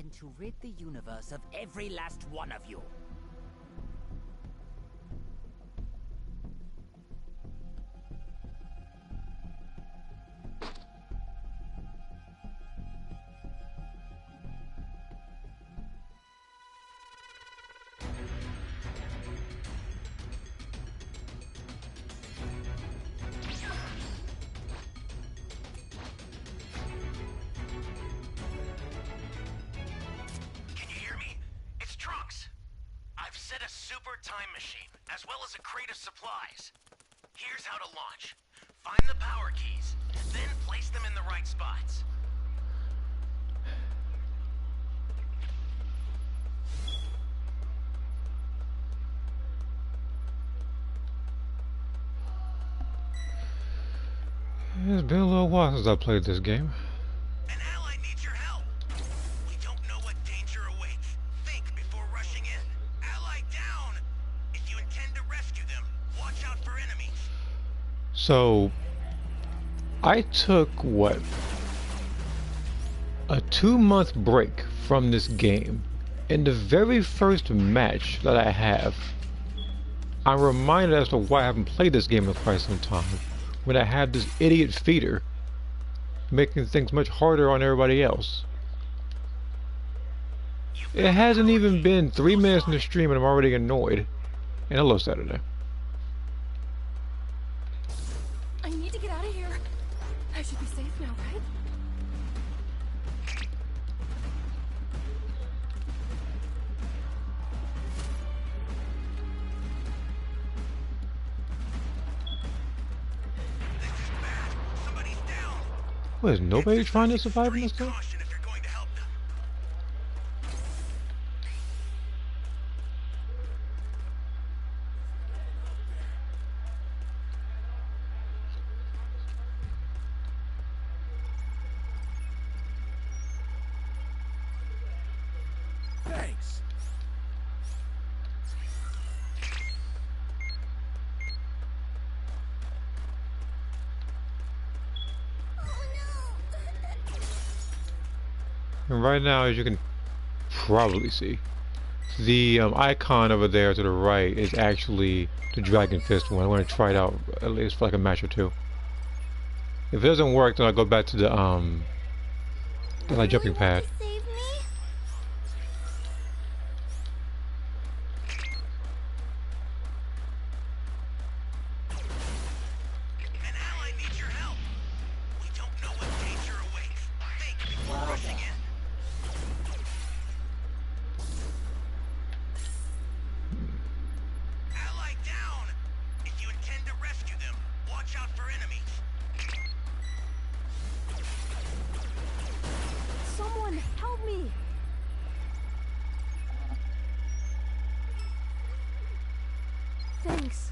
mission to rid the universe of every last one of you. Time machine, as well as a crate of supplies. Here's how to launch. Find the power keys, then place them in the right spots. It's been a little while since I played this game. An ally needs your help. We don't know what danger awaits. Think before rushing in. Ally down! If you intend to rescue them, watch out for enemies. So, I took, what, a 2-month break from this game. In the very first match that I have, I'm reminded as to why I haven't played this game in quite some time. When I had this idiot feeder, making things much harder on everybody else. It hasn't even been 3 minutes in the stream and I'm already annoyed. And hello, Saturday. I need to get out of here. I should be safe now, right? What, is nobody trying to survive in this thing? Thanks. And right now, as you can probably see, the icon over there to the right is actually the Dragon Fist one. I want to try it out at least for like a match or two. If it doesn't work, then I'll go back to the like jumping pad. Thanks.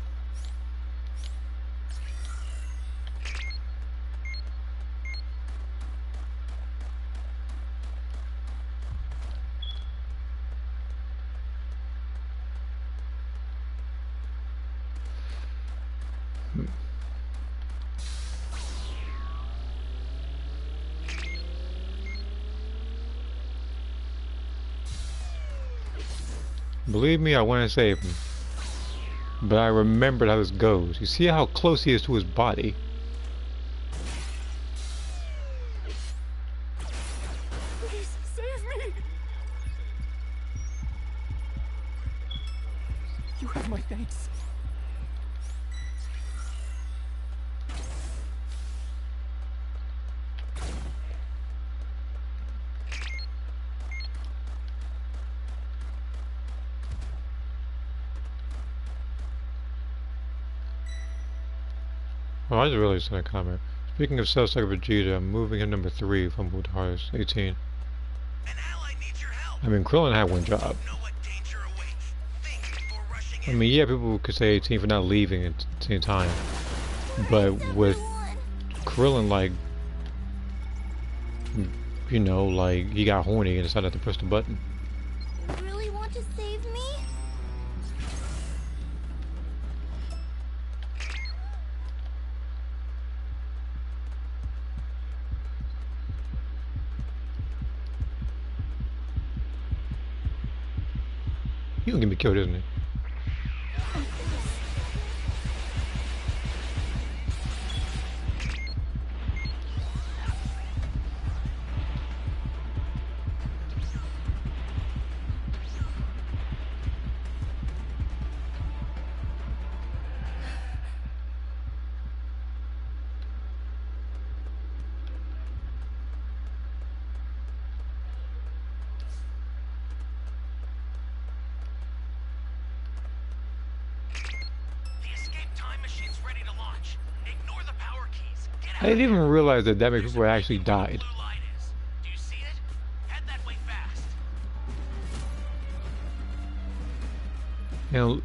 Believe me, I want to save him. But I remembered how this goes. You see how close he is to his body? Please save me! You have my thanks. Oh, I just really sent a comment. Speaking of Cell Saga Vegeta, I'm moving him number 3 from Moved Highest, 18. I mean, Krillin had one job. I mean, yeah, people could say 18 for not leaving at the same time. But with Krillin, like, you know, like, he got horny and decided to push the button. You really want to save me? He gonna get me killed, isn't he? I didn't even realize that that many people actually died. Do you see it? Head that way fast.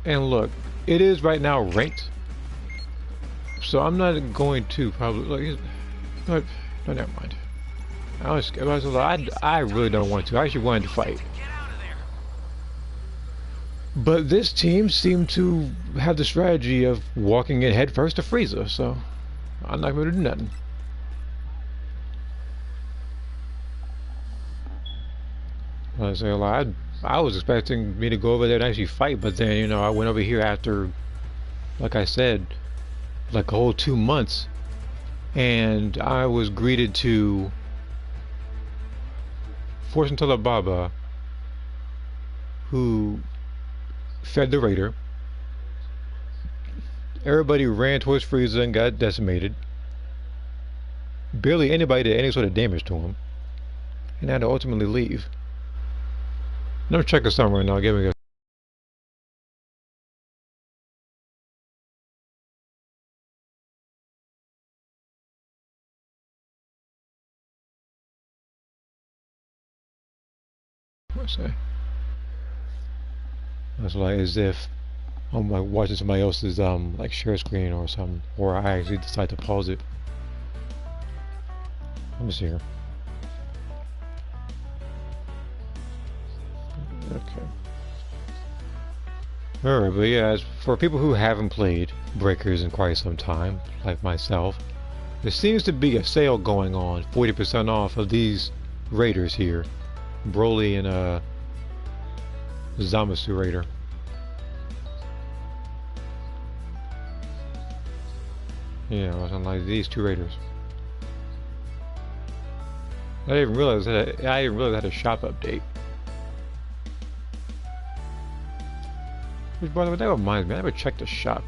And look, it is right now ranked, so I'm not going to probably like. No, never mind. I really don't want to. I actually wanted to fight, Get out of there. but this team seemed to have the strategy of walking in head first to Frieza, so I'm not going to do nothing. I was expecting me to go over there and actually fight, but then, you know, I went over here after, like I said, like a whole 2 months, and I was greeted to Fortune Teller Baba, who fed the raider. Everybody ran towards Frieza and got decimated. Barely anybody did any sort of damage to him, and had to ultimately leave. Let me check this out right now. Give me a. What's that? That's like as if I'm like watching somebody else's like share screen or something, or I actually decide to pause it. Let me see here. Okay. Alright, but yeah, as for people who haven't played Breakers in quite some time, like myself, there seems to be a sale going on, 40% off of these raiders here. Broly and Zamasu Raider. Yeah, something like these two raiders. I didn't even realize that I had a shop update. Which, by the way, that reminds me, I never checked the shop.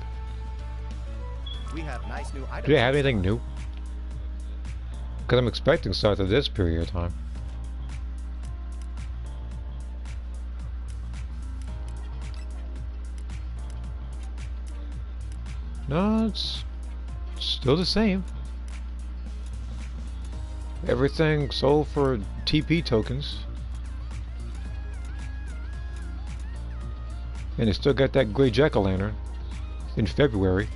We have nice new items. Do they have anything new? Because I'm expecting stuff at this period of time. No, it's still the same. Everything sold for TP tokens. And they still got that gray jack-o'-lantern in February.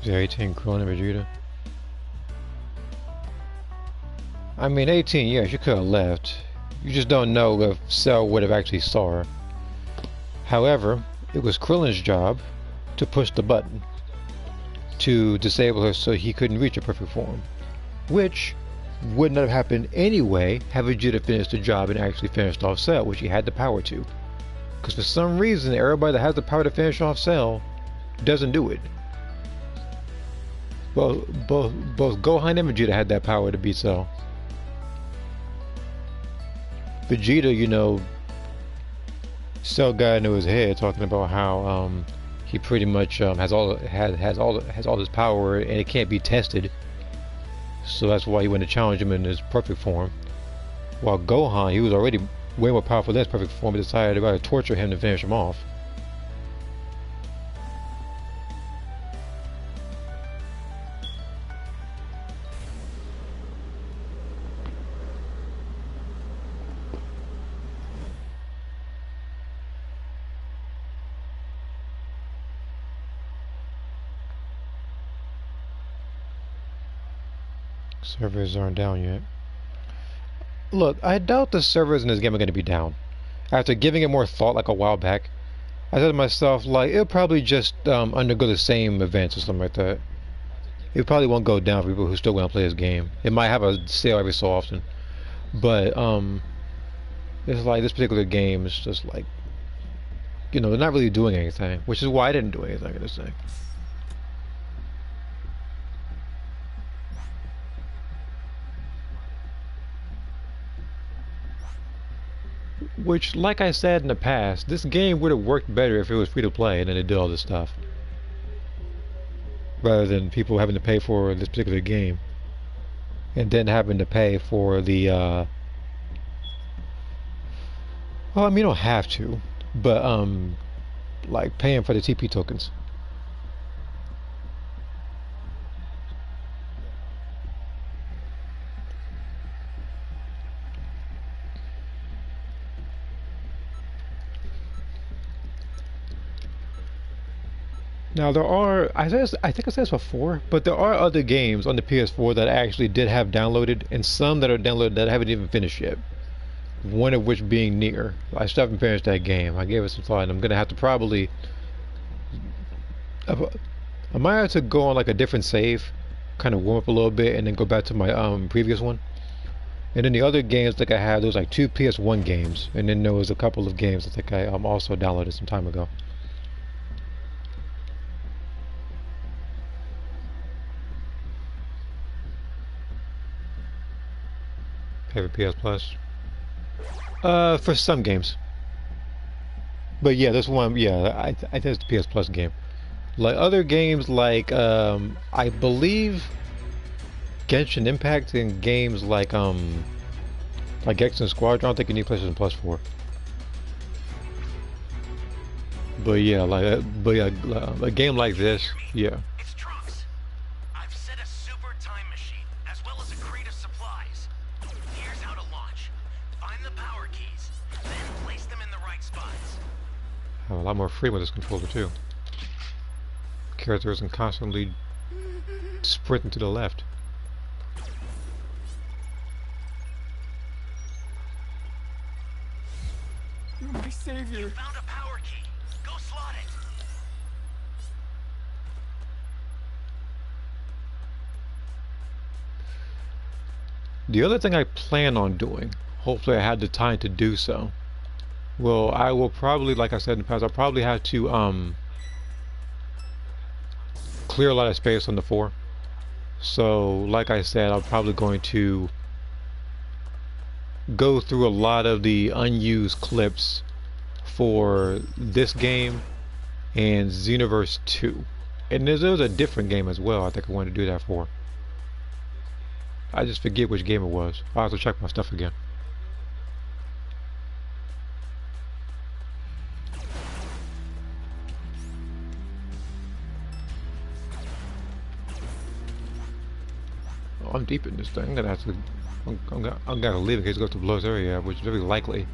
Is it 18 Krillin and Vegeta? I mean, 18, yes, you could have left. You just don't know if Cell would have actually saw her. However, it was Krillin's job to push the button to disable her so he couldn't reach her perfect form. Which would not have happened anyway had Vegeta finished the job and actually finished off Cell, which he had the power to. Because for some reason, everybody that has the power to finish off Cell doesn't do it. Both Gohan and Vegeta had that power to beat Cell. Vegeta, you know, Cell got into his head talking about how he pretty much has all this power and it can't be tested. So that's why he went to challenge him in his perfect form. While Gohan, he was already way more powerful than his perfect form, but decided to go to torture him to finish him off. Servers aren't down yet. Look, I doubt the servers in this game are going to be down. After giving it more thought like a while back, I said to myself, like, it'll probably just undergo the same events or something like that. It probably won't go down for people who still want to play this game. It might have a sale every so often. But, it's like this particular game is just like, you know, they're not really doing anything, which is why I didn't do anything in this thing. Which, like I said in the past, this game would have worked better if it was free to play and then it did all this stuff. Rather than people having to pay for this particular game. And then having to pay for the, well, I mean, you don't have to, but, like paying for the TP tokens. Now there are, I think I said this before, but there are other games on the PS4 that I actually did have downloaded, and some that are downloaded that I haven't even finished yet. One of which being Nier. I still haven't finished that game. I gave it some thought, and I'm gonna have to probably, I might have to go on like a different save, kind of warm up a little bit, and then go back to my previous one. And then the other games like I had, there was like 2 PS1 games, and then there was a couple of games I think I also downloaded some time ago. Pay for PS Plus. For some games. But yeah, this one, yeah, I think it's the PS Plus game. Like other games, like I believe Genshin Impact and games like X and Squadron, I don't think you need PlayStation Plus for. But yeah, a game like this, yeah. It's Trunks. I've set a super time machine, as well as a crate of supplies. Here's how to launch. Find the power keys, then place them in the right spots. I have a lot more freedom with this controller too. Character isn't constantly sprinting to the left. You're my savior. You found a power key. Go slot it. The other thing I plan on doing, hopefully I had the time to do so, well, I will probably, like I said in the past, I'll probably have to clear a lot of space on the 4. So, like I said, I'm probably going to go through a lot of the unused clips for this game and Xenoverse 2. And there's a different game as well I think I wanted to do that for. I just forget which game it was. I'll have to check my stuff again. Oh, I'm deep in this thing. I'm gonna have to. I'm gonna leave in case it goes to Blow's area, which is very likely.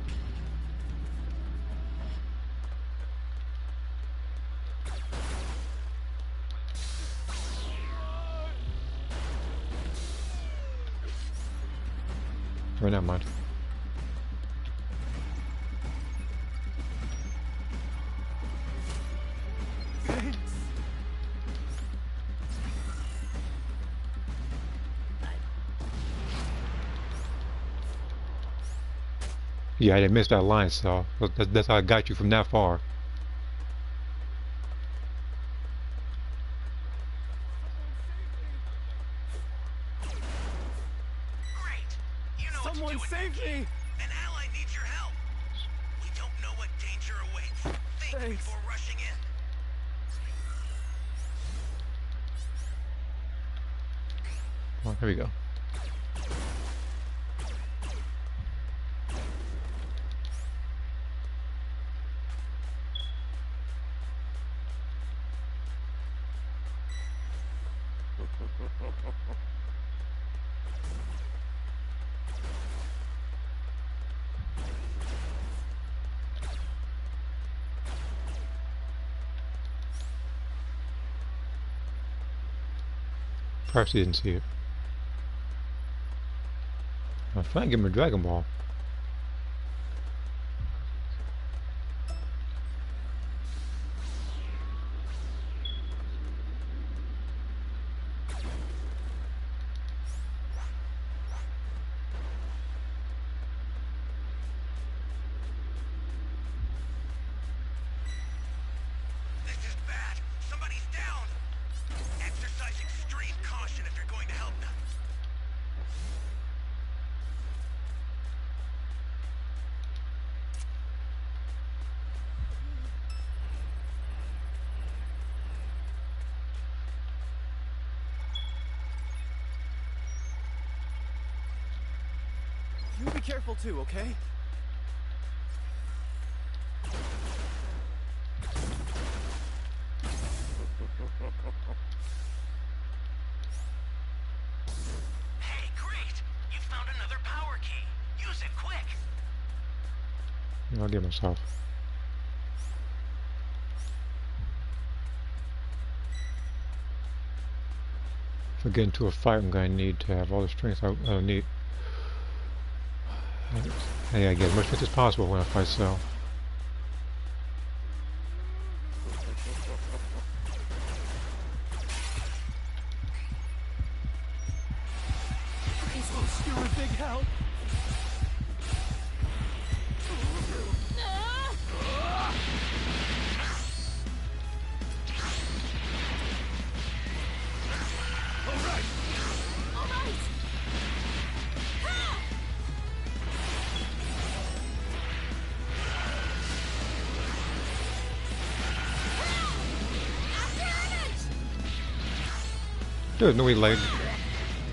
Or never mind. Yeah, I didn't miss that line, so that's how I got you from that far. Someone save me! An ally needs your help. We don't know what danger awaits. Think Thanks. before rushing in. Oh, here we go. Perhaps he didn't see it. Trying to give him a Dragon Ball. This is bad. Somebody's down. Exercise extreme caution if you're going to help them. You be careful too, okay? Hey, great! You found another power key. Use it quick. I'll get myself. If I get into a fight, I'm going to need to have all the strength I need. I gotta get as much strength as possible when I fight Cell. You're a big help. There's no way leg.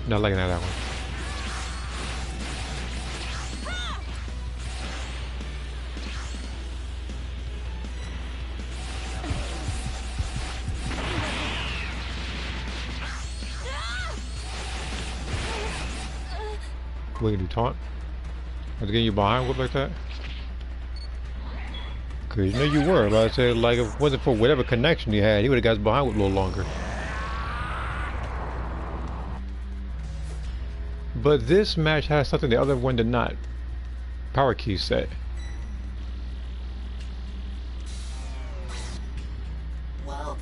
Not liking that one. What can you do, taunt? I was getting you behind whip like that? Cause you know you were, but I said like if it wasn't for whatever connection you had, he would have got his behind whip a little longer. But this match has something the other one did not. Power key set. Welcome.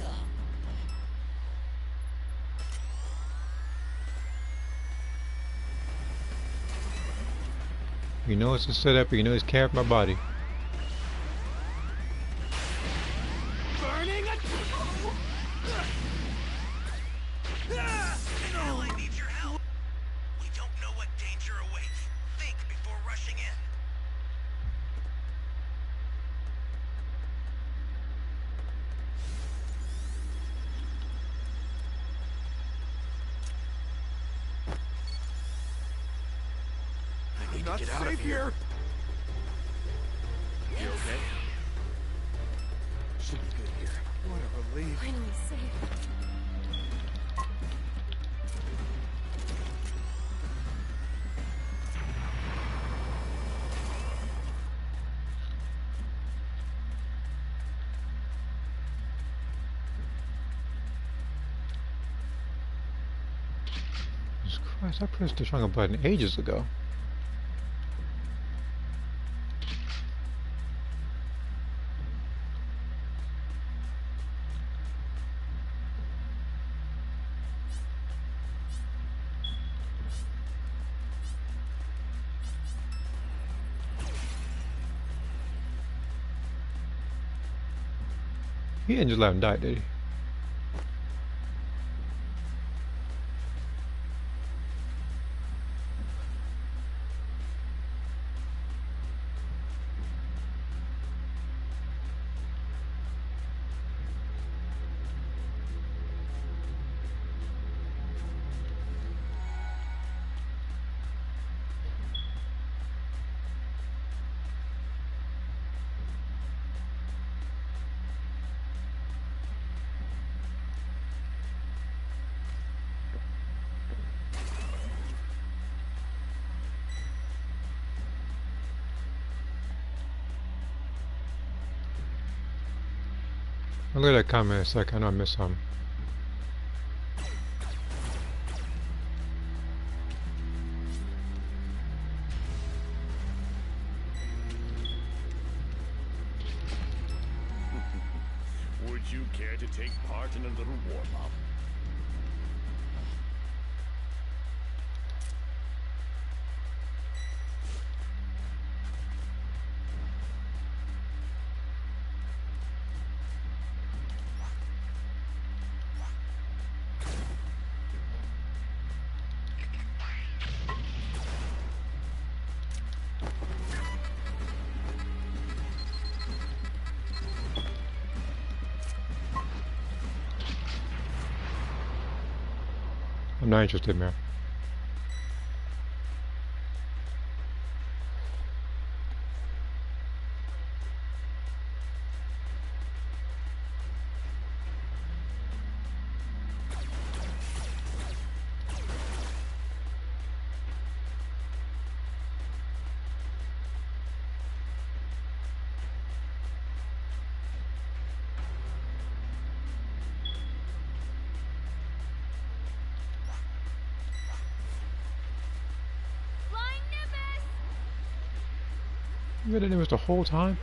You know it's a setup, you know it's carrying my body. Burning a Ally needs your help. We don't know what danger awaits. Think before rushing in. I need not to get out safe of here. You okay? Should be good here. What a relief. Finally safe. Jesus Christ, I pressed the stronger button ages ago. He didn't just let him die, did he? I'll look at that comment in a second. I know I missed some. Would you care to take part in a little warm-up? I'm not interested, man. You been in this the whole time?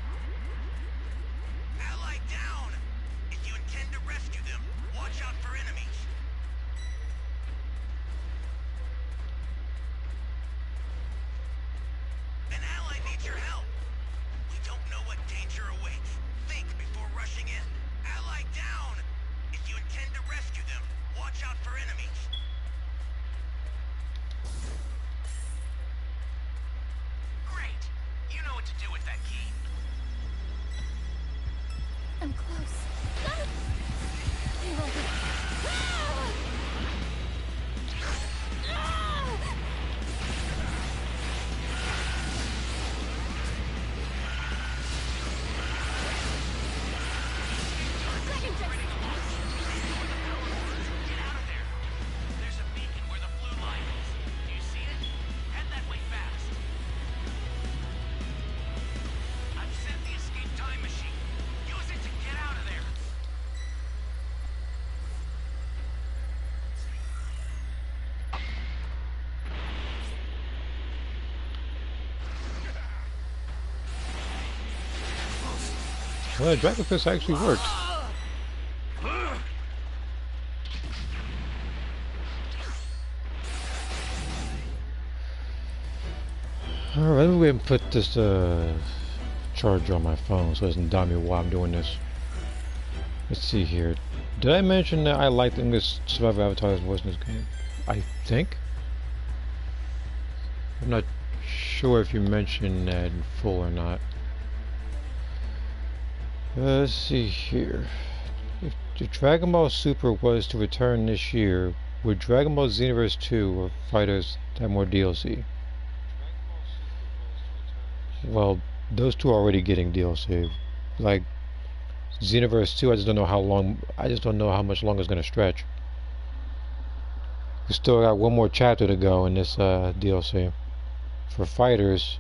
Ally down! If you intend to rescue them, watch out for enemies. An ally needs your help. We don't know what danger awaits. Think before rushing in. Ally down! If you intend to rescue them, watch out for enemies. Great! You know what to do with that key. I'm close. Hey, Roger. Second check. Get out of there! There's a beacon where the blue line is. Do you see it? Head that way fast. I've sent the escape time machine. Use it to get out of there. Well, Dragon Fist actually worked. Alright, let me go ahead and put this charger on my phone so it doesn't die me while I'm doing this. Let's see here. Did I mention that I like the English Survivor Avatar's voice in this game? I think? I'm not sure if you mentioned that in full or not. Let's see here. If Dragon Ball Super was to return this year, would Dragon Ball Xenoverse 2 or Fighters have more DLC? Well, those two are already getting DLC. Like Xenoverse 2, I just don't know how long. I just don't know how much longer it's gonna stretch. We still got one more chapter to go in this DLC. For Fighters,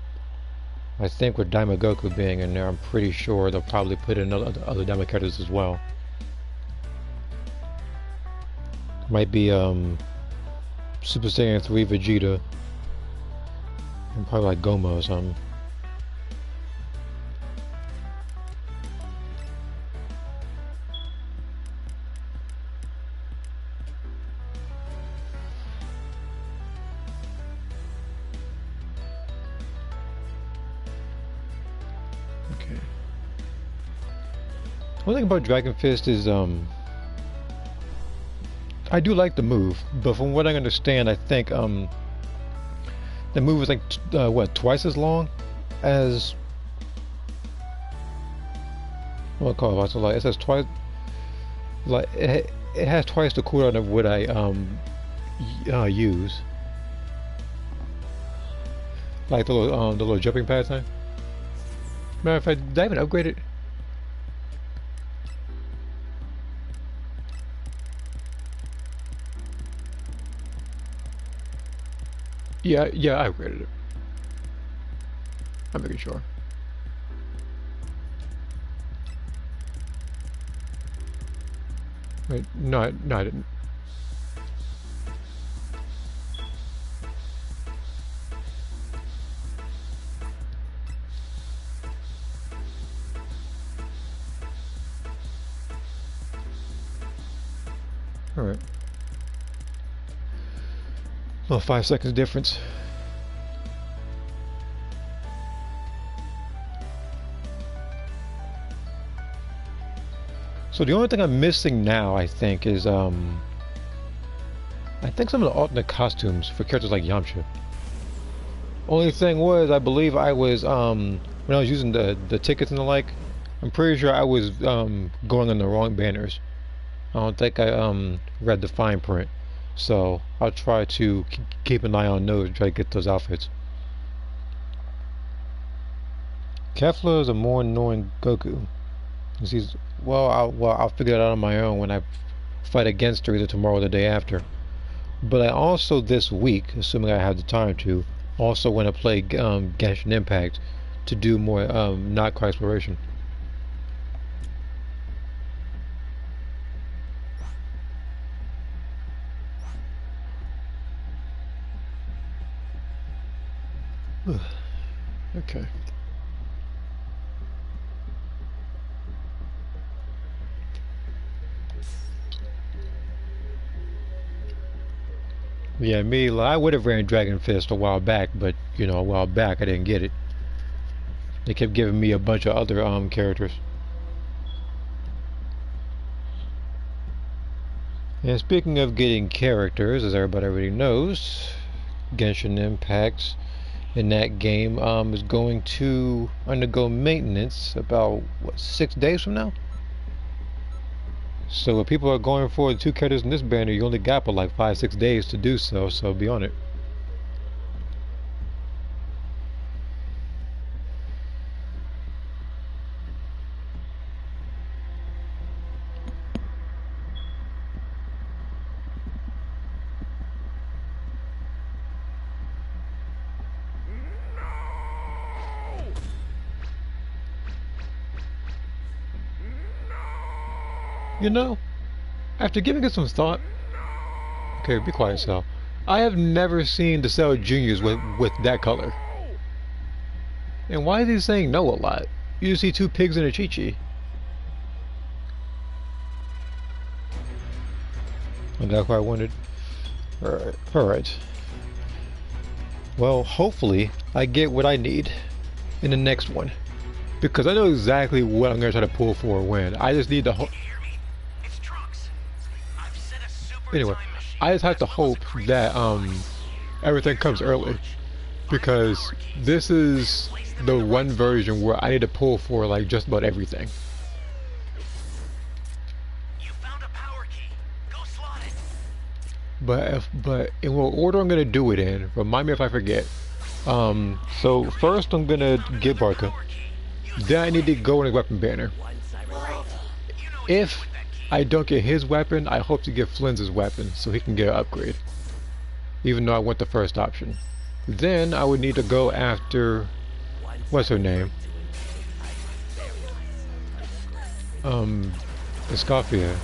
I think with Daima Goku being in there, I'm pretty sure they'll probably put in other Daima characters as well. Might be Super Saiyan 3 Vegeta, and probably like Goma or something. One thing about Dragon Fist is I do like the move, but from what I understand, I think the move is like what, twice as long as what call it? Like it says twice, like it has twice the cooldown of what I use, like the little jumping pad thing. Matter of fact, did I even upgrade it? Yeah, I upgraded it. I'm making sure. Wait, no, I didn't. Alright. Well, 5 seconds difference. So the only thing I'm missing now, I think, is I think some of the alternate costumes for characters like Yamcha. Only thing was, I believe I was when I was using the tickets and the like, I'm pretty sure I was going on the wrong banners. I don't think I read the fine print, so I'll try to keep an eye on those and try to get those outfits. Kefla is a more annoying Goku. He's I'll figure it out on my own when I fight against her either tomorrow or the day after. But I also this week, assuming I have the time to, also want to play Genshin Impact to do more Notcar exploration. Okay. Yeah, me, I would have ran Dragon Fist a while back, but, you know, a while back I didn't get it. They kept giving me a bunch of other characters. And speaking of getting characters, as everybody already knows, Genshin Impact in that game is going to undergo maintenance about, what, 6 days from now? So if people are going for the 2 characters in this banner, you only got for like 5-6 days to do so, so be on it. You know, after giving it some thought, okay, be quiet, Cell. I have never seen the Cell Juniors with that color. And why is he saying no a lot? You see 2 pigs and a Chi-Chi. And that's what I wanted. Alright, alright. Well, hopefully, I get what I need in the next one. Because I know exactly what I'm going to try to pull for a win. I just need to anyway, I just have to hope that everything comes early, because this is the one version where I need to pull for like just about everything. You found a power key. Go slot it. But in what order I'm gonna do it in, remind me if I forget. So first I'm gonna get Barca. Then I need to go in a weapon banner. If I don't get his weapon, I hope to get Flynn's weapon so he can get an upgrade. Even though I want the first option. Then I would need to go after, what's her name? Escoffier.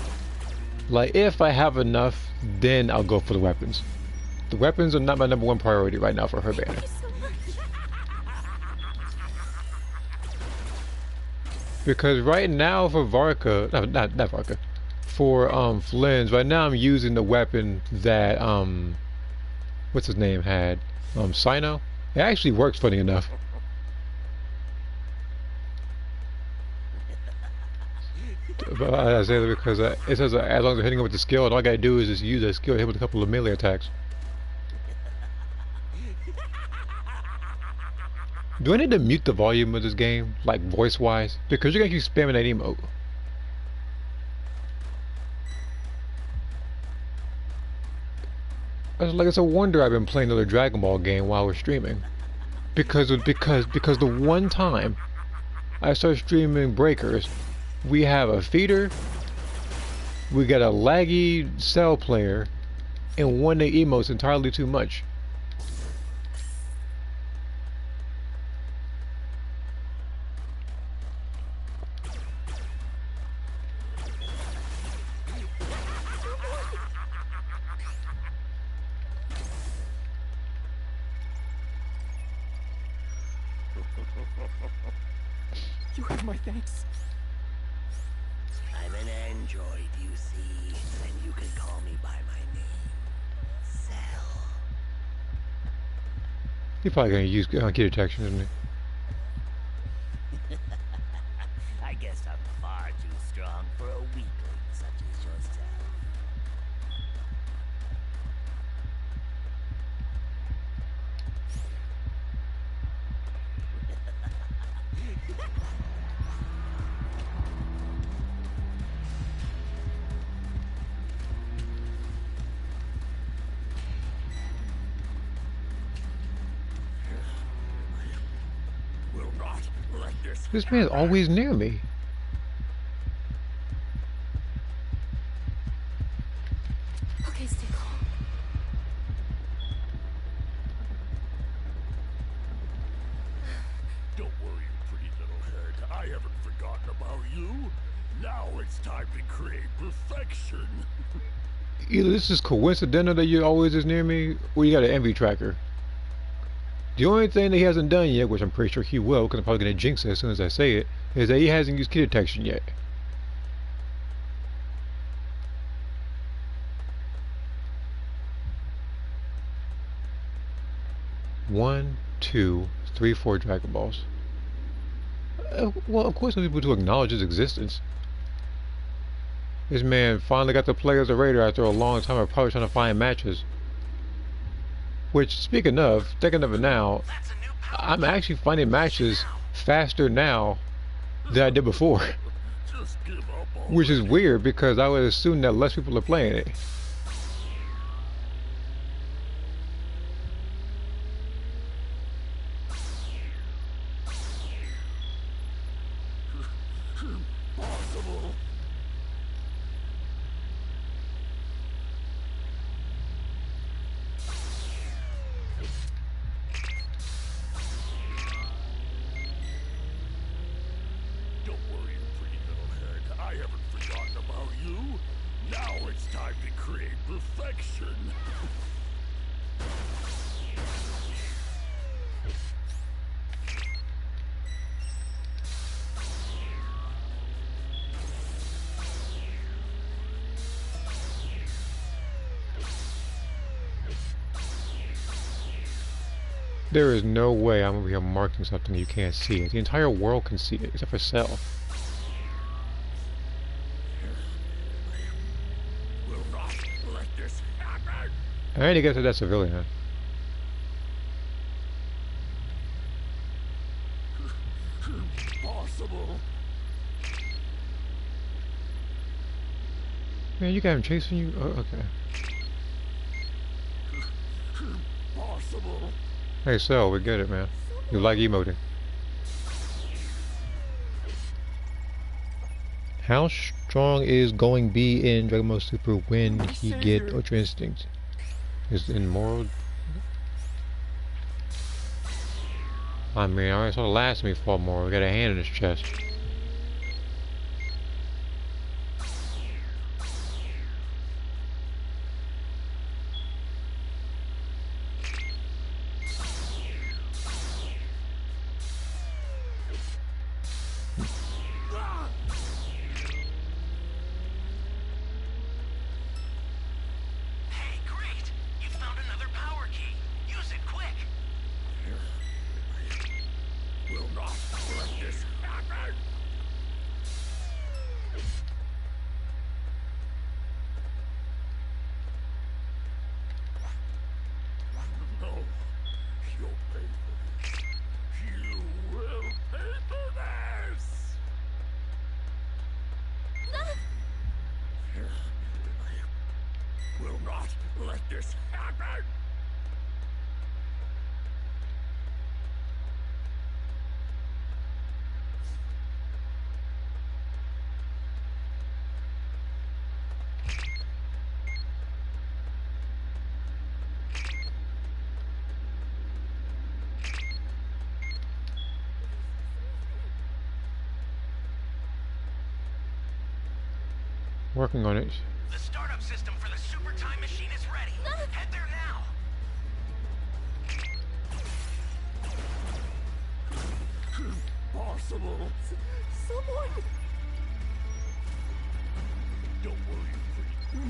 Like, if I have enough, then I'll go for the weapons. The weapons are not my #1 priority right now for her banner. Because right now for Varka, not Varka, for Flynn's, right now I'm using the weapon that what's his name had, Sino. It actually works, funny enough. But I say that because it says as long as I'm hitting him with the skill, and all I gotta do is just use that skill to hit with a couple of melee attacks. Do I need to mute the volume of this game, like voice-wise? Because you're gonna keep spamming that emote. It's a wonder I've been playing another Dragon Ball game while we're streaming. Because the one time I started streaming Breakers, we have a feeder, we got a laggy Cell player, and one of the emotes entirely too much. You have my thanks. I'm an Android, you see, and you can call me by my name. Cell. He's probably gonna use key detection, isn't he? I guess I'm far too strong for a weakling such as yourself. Will not let this This man's always near me. Okay, stay calm. Don't worry, pretty little head. I haven't forgotten about you. Now it's time to create perfection. Either this is coincidental that you always is near me, or you got an envy tracker. The only thing that he hasn't done yet, which I'm pretty sure he will, because I'm probably going to jinx it as soon as I say it, is that he hasn't used key detection yet. One, two, three, four Dragon Balls. Well, of course, some people to acknowledge his existence. This man finally got to play as a raider after a long time of probably trying to find matches. Which, speaking of, thinking of it now, I'm actually finding matches faster now than I did before. Just give up on Which is weird because I would assume that less people are playing it. possible. Don't worry, pretty little head. I haven't forgotten about you. Now it's time to create perfection. There is no way I'm over here marking something you can't see it. The entire world can see it, except for Cell. Will not let this happen. I need to get to that civilian. Possible. Man, you got him chasing you? Oh, okay. Possible. Hey, Cell, we get it, man. You like emoting. How strong is going B in Dragon Ball Super when he get Ultra Instinct? Is it immoral? I mean, I already saw the last of me fall more. We got a hand in his chest. Hey, great! You found another power key. Use it quick. Will not let this happen. No. You'll pay for this. You will pay for this. Will not let this happen. Working on it. The startup system for the super time machine is ready. Head there now. Possible. Someone!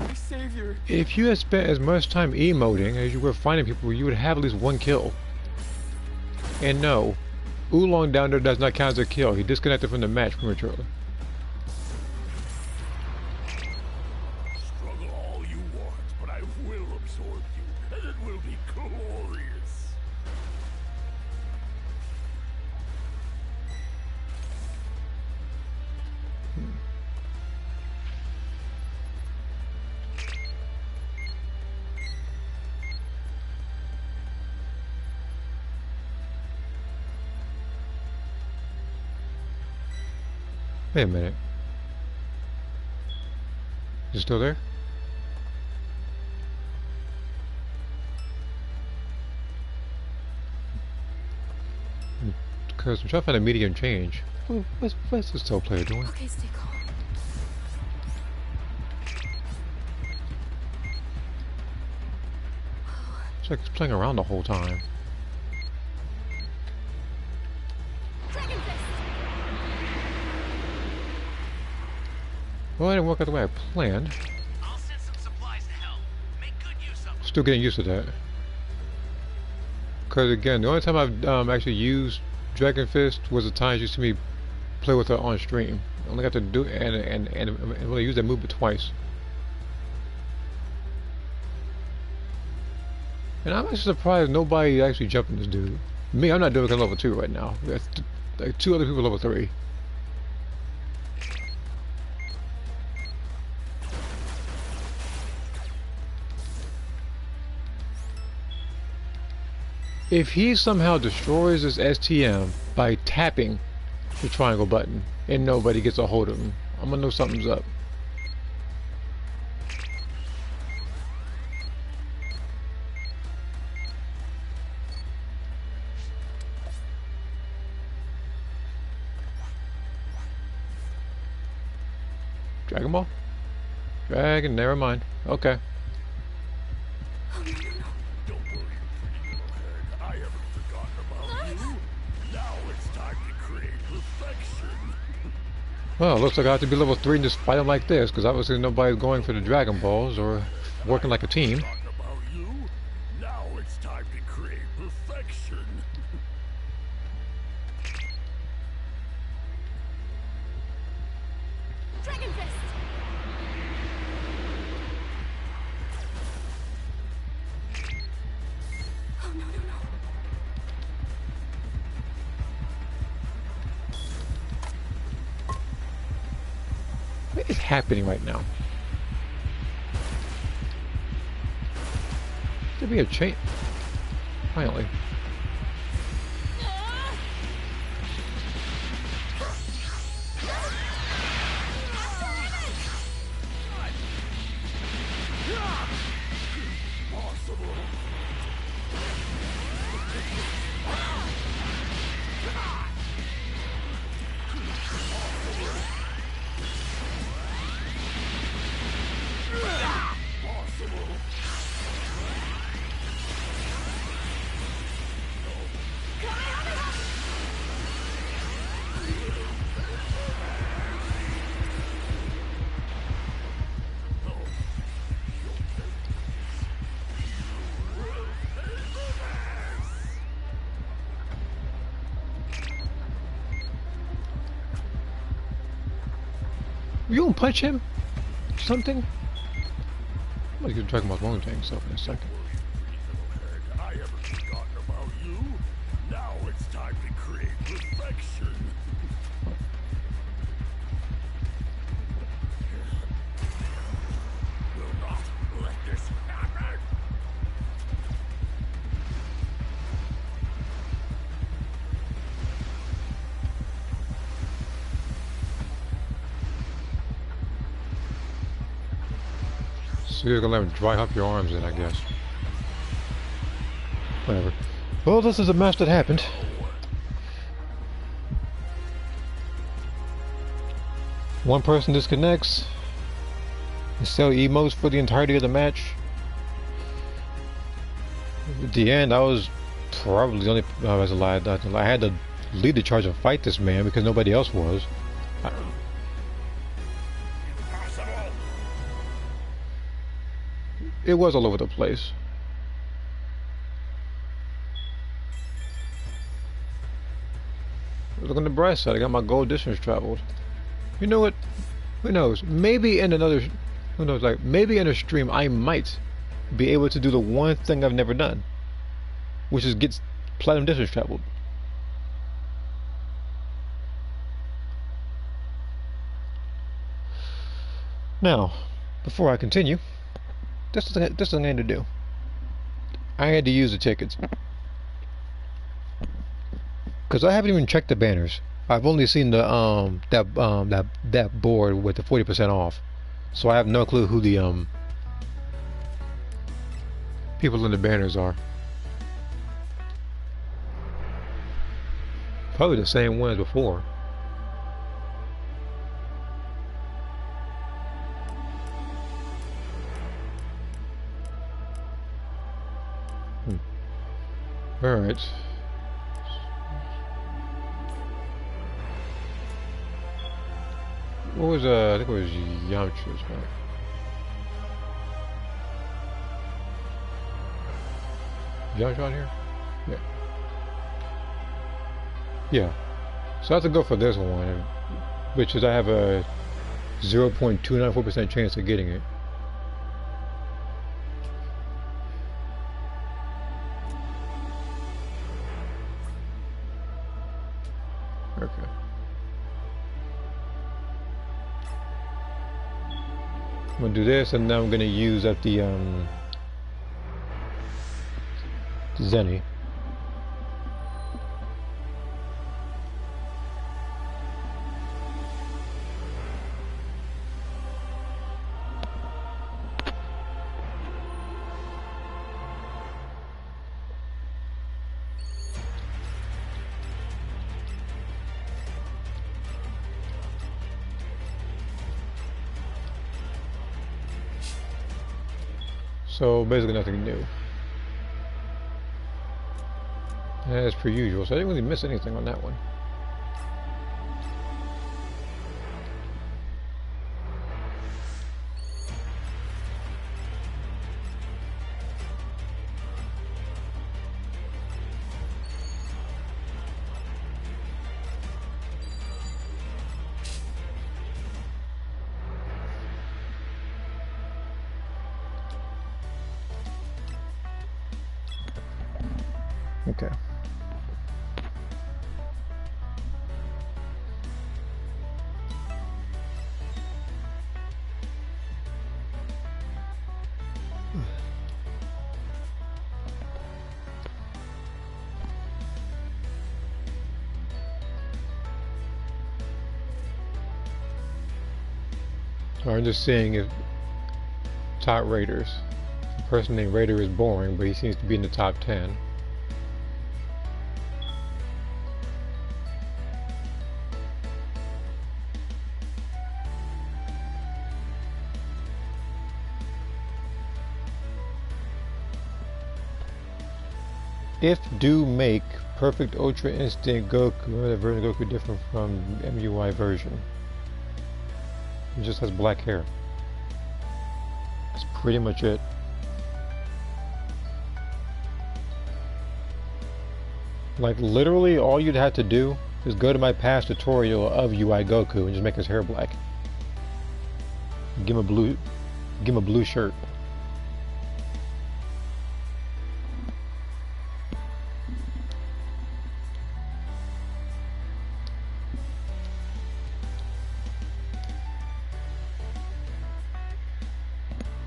My savior. If you had spent as much time emoting as you were finding people, you would have at least one kill. And no, Oolong down there does not count as a kill. He disconnected from the match prematurely. Struggle all you want, but I will absorb you, and it will be glorious. Wait a minute. Is it still there? Because I'm trying to find a medium change. What's this toe player doing? Okay, stay calm. It's like it's playing around the whole time. Dragon Fist! Well, it didn't work out the way I planned. I'll send some supplies to help. Make good use of them. Still getting used to that. Because again, the only time I've actually used Dragon Fist was the times you see me play with her on stream. I only got to do and only used that move but twice. And I'm actually surprised nobody actually jumping this dude. Me, I'm not doing it because I'm level 2 right now. There's like 2 other people level 3. If he somehow destroys this STM by tapping the triangle button and nobody gets a hold of him, I'm gonna know something's up. Dragon Ball? Dragon, never mind. Okay. Oh, no, no, no. Don't worry, pretty little head. I haven't forgotten about you. Now it's time to create perfection. Well, looks like I have to be level 3 and just fight him like this, because obviously nobody's going for the Dragon Balls or working like a team. Forgotten about you. Now it's time to create perfection. Dragon Fist! Oh, no, no, no. What is happening right now? There be a chain. Finally. You gonna punch him? Something? I'm gonna get Dragon Ball's Bone Tank stuff in a second. I haven't forgotten about you. Now it's time to create perfection. Will not let this happen. So you're gonna let him dry hump your arms in, I guess. Whatever. Well, this is a mess that happened. One person disconnects. And sell emotes for the entirety of the match. At the end, I was probably the only. I was alive. I had to lead the charge and fight this man because nobody else was. Impossible. It was all over the place. Look on the bright side, I got my goal distance traveled. You know what? Who knows? Maybe in another, who knows, like, maybe in a stream I might be able to do the one thing I've never done, which is get platinum distance traveled. Now, before I continue, this is what I need to do. I had to use the tickets. Because I haven't even checked the banners. I've only seen the that board with the 40% off. So I have no clue who the people in the banners are. Probably the same one as before. Alright. What was I think it was Yamcha's, right? Yamcha on here? Yeah. Yeah. So I have to go for this one, which is I have a 0.294% chance of getting it. Okay. I'm gonna do this, and now I'm gonna use up the Zenny. So basically nothing new. As per usual, so I didn't really miss anything on that one. Okay. I'm just seeing if top raters. The person named Raider is boring, but he seems to be in the top 10. If do make Perfect Ultra Instinct Goku, the version of Goku different from MUI version. It just has black hair. That's pretty much it. Like literally all you'd have to do is go to my past tutorial of UI Goku and just make his hair black. Give him a blue shirt.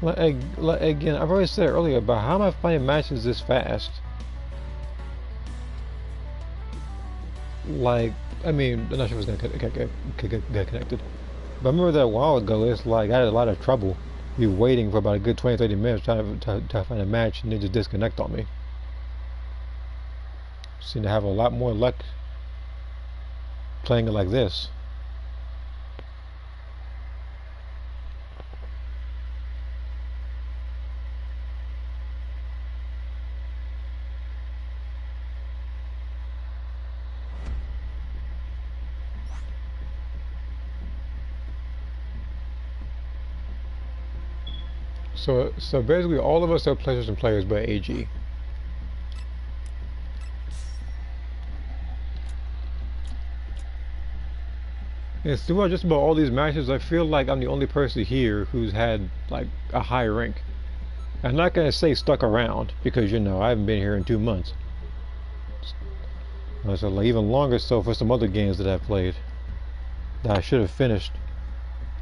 Again, I've already said earlier about how am I finding matches this fast? Like, I mean, I'm not sure if it's gonna get connected. But I remember that a while ago, it's like I had a lot of trouble. Be waiting for about a good 20-30 minutes trying to find a match, and they just disconnect on me. Seem to have a lot more luck playing it like this. So basically, all of us are PlayStation players, but AG. And throughout just about all these matches, I feel like I'm the only person here who's had like a high rank. I'm not gonna say stuck around because you know I haven't been here in 2 months. So like even longer so for some other games that I've played that I should have finished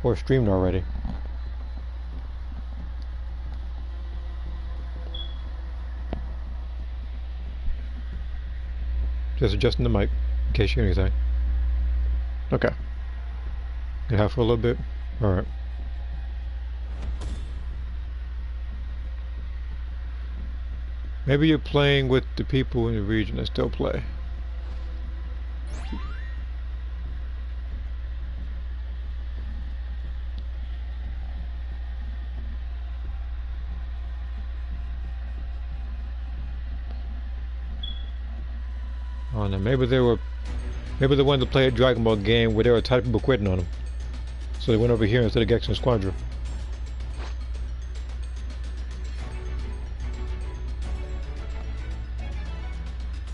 or streamed already. Just adjusting the mic in case you hear anything. Okay. You have for a little bit? Alright. Maybe you're playing with the people in the region that still play. Oh no, maybe they wanted to play a Dragon Ball game where there were tired people quitting on them. So they went over here instead of Gexen Squadron.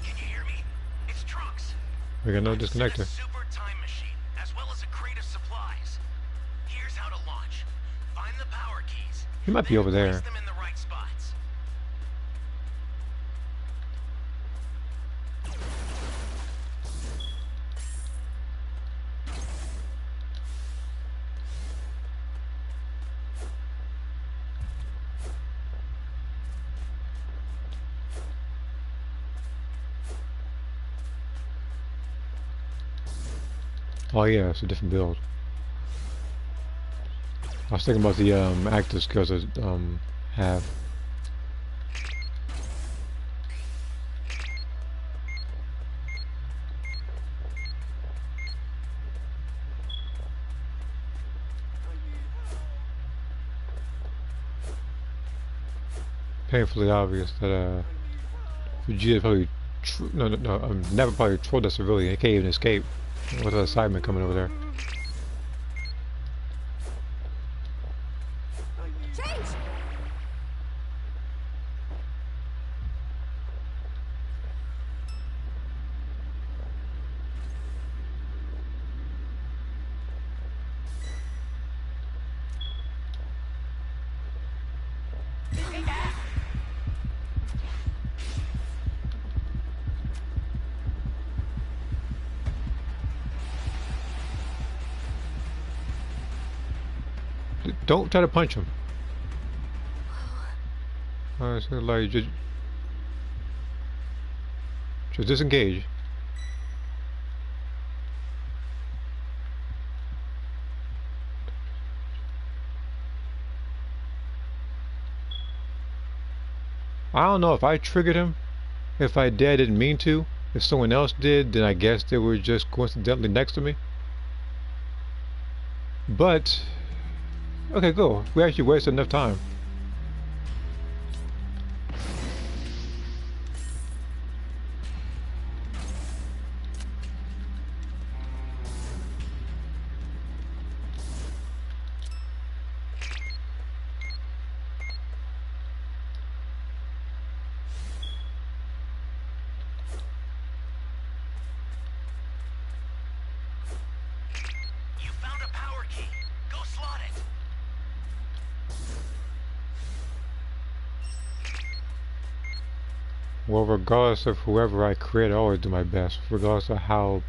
Can you hear me? It's Trunks. We got no I've set a disconnector. super time machine, as well as a crate of supplies. Here's how to launch. Find the power keys. He might be over then there. place them in the right spots. Oh yeah, it's a different build. I was thinking about the active skills that have. Painfully obvious that Vegeta probably never probably trolled that civilian. He can't even escape with a Cyberman coming over there. Change! Don't try to punch him. So like just disengage. I don't know if I triggered him. If I did, I didn't mean to. If someone else did, then I guess they were just coincidentally next to me. But okay, go. We actually wasted enough time. You found a power key. Go slot it. Well, regardless of whoever I create, I always do my best, regardless of how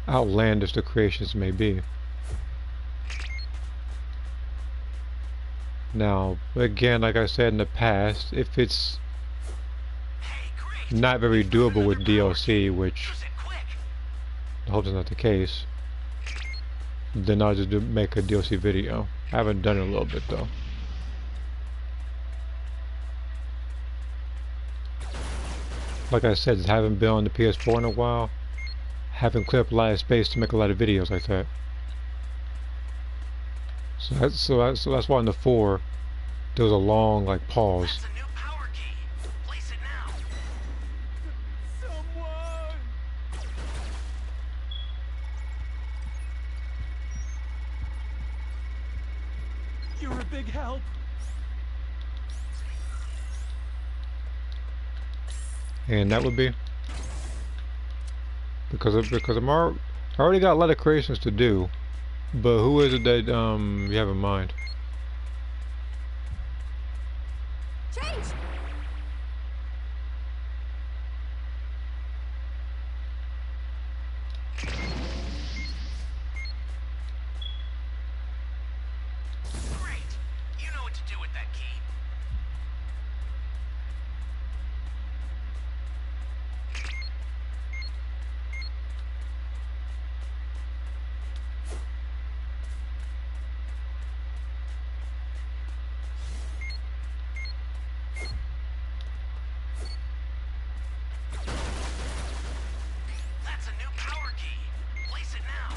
outlandish the creations may be. Now, again, like I said in the past, if it's Hey, great. not very doable with DLC, which Use it quick. I hope is not the case, then I'll just make a DLC video. I haven't done it in a little bit though. Like I said, I haven't been on the PS4 in a while. Haven't cleared up a lot of space to make a lot of videos like that. So that's why in the 4 there was a long like pause. That's a new power key. Place it now. Someone! You're a big help. And that would be because I already got a lot of creations to do, but who is it that you have in mind? Change! Great! You know what to do with that key. That's a new power key. Place it now.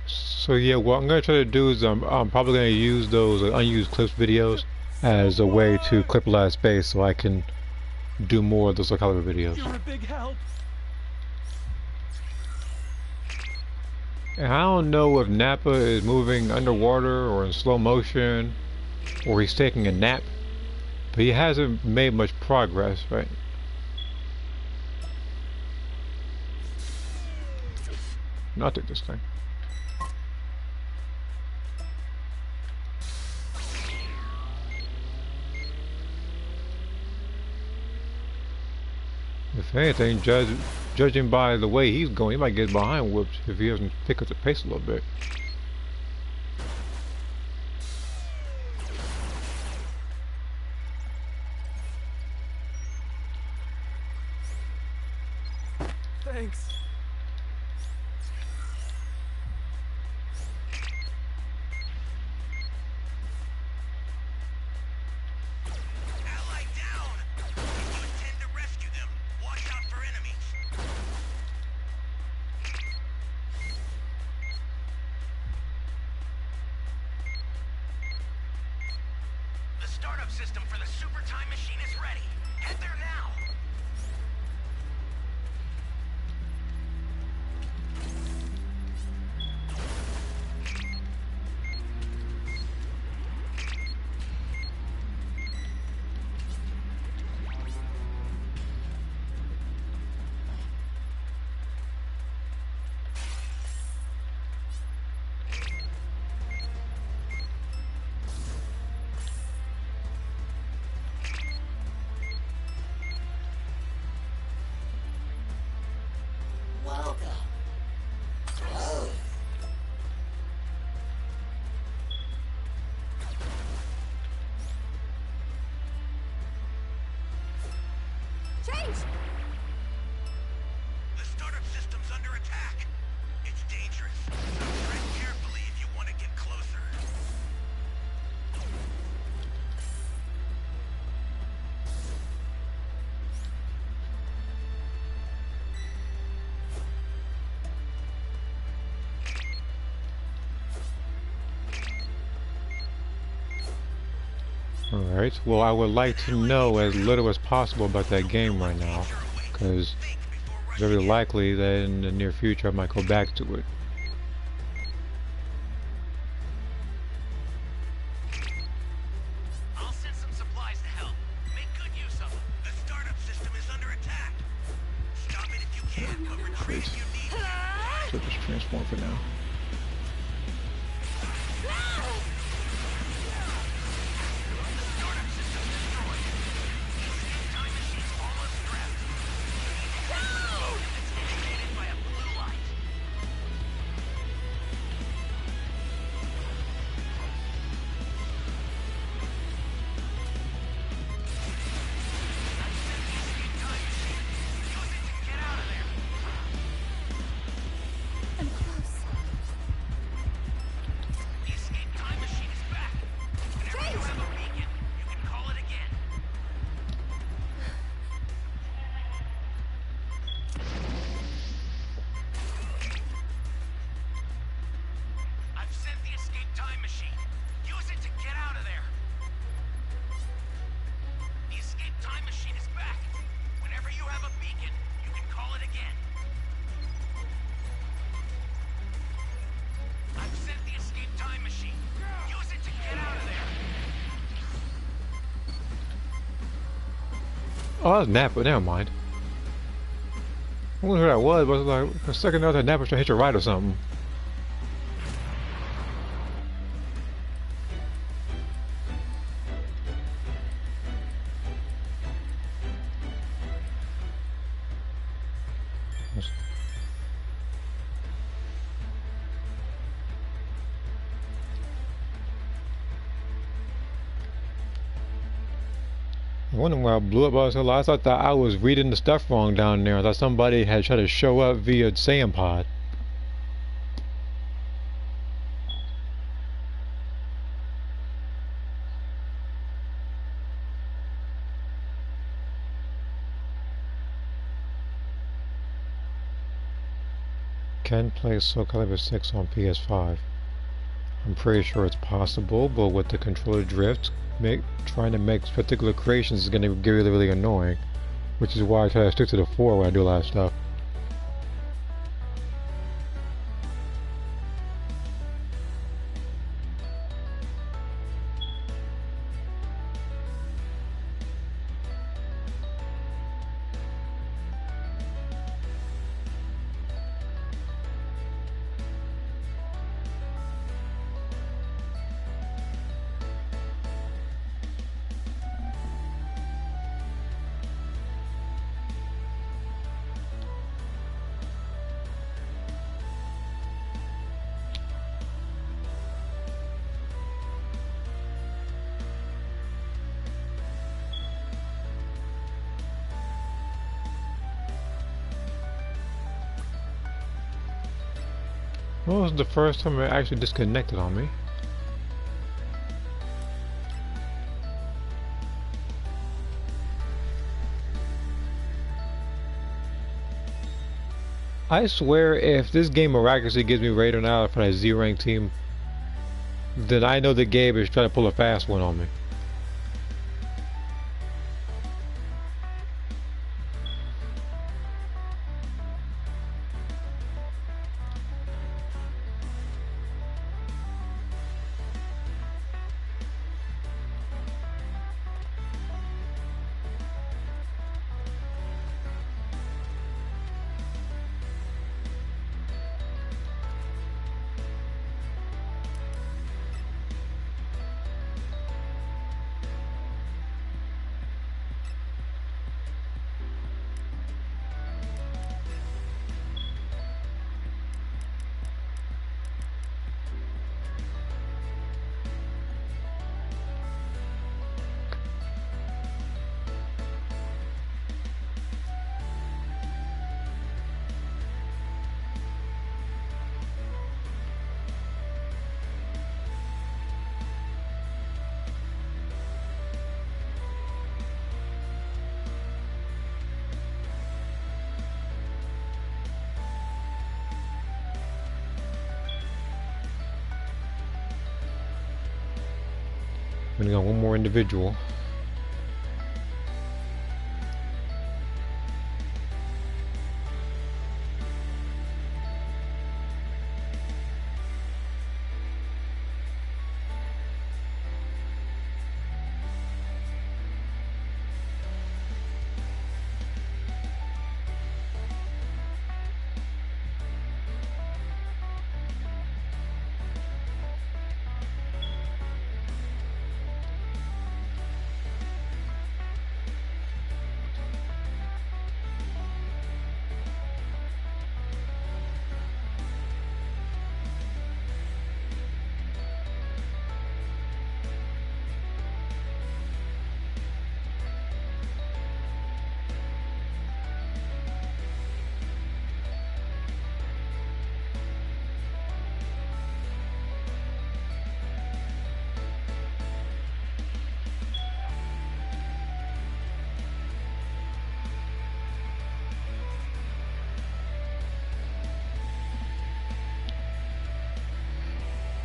So yeah, what I'm gonna try to do is I'm probably gonna use those unused clips videos as a way to clip a lot of space so I can do more of those Soul Calibur videos. You're a big help. And I don't know if Nappa is moving underwater or in slow motion or he's taking a nap, but he hasn't made much progress, right? I'll take this thing. If anything, judging by the way he's going, he might get behind whoops if he doesn't pick up the pace a little bit. Thanks. Ally down! If you intend to rescue them, watch out for enemies. The startup system for the super time machine is ready. Head there now. Change! The startup system's under attack. It's dangerous. Tread carefully if you want to get closer. Alright, well I would like to know as little as possible about that game right now, because Think before it's rushing very in. likely that in the near future I might go back to it. I'll send some supplies to help. Make good use of them. The startup system is under attack. Stop it if you can, but retreat if you need to. So just transform for now. Startup system destroyed. Time machine's almost trapped. It's indicated by a blue light. I'm close. Oh, that's Napa. Never mind. I wonder who that was, but it was like for a second there, that Napa was trying to hit your right or something. I wonder why I blew up all so loud. I thought I was reading the stuff wrong down there. I thought somebody had tried to show up via Sand Pod. Can play Soul Calibur 6 on PS5. I'm pretty sure it's possible, but with the controller drift, trying to make particular creations is going to get really, really annoying. Which is why I try to stick to the 4 when I do a lot of stuff. Well, this is the first time it actually disconnected on me. I swear if this game miraculously gives me radar now for that Z-rank team, then I know that Gabe is trying to pull a fast one on me. I'm gonna go one more individual.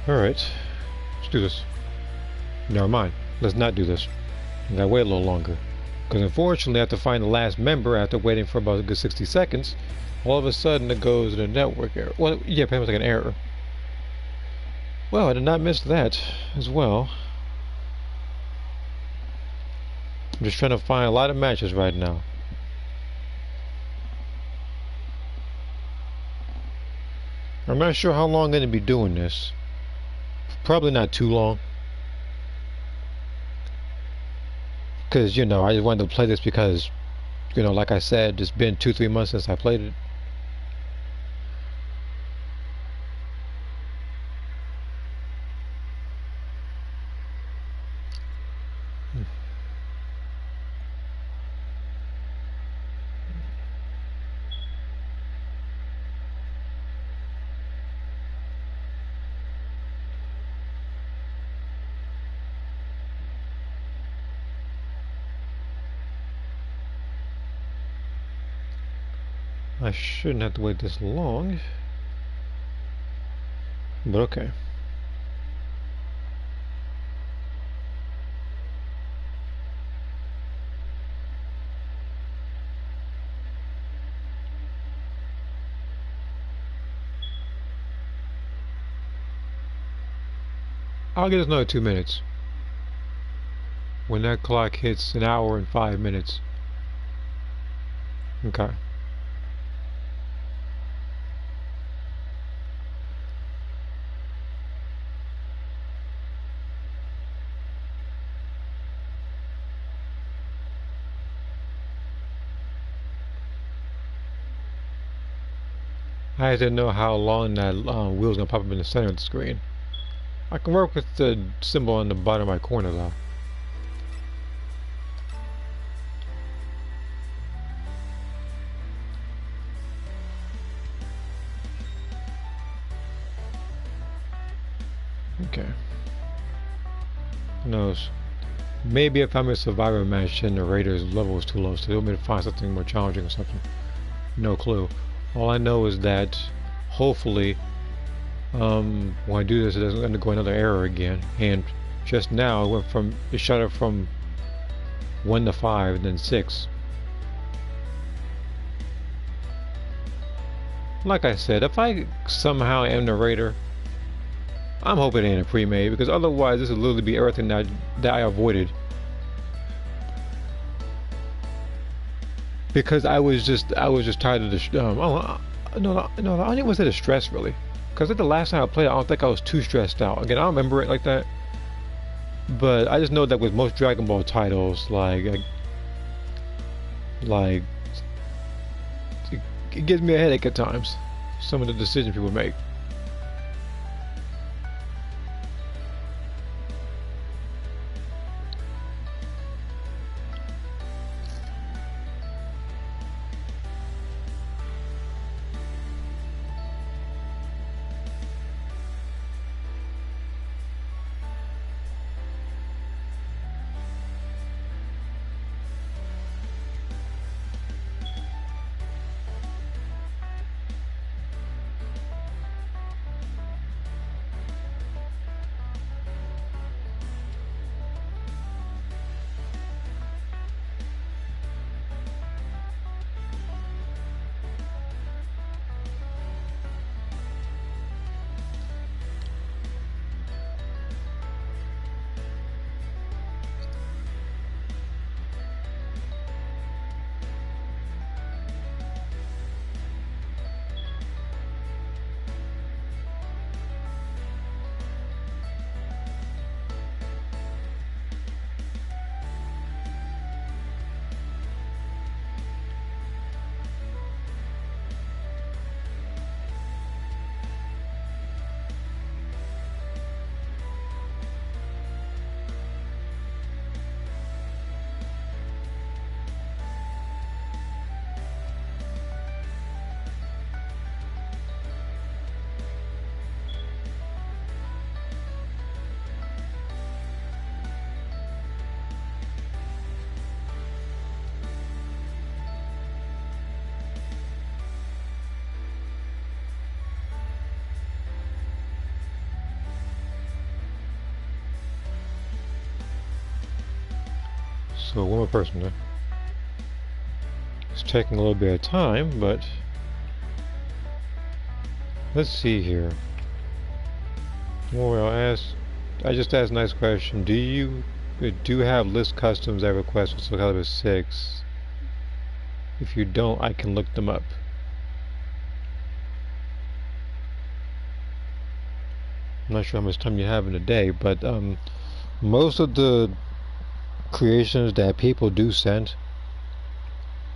Alright, let's do this. Never mind, let's not do this. I gotta wait a little longer. Because unfortunately I have to find the last member after waiting for about a good 60 seconds. All of a sudden it goes to the network error. Well, yeah, pretty much like an error. Well, I did not miss that as well. I'm just trying to find a lot of matches right now. I'm not sure how long I'm going to be doing this. Probably not too long. Because, you know, I just wanted to play this because, you know, like I said, it's been 2-3 months since I played it. I shouldn't have to wait this long, but okay. I'll get us another 2 minutes. When that clock hits an hour and 5 minutes. Okay. I didn't know how long that wheel's gonna pop up in the center of the screen. I can work with the symbol on the bottom of my corner though. Okay. Who knows? Maybe if I'm in a survivor match and the Raiders level is too low, so they want me to find something more challenging or something. No clue. All I know is that hopefully when I do this it doesn't undergo another error again. And just now it shot up from 1 to 5 and then 6. Like I said, if I somehow am the Raider, I'm hoping it ain't a pre-made, because otherwise this would literally be everything that I avoided. Because I was just tired of the no, I only was it a stress really. Because the last time I played, I don't think I was too stressed out. Again, I don't remember it like that. But I just know that with most Dragon Ball titles, it gives me a headache at times. Some of the decisions people make. So one more person there. It's taking a little bit of time, but let's see here. Well, I just asked a nice question. Do you We do have list customs that request for Soul Calibur 6. If you don't, I can look them up. I'm not sure how much time you have in a day, but most of the creations that people do send,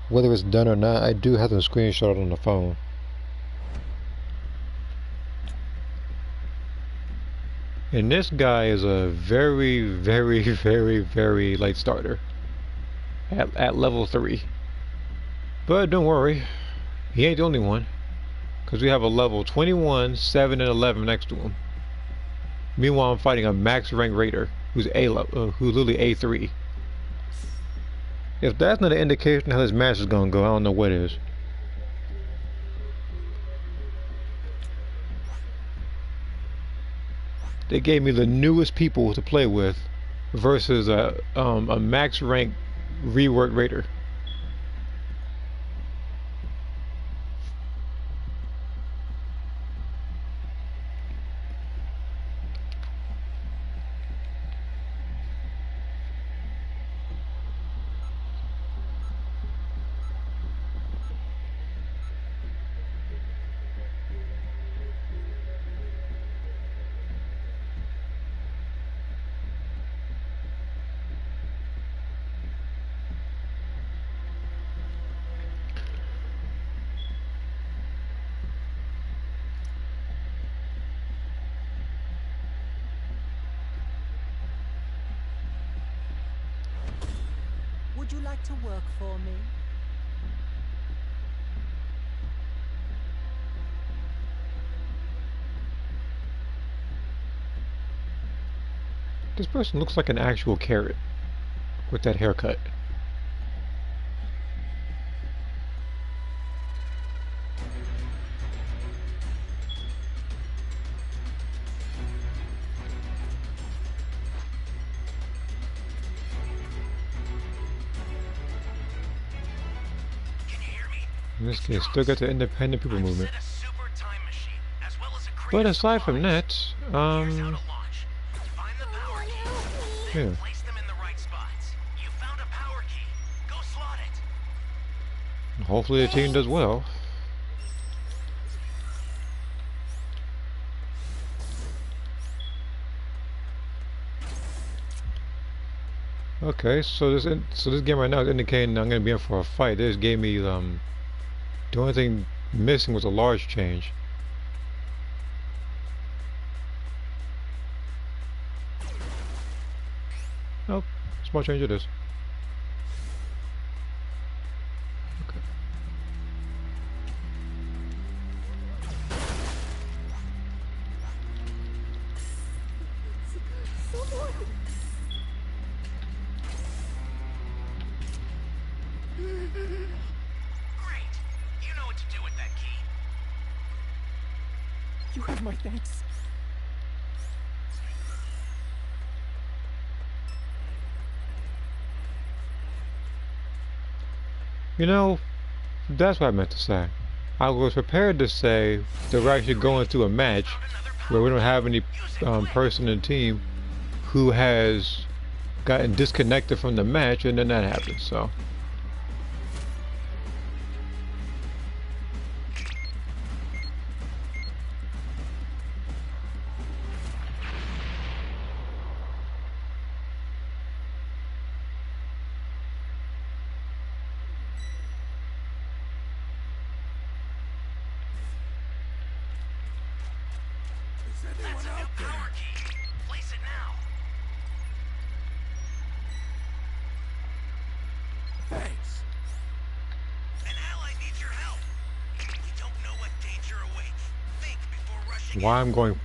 whether it's done or not, I do have them screenshot on the phone. And this guy is a very, very, very, very light starter at level 3. But don't worry, he ain't the only one, because we have a level 21, 7, and 11 next to him. Meanwhile, I'm fighting a max rank raider who's who's literally A3. If that's not an indication how this match is gonna go, I don't know what is. They gave me the newest people to play with versus a max rank reworked raider. Would you like to work for me? This person looks like an actual carrot with that haircut. In this case, still got the independent people movement. But aside from that, yeah. Hopefully the team does well. Okay, so this game right now is indicating I'm gonna be in for a fight. This gave me the only thing missing was a large change. Nope, small change it is. Okay. You have my thanks. You know, that's what I meant to say. I was prepared to say that we're actually going through a match where we don't have any person in the team who has gotten disconnected from the match, and then that happens, so. That's a new power key. Place it now. Thanks. An ally needs your help. We don't know what danger awaits. Think before rushing Why in. I'm going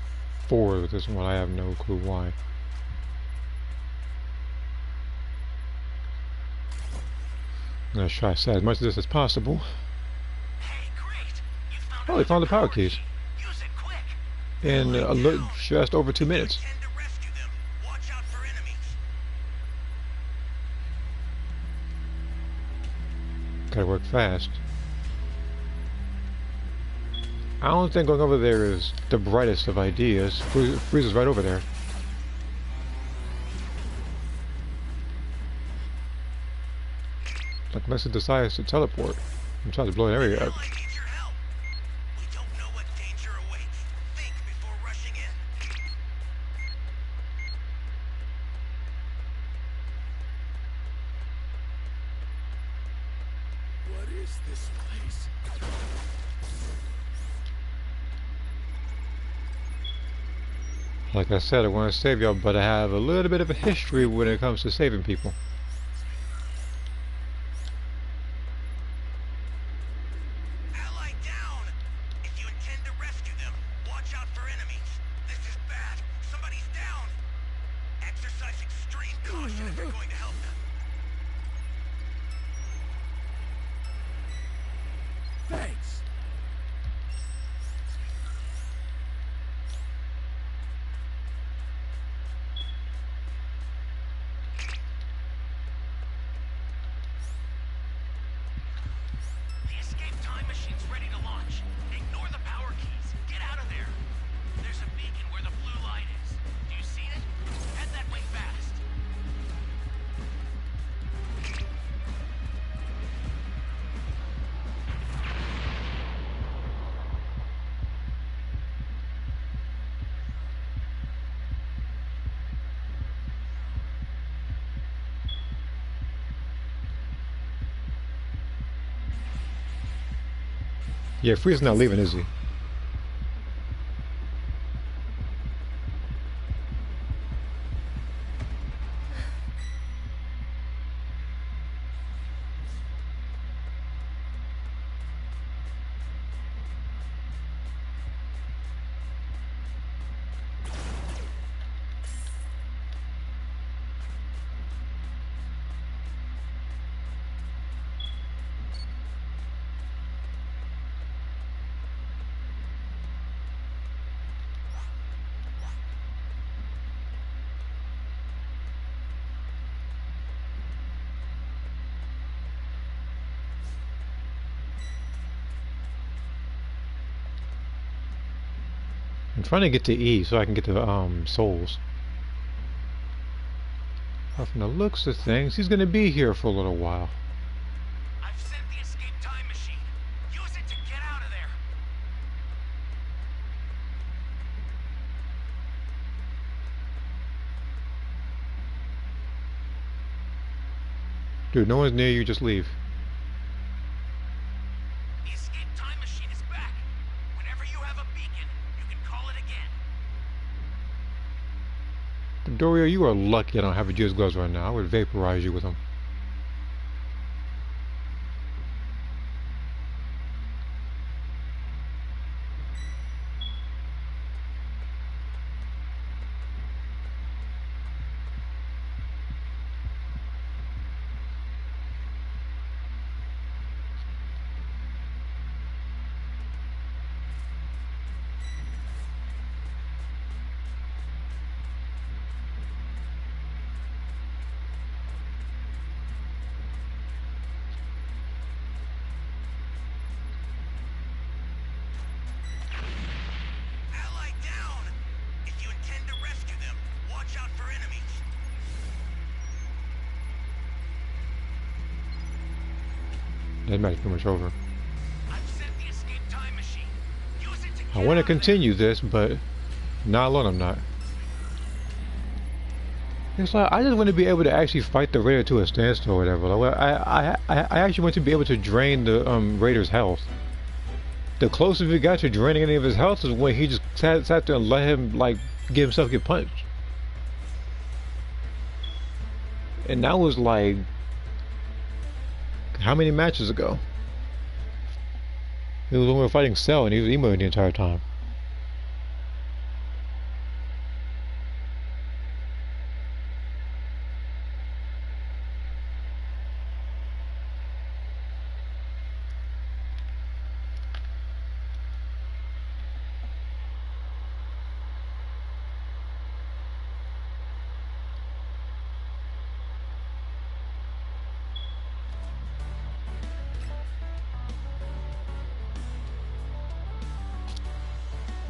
forward with this one, I have no clue why. I'm gonna try to set as much of this as possible. Hey, great. You found Oh, they found the power keys Use it quick. in just over 2 minutes. Intend to rescue them. Watch out for enemies. Gotta work fast. I don't think going over there is the brightest of ideas. Frieza's right over there. Like unless it decides to teleport and try to blow an area up. Now I need your help. We don't know what danger awaits. Think before rushing in. What is this place? Like I said, I want to save y'all, but I have a little bit of a history when it comes to saving people. Ally down! If you intend to rescue them, watch out for enemies. This is bad. Somebody's down. Exercise extreme caution if you're going to help them. Thanks. The escape time machine's ready to launch. Ignore the power keys. Get out of there. There's a beacon where the blue light is. Do you see it? Head that way fast. Yeah, Freeze's not leaving, is he? I'm trying to get to E so I can get the souls. But from the looks of things, he's gonna be here for a little while. I've sent the escape time machine. Use it to get out of there. Dude, no one's near you, just leave. The escape time machine is back. Whenever you have a beacon, you can call it again. Doria, you are lucky I don't have a Gears gloves right now. I would vaporize you with them. Ally down! If you intend to rescue them, watch out for enemies. That match's pretty much over. I've sent the escape time machine. Use it to get I want to out of there. continue this, but not alone I'm not. It's like I just want to be able to actually fight the raider to a standstill or whatever. Like, I actually want to be able to drain the raider's health. The closest we got to draining any of his health is when he just sat there and let him like get himself get punched. And that was like how many matches ago? It was when we were fighting Cell and he was emoting the entire time.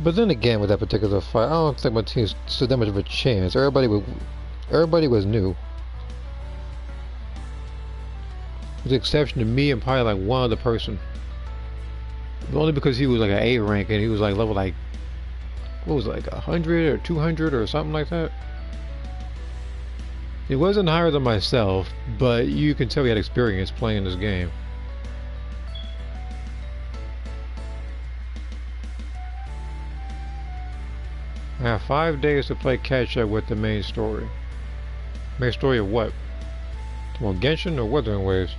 But then again, with that particular fight, I don't think my team stood that much of a chance. Everybody was new. with the exception of me and probably like one other person. Only because he was like an A rank and he was like level like, what was it, like 100 or 200 or something like that. It wasn't higher than myself, but you can tell he had experience playing this game. I have 5 days to play catch up with the main story. Main story of what? Well, Genshin or Wuthering Waves?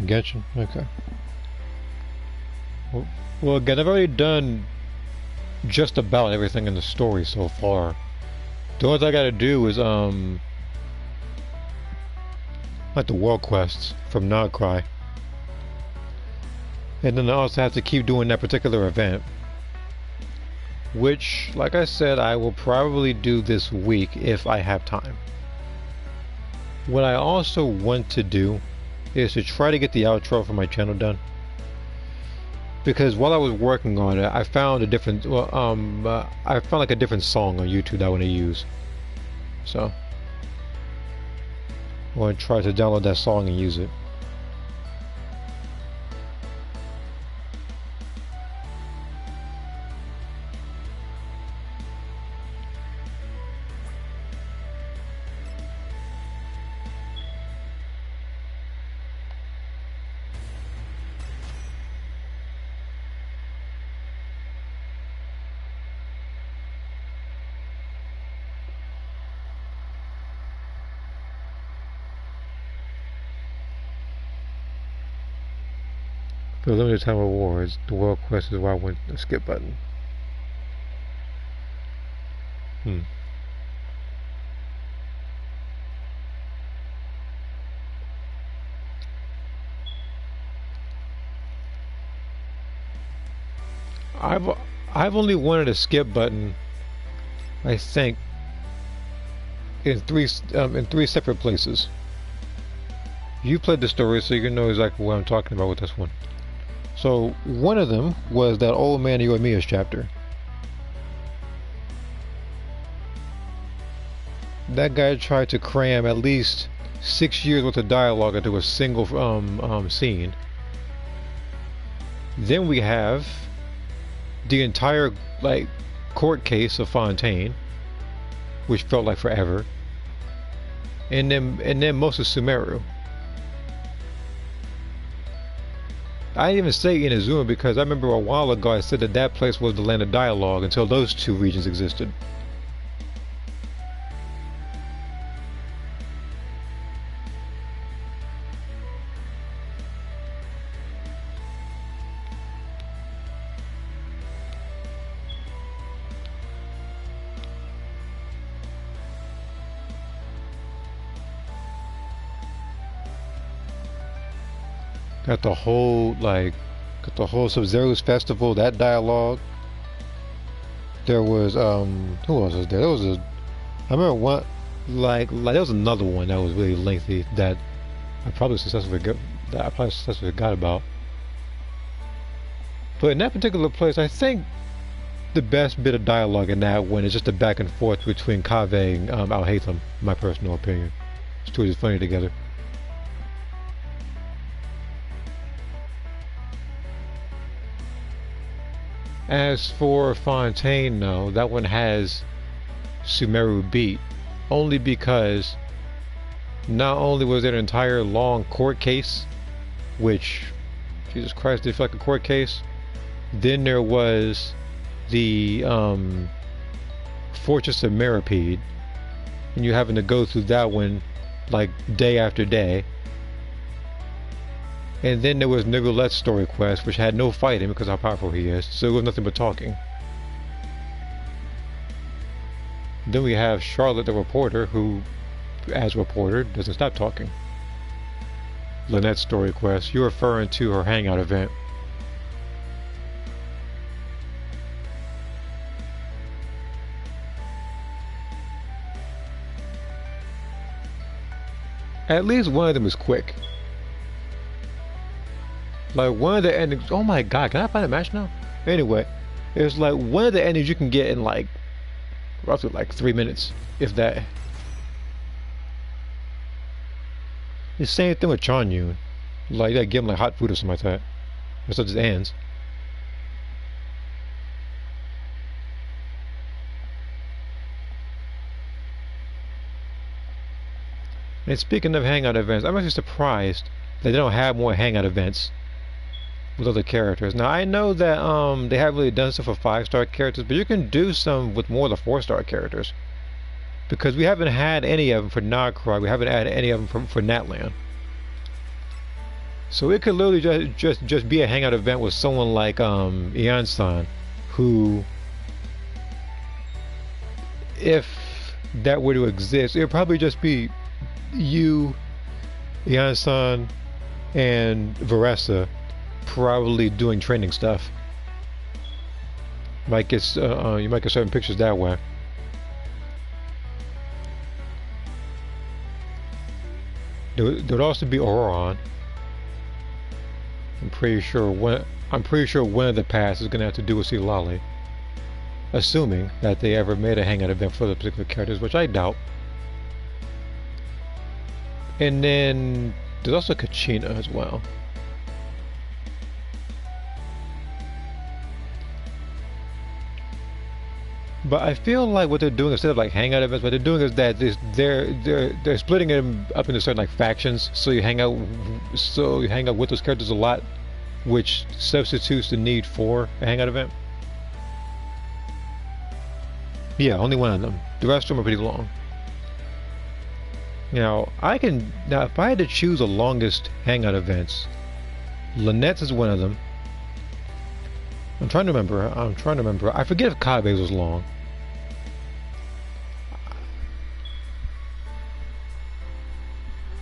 Genshin? Okay. Well, again, I've already done just about everything in the story so far. The only thing I gotta do is, like the world quests from Nogcry. And then I also have to keep doing that particular event. Which, like I said, I will probably do this week if I have time. What I also want to do is to try to get the outro for my channel done, because while I was working on it, I found a different I found like a different song on YouTube that I want to use, so I want to try to download that song and use it. For limited time rewards, the world quest is why I went the skip button. I've only wanted a skip button, I think, in three separate places. You played the story, so you know exactly what I'm talking about with this one. So one of them was that Old Man Yoimiya's chapter. That guy tried to cram at least 6 years worth of dialogue into a single scene. Then we have the entire court case of Fontaine, which felt like forever, and then most of Sumeru. I didn't even say Inazuma because I remember a while ago I said that that place was the land of dialogue until those two regions existed. Got the whole Sub-Zero's festival, that dialogue. There was who else was there? There was I remember one like there was another one that was really lengthy that I probably successfully forgot about. But in that particular place, I think the best bit of dialogue in that one is just the back and forth between Kaveh and Al-Haytham, in my personal opinion. Those two are just funny together. As for Fontaine, though, that one has Sumeru beat, only because not only was there an entire long court case, which, Jesus Christ, did it feel like a court case, then there was the Fortress of Meropide, and you having to go through that one like day after day. And then there was Nerulet's story quest, which had no fighting because of how powerful he is, so it was nothing but talking. Then we have Charlotte the reporter, who, as reporter, doesn't stop talking. Lynette's story quest, you're referring to her hangout event. At least one of them is quick. Like one of the endings. Oh my god, can I find a match now? Anyway, it's like one of the endings you can get in like roughly like 3 minutes, if that. The same thing with Chanyun. Like you gotta give him like hot food or something like that. Or so it just ends. And speaking of hangout events, I'm actually surprised that they don't have more hangout events with other characters. Now I know that they haven't really done stuff for 5-star characters, but you can do some with more of the 4-star characters. Because we haven't had any of them for Nocroy, we haven't had any of them for Natlan. So it could literally just be a hangout event with someone like Ian-san, who, if that were to exist, it would probably just be you, Ian-san, and Veressa probably doing training stuff. Might get you might get certain pictures that way. There would also be Auron. I'm pretty sure one of the paths is gonna have to do with Silali. Assuming that they ever made a hangout event for the particular characters, which I doubt. And then there's also Kachina as well. But I feel like what they're doing instead of like hangout events, what they're doing is that they're splitting them up into certain like factions. So you hang out with those characters a lot, which substitutes the need for a hangout event. Yeah, only one of them. The rest of them are pretty long. Now if I had to choose the longest hangout events, Lynette's is one of them. I'm trying to remember. I forget if Kabe's was long.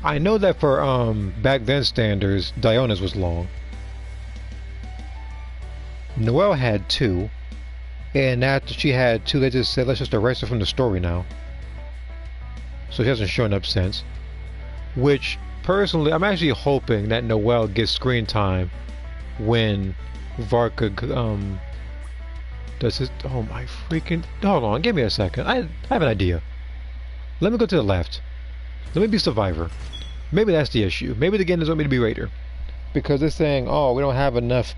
I know that for back then standards, Diona's was long. Noelle had 2, and after she had 2, they just said let's just erase her from the story now. So she hasn't shown up since. Which personally, I'm actually hoping that Noelle gets screen time when Varka does his. Oh my freaking! Hold on, give me a second. I have an idea. Let me go to the left. Let me be Survivor. Maybe that's the issue. Maybe the game doesn't want me to be Raider, because they're saying, oh, we don't have enough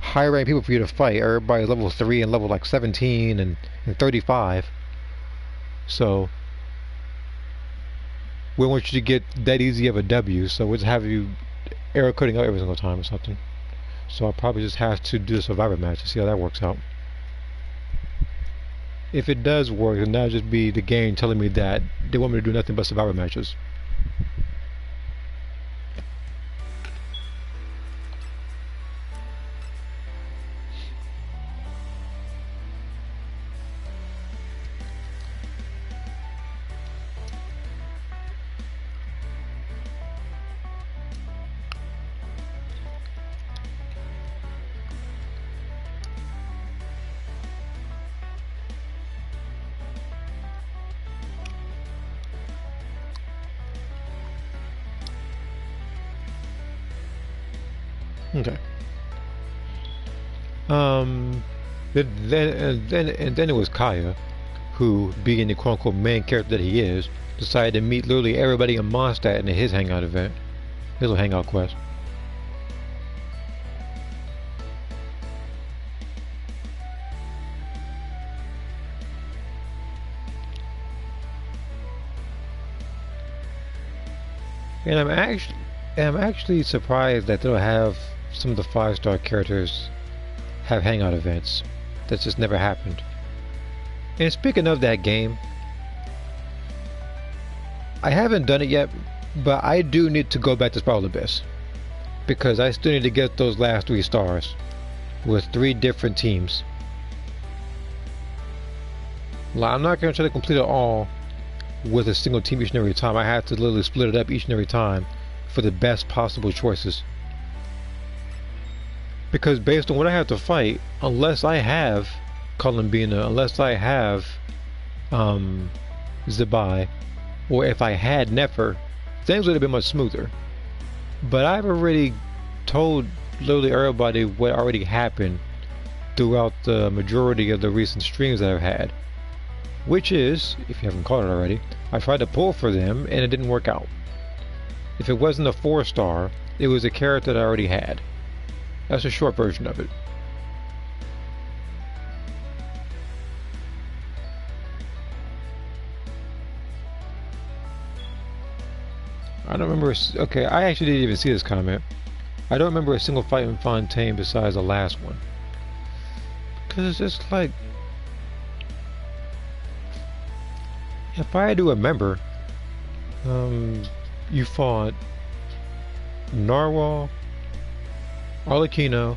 high-ranked people for you to fight. Everybody's level 3 and level like 17 and 35. So we want you to get that easy of a W. So we'll just have you arrow coding out every single time or something. So I'll probably just have to do a Survivor match to see how that works out. If it does work, then that'll just be the game telling me that they want me to do nothing but Survivor matches. Okay. Then it was Kaya, who, being the quote-unquote main character that he is, decided to meet literally everybody in Mondstadt in his hangout event, his little hangout quest. And I'm actually surprised that they'll have some of the 5-star characters have hangout events. That's just never happened. And speaking of that game, I haven't done it yet, but I do need to go back to Spiral Abyss, because I still need to get those last 3 stars with 3 different teams. I'm not going to try to complete it all with a single team each and every time. I have to literally split it up each and every time for the best possible choices. Because based on what I have to fight, unless I have Columbina, unless I have Zebai, or if I had Nefer, things would have been much smoother. But I've already told literally everybody what already happened throughout the majority of the recent streams that I've had. Which is, if you haven't caught it already, I tried to pull for them and it didn't work out. If it wasn't a 4-star, it was a character that I already had. That's a short version of it. I don't remember. Okay, I actually didn't even see this comment. I don't remember a single fight in Fontaine besides the last one. Because it's just like, if I had to remember, you fought Narwhal, Arlecchino,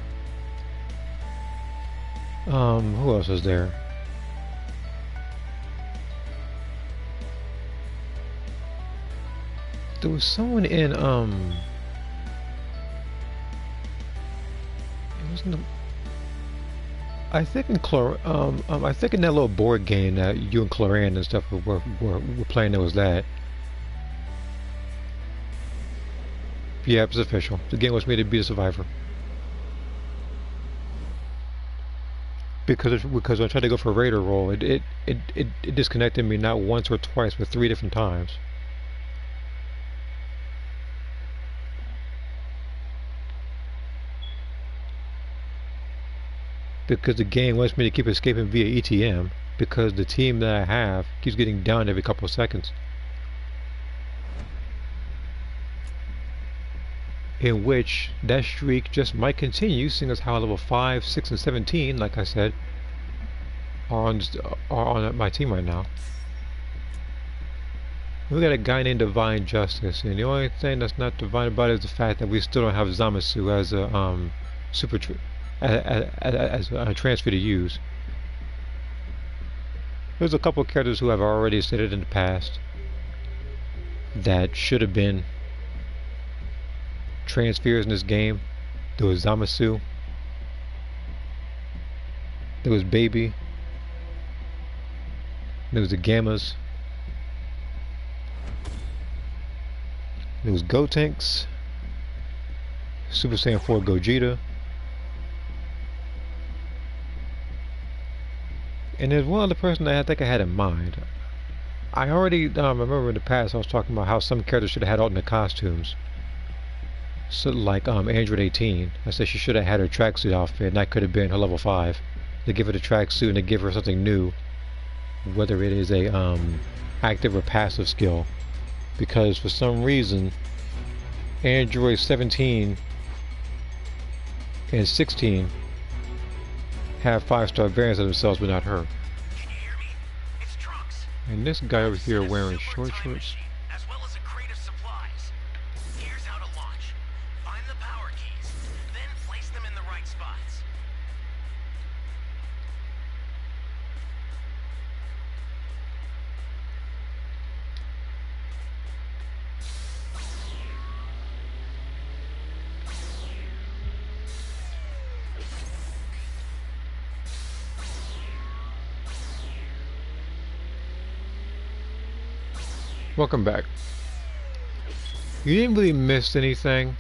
who else was there? There was someone in, it wasn't I think in I think in that little board game that you and Cloran and stuff were playing, there was that. Yeah, it was official. The game was made to be a survivor. Because when I tried to go for a raider roll, it disconnected me not once or twice, but 3 different times. Because the game wants me to keep escaping via ETM, because the team that I have keeps getting down every couple of seconds. In which that streak just might continue, seeing as how level 5, 6, and 17, like I said, are on my team right now. We got a guy named Divine Justice, and the only thing that's not divine about it is the fact that we still don't have Zamasu as a as a transfer to use. There's a couple of characters who have already stated in the past that should have been transfers in this game. There was Zamasu, there was Baby, there was the Gammas, there was Gotenks, Super Saiyan 4 Gogeta, and there's one other person that I think I had in mind. I already remember in the past I was talking about how some characters should have had alternate costumes. So like Android 18, I said she should have had her tracksuit outfit, and that could have been her level 5. They give her the tracksuit and they give her something new, whether it is a active or passive skill. Because for some reason, Android 17 and 16 have 5-star variants of themselves, but not her. Can you hear me? It's Trunks. And this guy over here wearing short shorts. As well as a crate of supplies. Here's how to launch. Find the power keys, then place them in the right spots. Welcome back. You didn't really miss anything.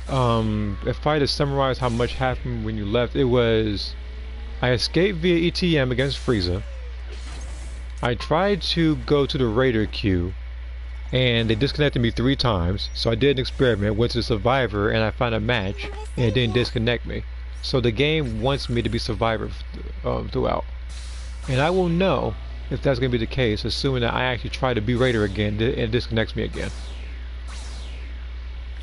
If I had to summarize how much happened when you left, it was I escaped via ETM against Frieza. I tried to go to the Raider queue, and they disconnected me 3 times. So I did an experiment, went to the Survivor, and I found a match, and it didn't disconnect me. So the game wants me to be Survivor throughout, and I will know if that's going to be the case, assuming that I actually try to be Raider again and it disconnects me again.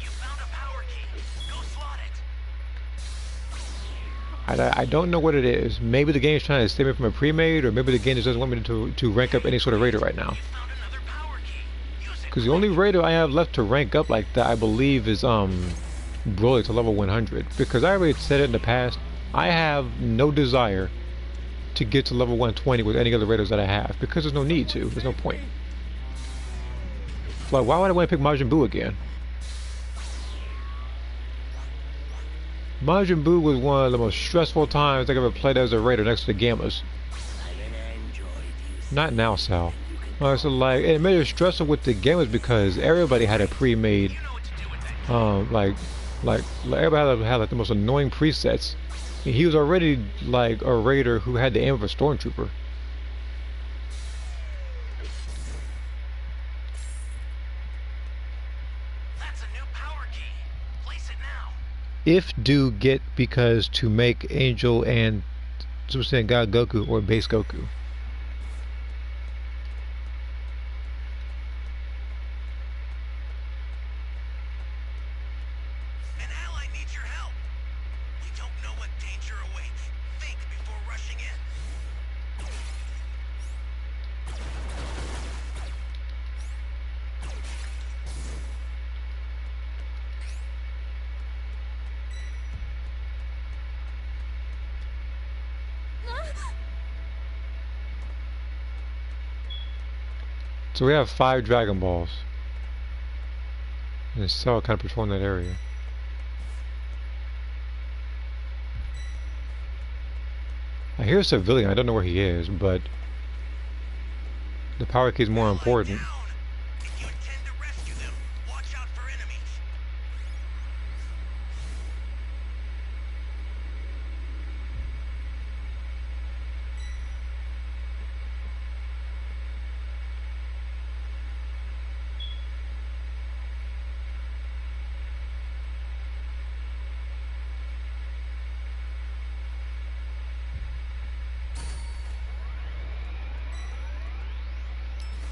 You found a power key. Go slot it. I don't know what it is. Maybe the game is trying to save me from a pre-made, or maybe the game just doesn't want me to rank up any sort of Raider right now. You found another power key. Use it. Because the only Raider I have left to rank up like that, I believe, is Broly to level 100. Because I already said it in the past, I have no desire to get to level 120 with any other Raiders that I have, because there's no need to. There's no point. Like, why would I want to pick Majin Buu again? Majin Buu was one of the most stressful times I've ever played as a Raider next to the Gammas. I'm an android, you Not now, Sal. you can So like, it made it stressful with the game is because everybody had a pre-made, like, everybody had like the most annoying presets. And he was already like a raider who had the aim of a stormtrooper. That's a new power key. Place it now. If do get because to make Angel and Super Saiyan God Goku or Base Goku. An ally needs your help. We don't know what danger awaits. Think before rushing in. So we have 5 Dragon Balls. And Cell kind of patrolling that area. I hear a civilian, I don't know where he is, but the power key is more important. Down. If you intend to rescue them, watch out for enemies.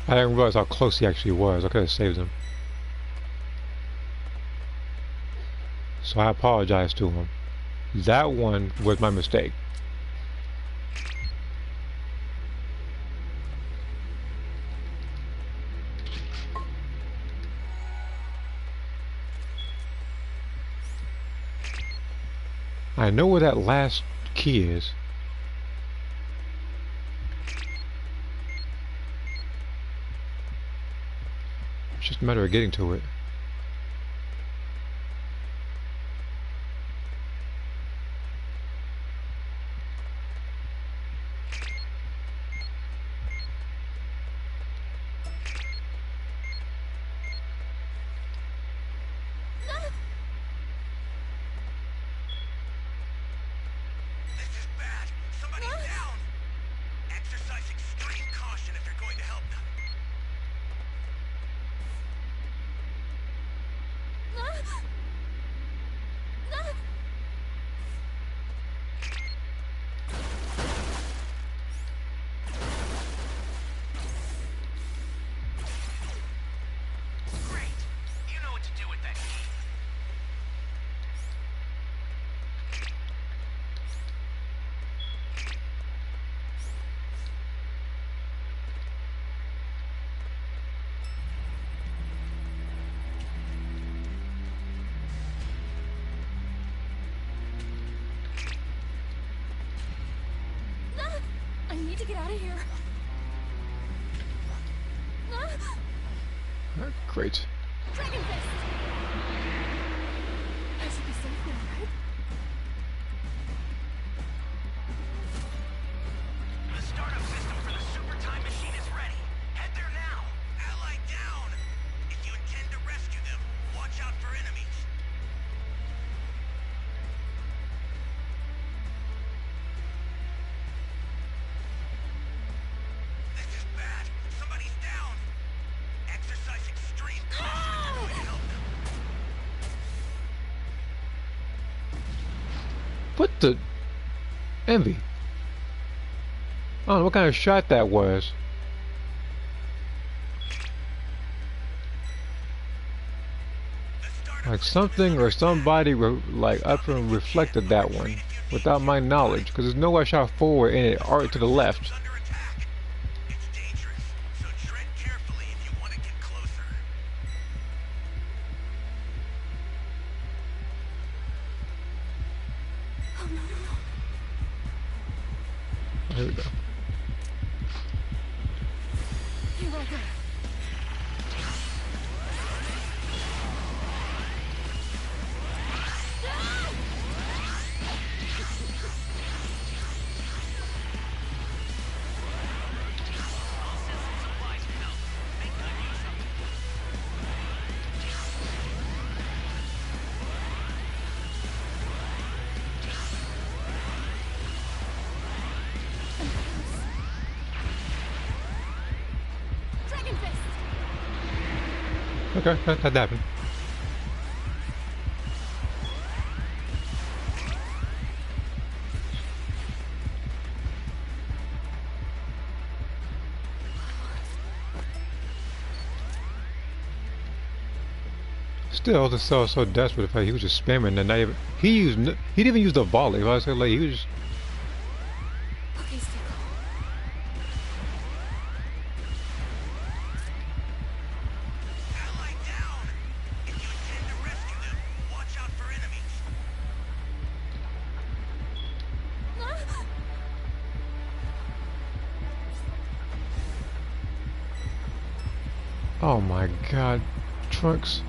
I didn't realize how close he actually was. I could have saved him. So I apologize to him. That one was my mistake. I know where that last key is. It's just a matter of getting to it. This is bad. Somebody's down. Exercise extreme caution if you're going to help them. Great. You know what to do with that key. I need to get out of here. Great. Dragon Fist! I should be safe now, right? The startup system for the super time machine is ready. Head there now. Ally down. If you intend to rescue them, watch out for enemies. This is bad. Somebody's down. Exercise extreme caution if you're going to help them. What the... Envy. I don't know what kind of shot that was. The startup Like system is something under or attack. somebody like up and reflected that one without my knowledge, because there's no way I shot forward and it arced to the left. It's under attack. It's dangerous, so tread carefully if you want to get closer. Oh, no, no, no. Here we go. Here I go. Okay, that happened. Still, the cell was so desperate. The fact he was just spamming, and not even he didn't even use the volley. I said, like, he was just. Okay, stay calm. Ally down! If you intend to rescue them, watch out for enemies. Oh my God, Trunks.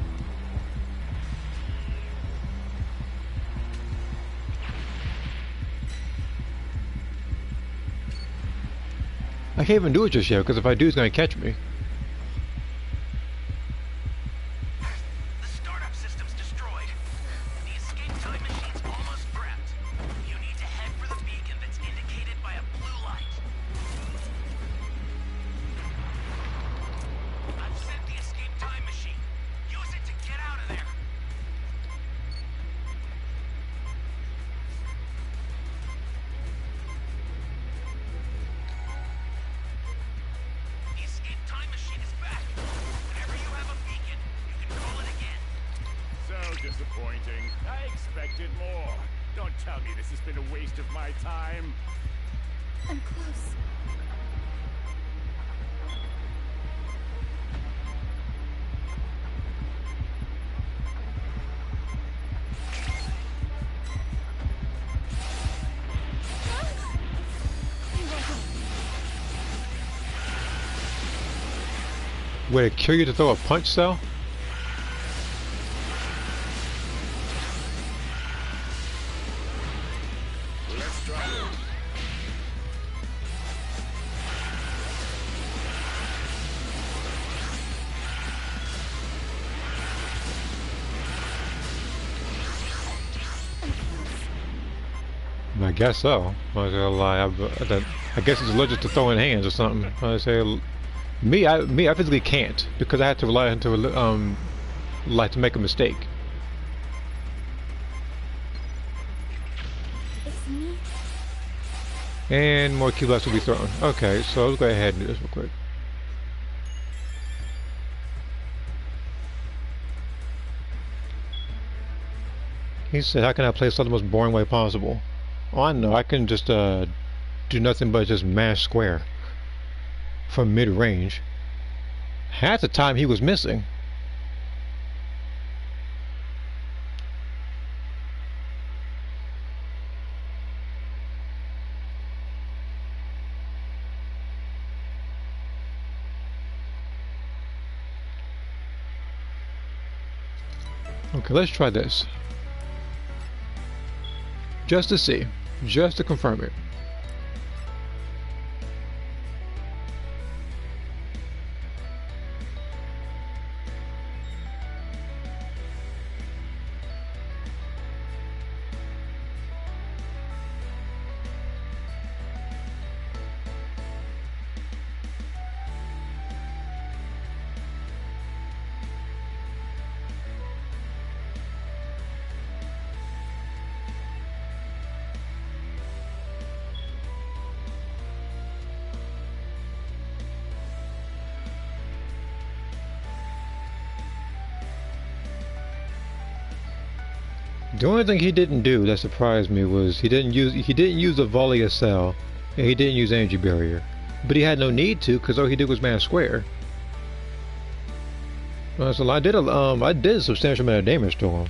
I can't even do it just yet because if I do, it's gonna catch me. The startup system's destroyed. The escape time machine's almost prepped. You need to head for the beacon that's indicated by a blue light. I've sent the escape time machine. Use it to get out of there. The escape time machine is back. Whenever you have a beacon, you can call it again. So disappointing. I expected more. Don't tell me this has been a waste of my time. I'm close. Would it kill you to throw a punch cell? Let's try it. I guess so. I was gonna lie. I guess it's allergic to throwing hands or something. I say, I physically can't because I had to rely on like to make a mistake. It's me. And more Q-Blasts will be thrown. Okay, so let's go ahead and do this real quick. He said, how can I play this the most boring way possible? Oh, I know. I can just do nothing but just mash square from mid-range. Half the time he was missing. Okay, let's try this. Just to see. Just to confirm it. The only thing he didn't do that surprised me was he didn't use a volley of cell, and he didn't use energy barrier. But he had no need to, because all he did was man square. So I did a substantial amount of damage to him.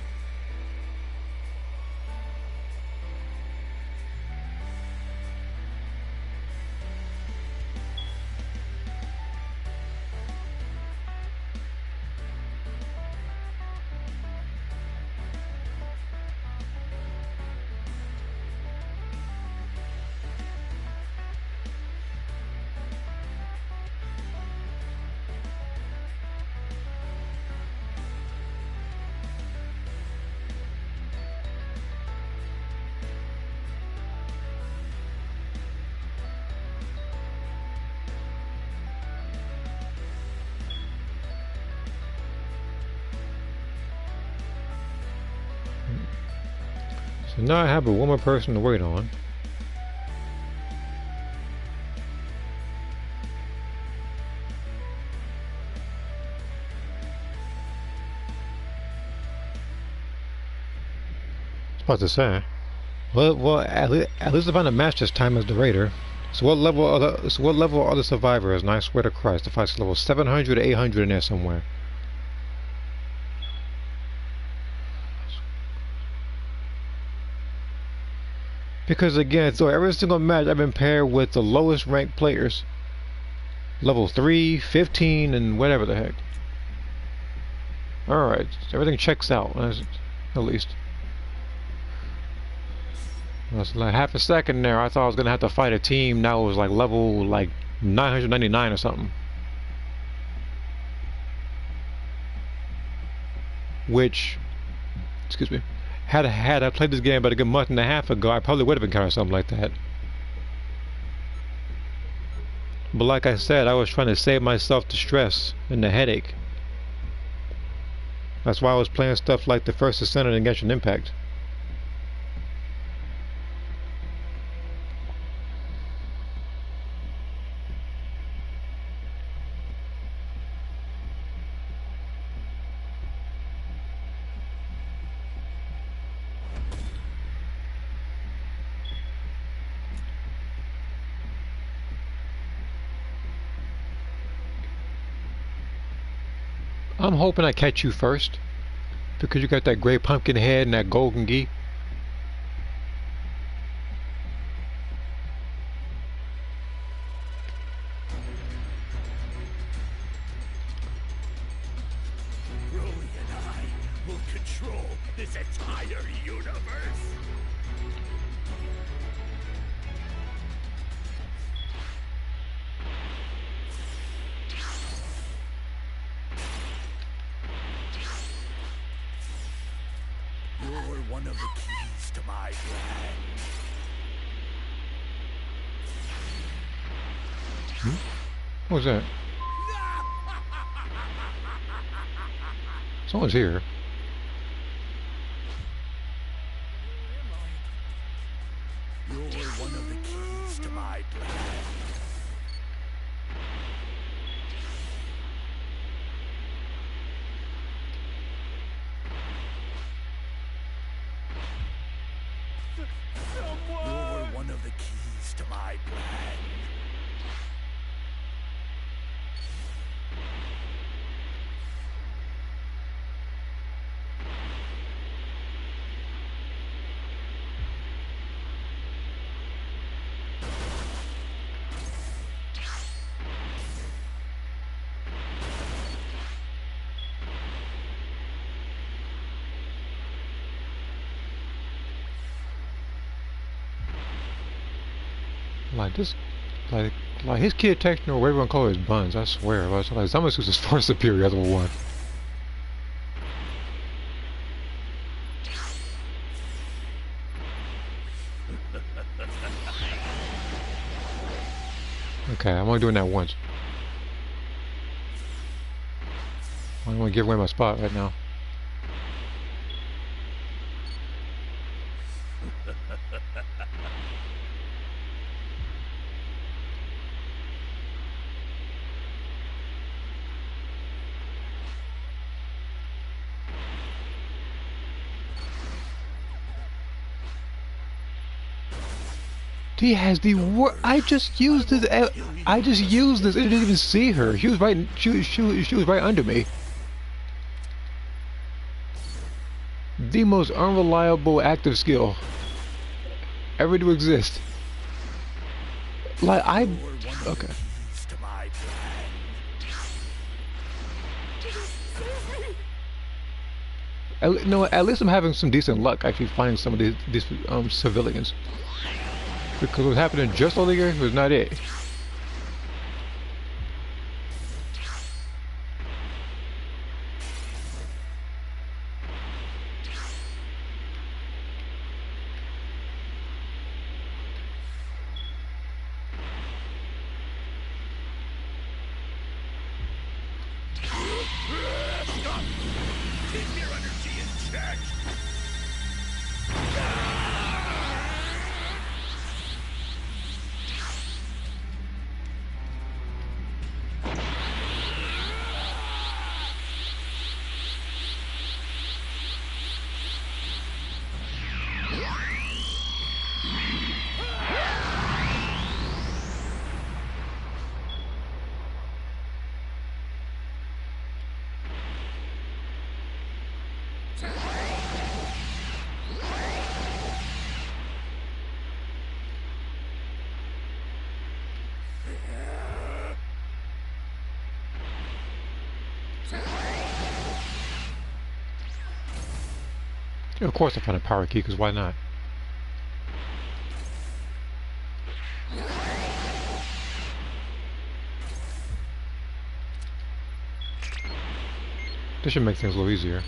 So now I have one more person to wait on. I was about to say. Well, at least I found a match this time as the Raider. So what level are the survivors? And I swear to Christ, if I see level 700 or 800 in there somewhere. Because again, so every single match I've been paired with the lowest ranked players. Level 3, 15, and whatever the heck. Alright, everything checks out, at least. That's like half a second there. I thought I was gonna have to fight a team. Now it was like level like 999 or something. Which, excuse me, had I played this game about a good month and a half ago, I probably would have encountered something like that. But like I said, I was trying to save myself the stress and the headache. That's why I was playing stuff like the First Ascendant and Genshin Impact. I'm hoping I catch you first, because you got that gray pumpkin head and that golden gi. Broly and I will control this entire universe. You're one of the keys to my plan. What was that? Someone's here. You're one of the keys to my plan. You're one of the keys to my plan. Like this, like his kid texting or whatever you want to call his buns. I swear, like Zamasu is far superior as level 1. Okay, I'm only doing that once. I don't want to give away my spot right now. He has the I just used this. I just used this. I didn't even see her. She was right. She was right under me. The most unreliable active skill ever to exist. Like okay. No, at least I'm having some decent luck actually finding some of these civilians. Because what's happening just earlier was not it. Stop! Keep your energy in check! Of course I found a power key, because why not? This should make things a little easier.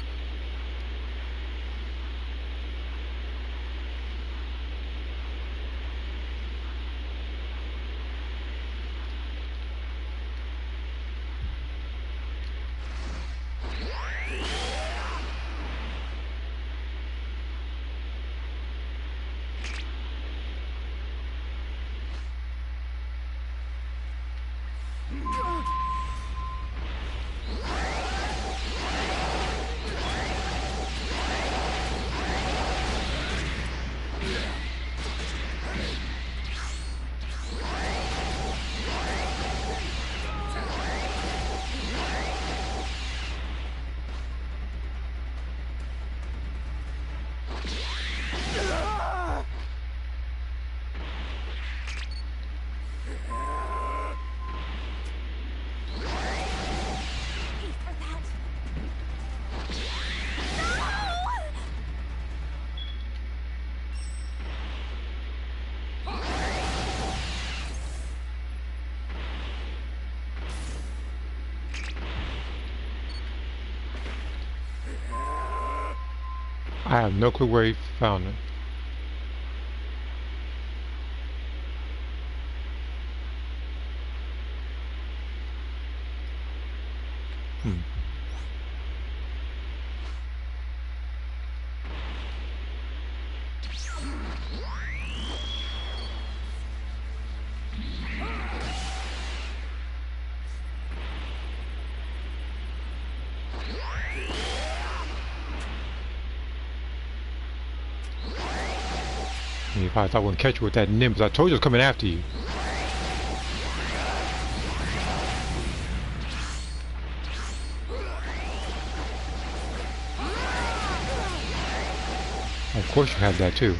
I have no clue where he found it. You probably thought I wouldn't catch you with that Nimbus. I told you I was coming after you. Of course you have that too.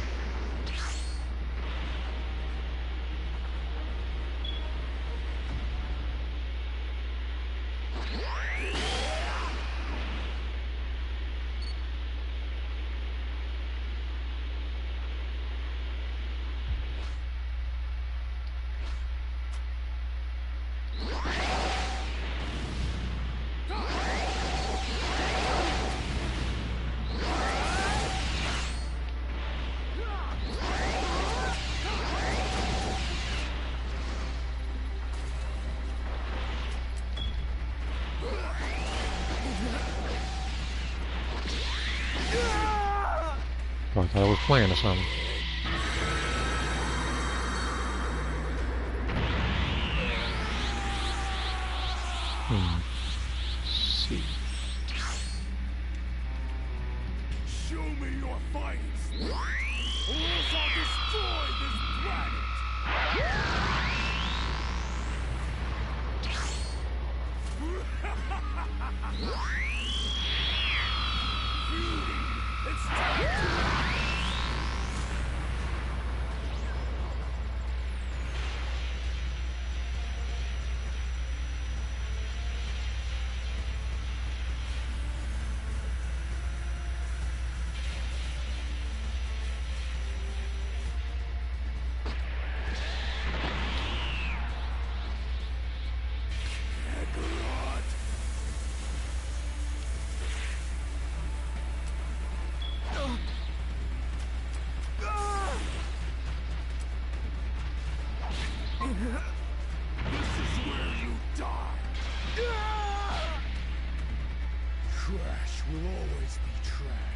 I thought I was playing or something. See. Show me your fighting skill, or else I'll destroy this planet! It's time to... This is where you die. Trash will always be trash.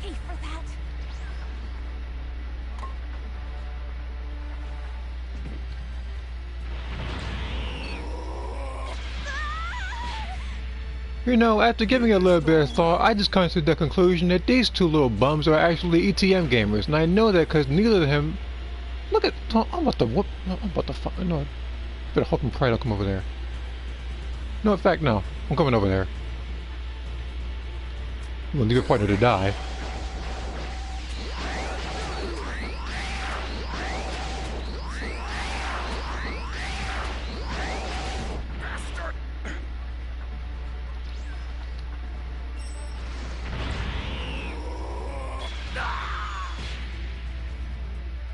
Pay for that. You know, after giving it a little bit of thought, I just come to the conclusion that these two little bums are actually ETM gamers, and I know that because neither of them. Look at, I'm about to whoop. No, I'm about to fuck. No, better hope and pray I don't come over there. No, in fact, no, I'm coming over there. I'm gonna leave your partner to die.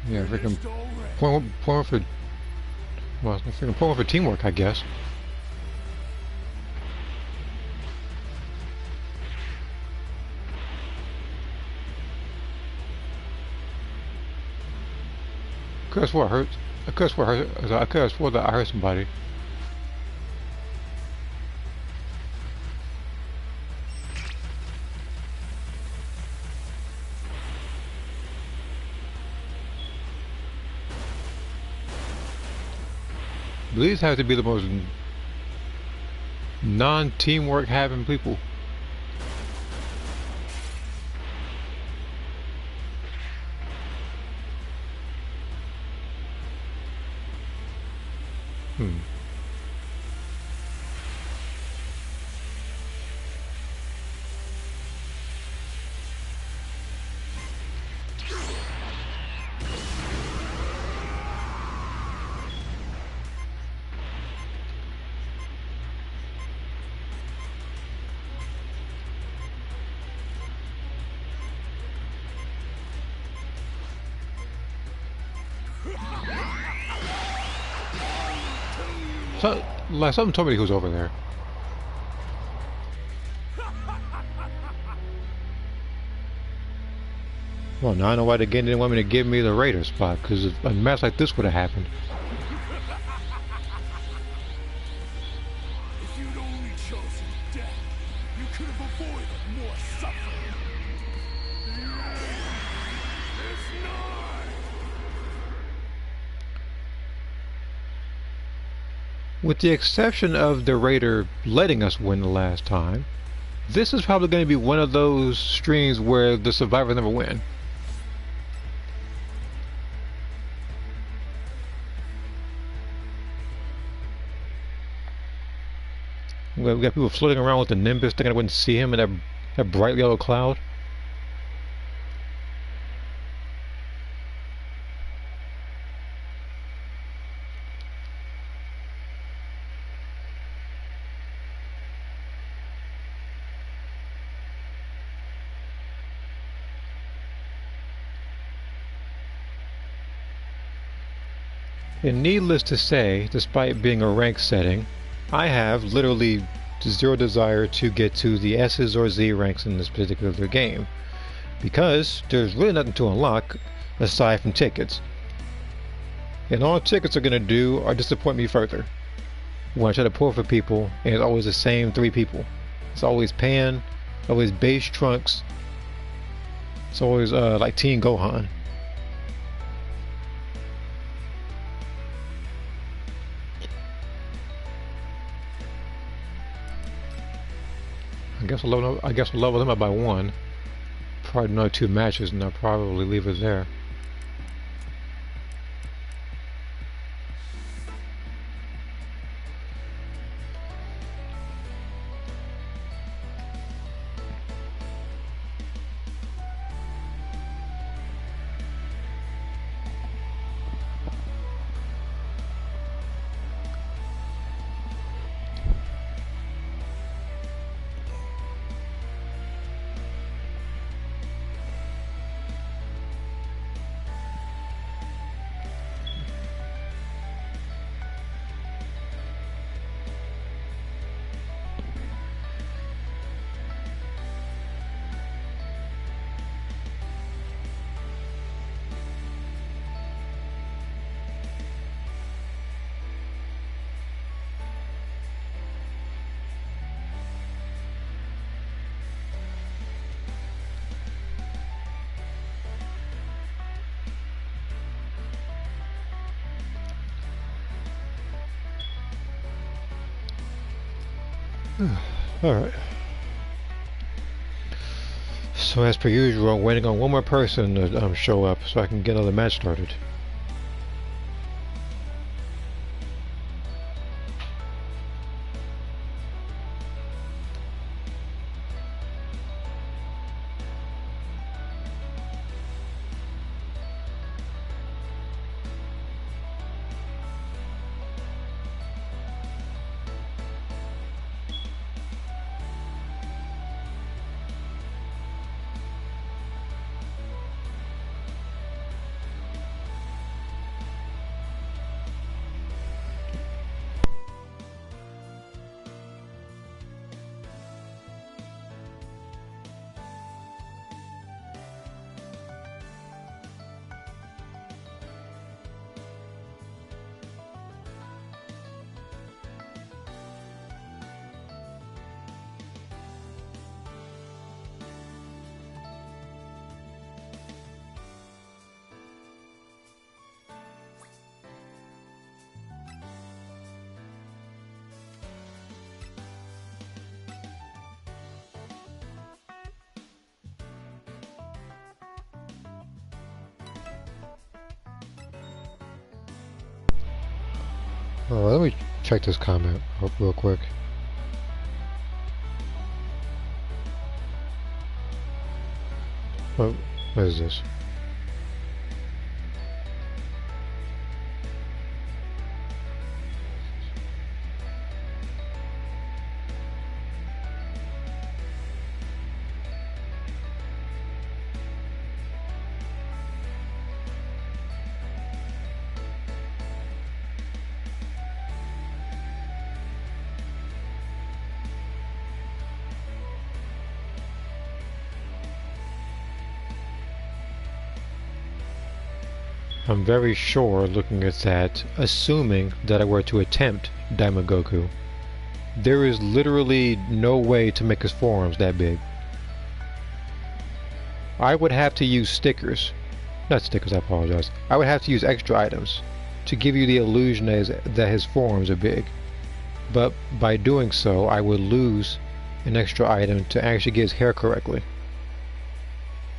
Yeah, freaking point for, well, freaking point for teamwork, I guess. I could have swore I hurt. I could have swore that I hurt somebody. These have to be the most non-teamwork having people. So, like, something told me he was over there. Well, now I know why they didn't want me to give me the Raider spot, because a mess like this would have happened. If you'd only chosen death, you could have avoided more suffering. It's not. With the exception of the Raider letting us win the last time, this is probably going to be one of those streams where the survivors never win. We got people floating around with the Nimbus thinking I wouldn't see him in that bright yellow cloud. And needless to say, despite being a rank setting, I have literally zero desire to get to the S's or Z ranks in this particular game, because there's really nothing to unlock aside from tickets. And all tickets are going to do are disappoint me further. When I try to pull for people, and it's always the same 3 people. It's always Pan, always Base Trunks, it's always like Teen Gohan. I guess I'll level them up by 1. Probably another 2 matches, and I'll probably leave it there. Alright. So as per usual, I'm waiting on one more person to show up so I can get another match started. Oh, let me check this comment up real quick. What is this? I'm very sure, looking at that, assuming that I were to attempt Daimogoku, there is literally no way to make his forearms that big. I would have to use stickers. Not stickers, I apologize. I would have to use extra items to give you the illusion that his forearms are big. But by doing so, I would lose an extra item to actually get his hair correctly.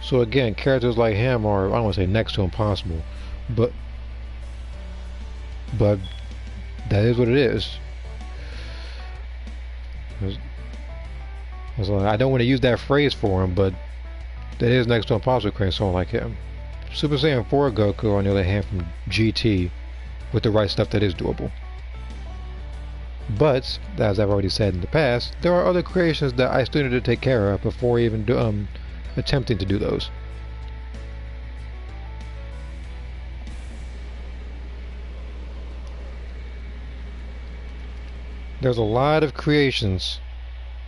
So again, characters like him are, I don't want to say next to impossible, but that is what it is. I don't want to use that phrase for him, but that is next to impossible creating someone like him. Super Saiyan 4 Goku, on the other hand, from GT, with the right stuff, that is doable. But, as I've already said in the past, there are other creations that I still need to take care of before even attempting to do those. There's a lot of creations,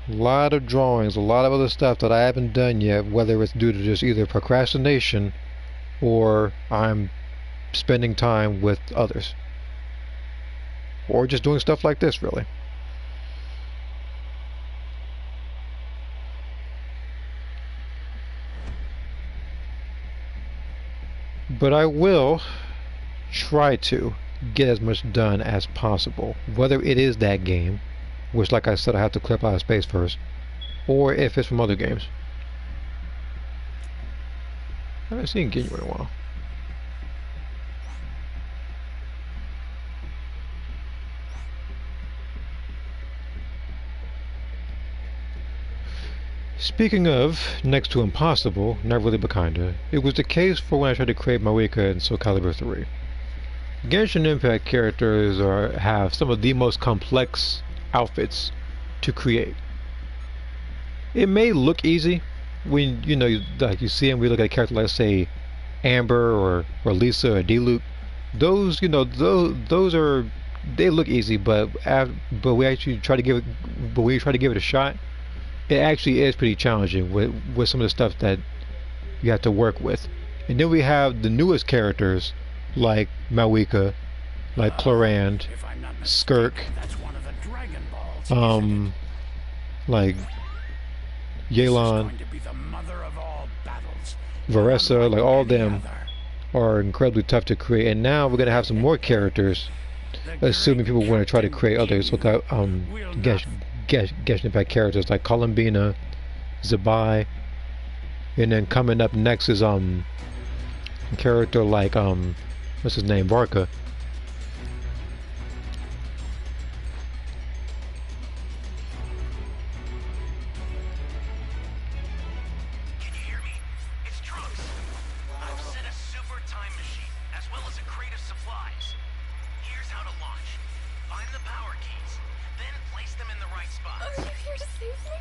a lot of drawings, a lot of other stuff that I haven't done yet, whether it's due to just either procrastination or I'm spending time with others. Or just doing stuff like this, really. But I will try to get as much done as possible, whether it is that game, which, like I said, I have to clip out of space first, or if it's from other games. I haven't seen Ginyu in a while. Speaking of next to impossible, not really but kinda, it was the case for when I tried to create Mawika in Soul Calibur 3. Genshin Impact characters have some of the most complex outfits to create. It may look easy when like you see them. We look at a character like, say, Amber or Lisa or Diluc. Those they look easy, but we actually try to give it a shot. It actually is pretty challenging with some of the stuff that you have to work with. And then we have the newest characters like Mawika, like Clorinde, Skirk, like Yelan, Varessa, like all of them are incredibly tough to create. And now we're gonna have some more characters, assuming people want to try to create others. Look at Genshin Impact characters like Columbina, Zabai, and then coming up next is a character like what's his name, Varka. Can you hear me? It's Trunks. I've set a super time machine, as well as a crate of supplies. Here's how to launch. Find the power keys, then place them in the right spots. Are you here to save me?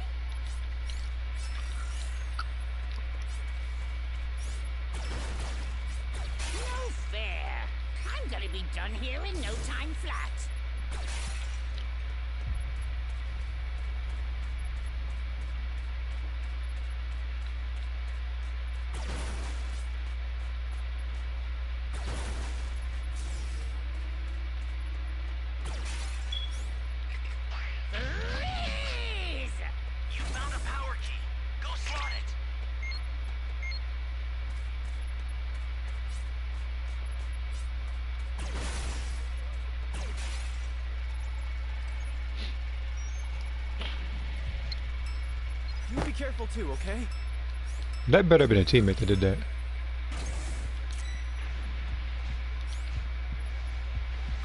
No fair. I'm gonna be done here in no time flat. Freeze! You found a power key. Go slot it. You be careful too, okay? That better have been a teammate that did that.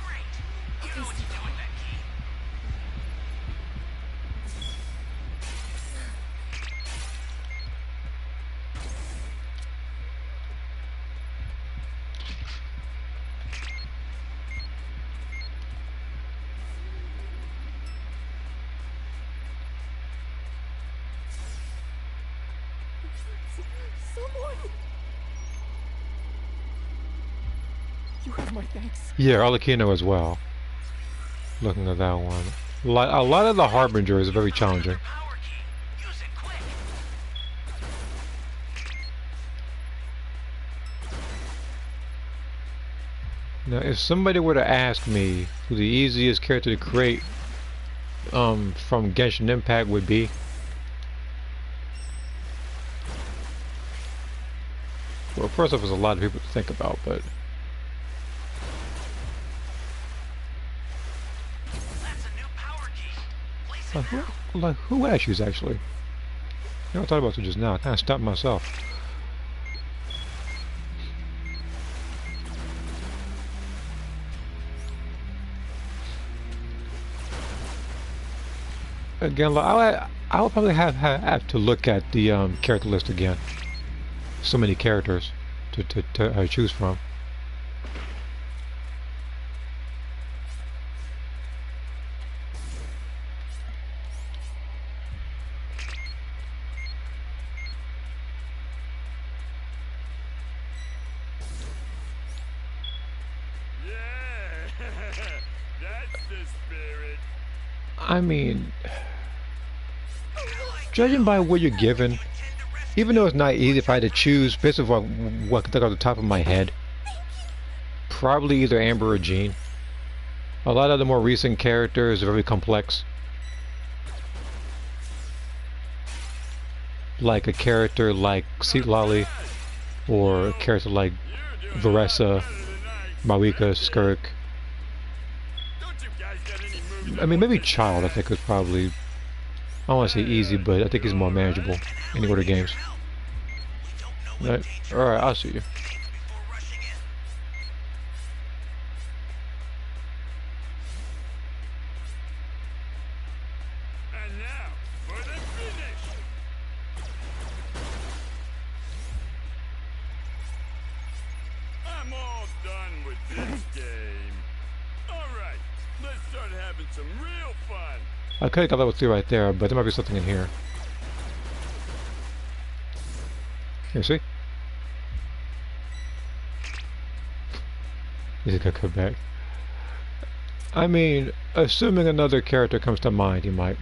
Great. You know what to do with that key. Someone. You have my thanks. Yeah, Arlecchino as well. Looking at that one. A lot of the Harbingers are very challenging. Power key. Use it quick. Now, if somebody were to ask me who the easiest character to create from Genshin Impact would be, well, first off, there's a lot of people to think about, but That's a new power key. Place it now. who would I choose actually? I thought about it just now. I kind of stopped myself. Again, I'll probably have to look at the character list again. So many characters to choose from. Yeah, that's the spirit. I mean, judging by what you're given, even though it's not easy, if I had to choose, based on what I can think off the top of my head, probably either Amber or Jean. A lot of the more recent characters are very complex. Like a character like Seat Lolly, or a character like Veressa, Marika, Skirk. Don't you guys got any movie? I mean, maybe Child, I think, is probably, I don't want to say easy, but I think he's more manageable in the order games. Right. Alright, I'll see you. Before rushing in. And now for the finish. I'm all done with this game. All right, let's start having some real fun. I could have got level 3 right there, but there might be something in here. You see? He's gonna come back. I mean, assuming another character comes to mind, he might.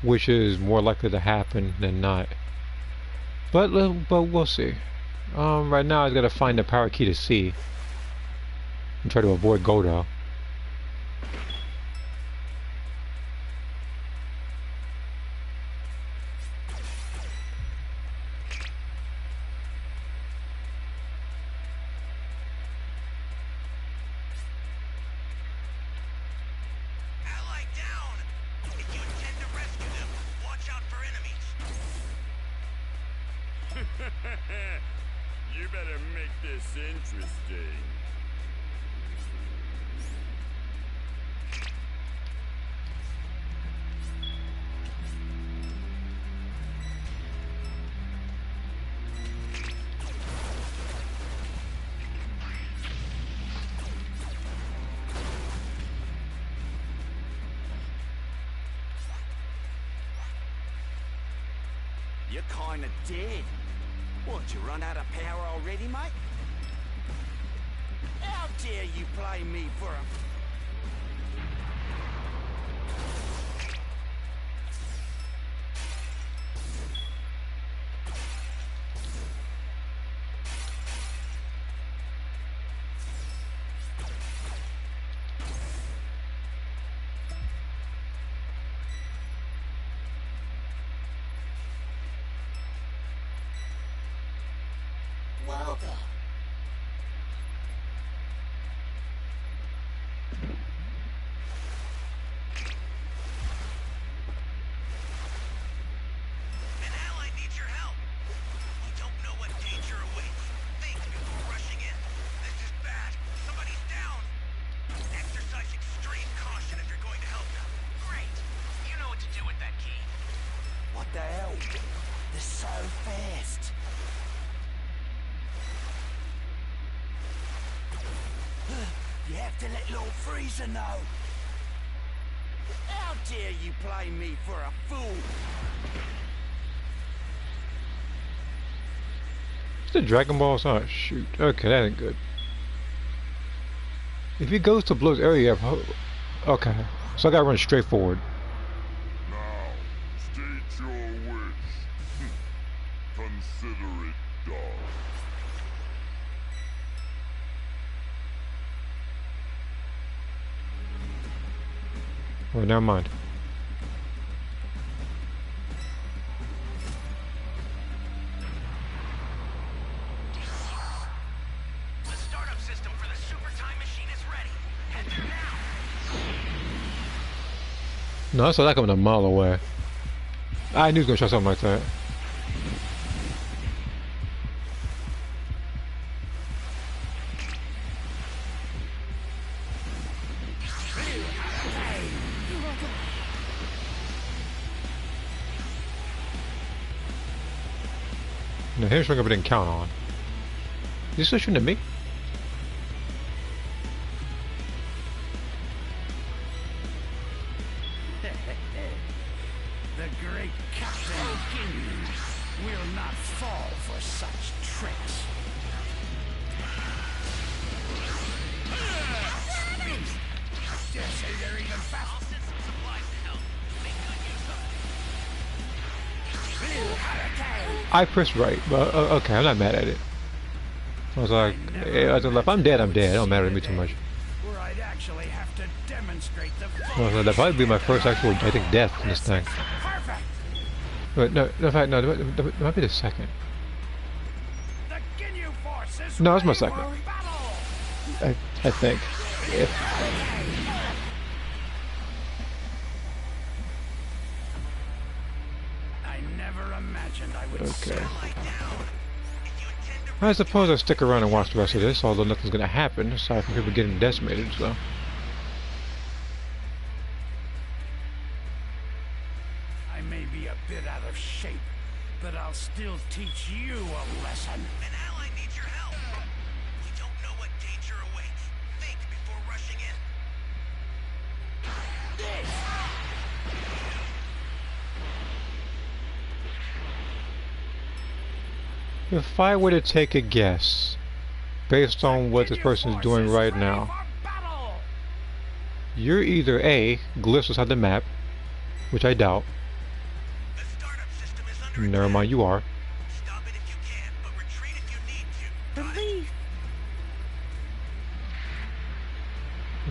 Which is more likely to happen than not. But we'll see. Right now I gotta find the power key to C. And try to avoid Godo. You better make this interesting. You're kinda dead. What, you run out of power already, mate? How dare you play me for a... Welcome. An ally needs your help. You don't know what danger awaits. Think before rushing in. This is bad. Somebody's down. Exercise extreme caution if you're going to help them. Great. You know what to do with that key. What the hell? They're so fast. You have to let Lord Freezer know. How dare you play me for a fool? Is the Dragon Balls? Oh shoot. Okay, that ain't good. If he goes to Blow's area, okay. So I gotta run straight forward. Now, state your wish. Consider it done. Oh, never mind. The startup system for the super time machine is ready. Head there now. No, I saw that coming a mile away. I knew he was gonna try something like that. No, here's something I didn't count on. Is he still shooting at me? The great Captain Ginyu will not fall for such tricks. Dare say they're even faster. I'll send some supplies to help. Make good use of it. I pressed right, but okay, I'm not mad at it. I was like, if I'm dead, I'm dead. It don't matter to me too much. Where I'd actually have to demonstrate the I was like, that'd probably be my first actual, I think, death in this thing. perfect. But no, in fact, no, it might be the second. The Ginyu force is No, it's my ready second. for battle. I think. If, I never imagined I would Okay. lie down. If you intend to I suppose I'll stick around and watch the rest of this, although nothing's gonna happen aside from people getting decimated, so. I may be a bit out of shape, but I'll still teach you a lesson. An ally needs your help. You don't know what danger awaits. Think before rushing in. This! If I were to take a guess, based on what this person is doing right now, you're either A, glyphs inside the map, which I doubt. The startup system is under Never mind, you are. Stop it if you can, but retreat if you need to. Relief.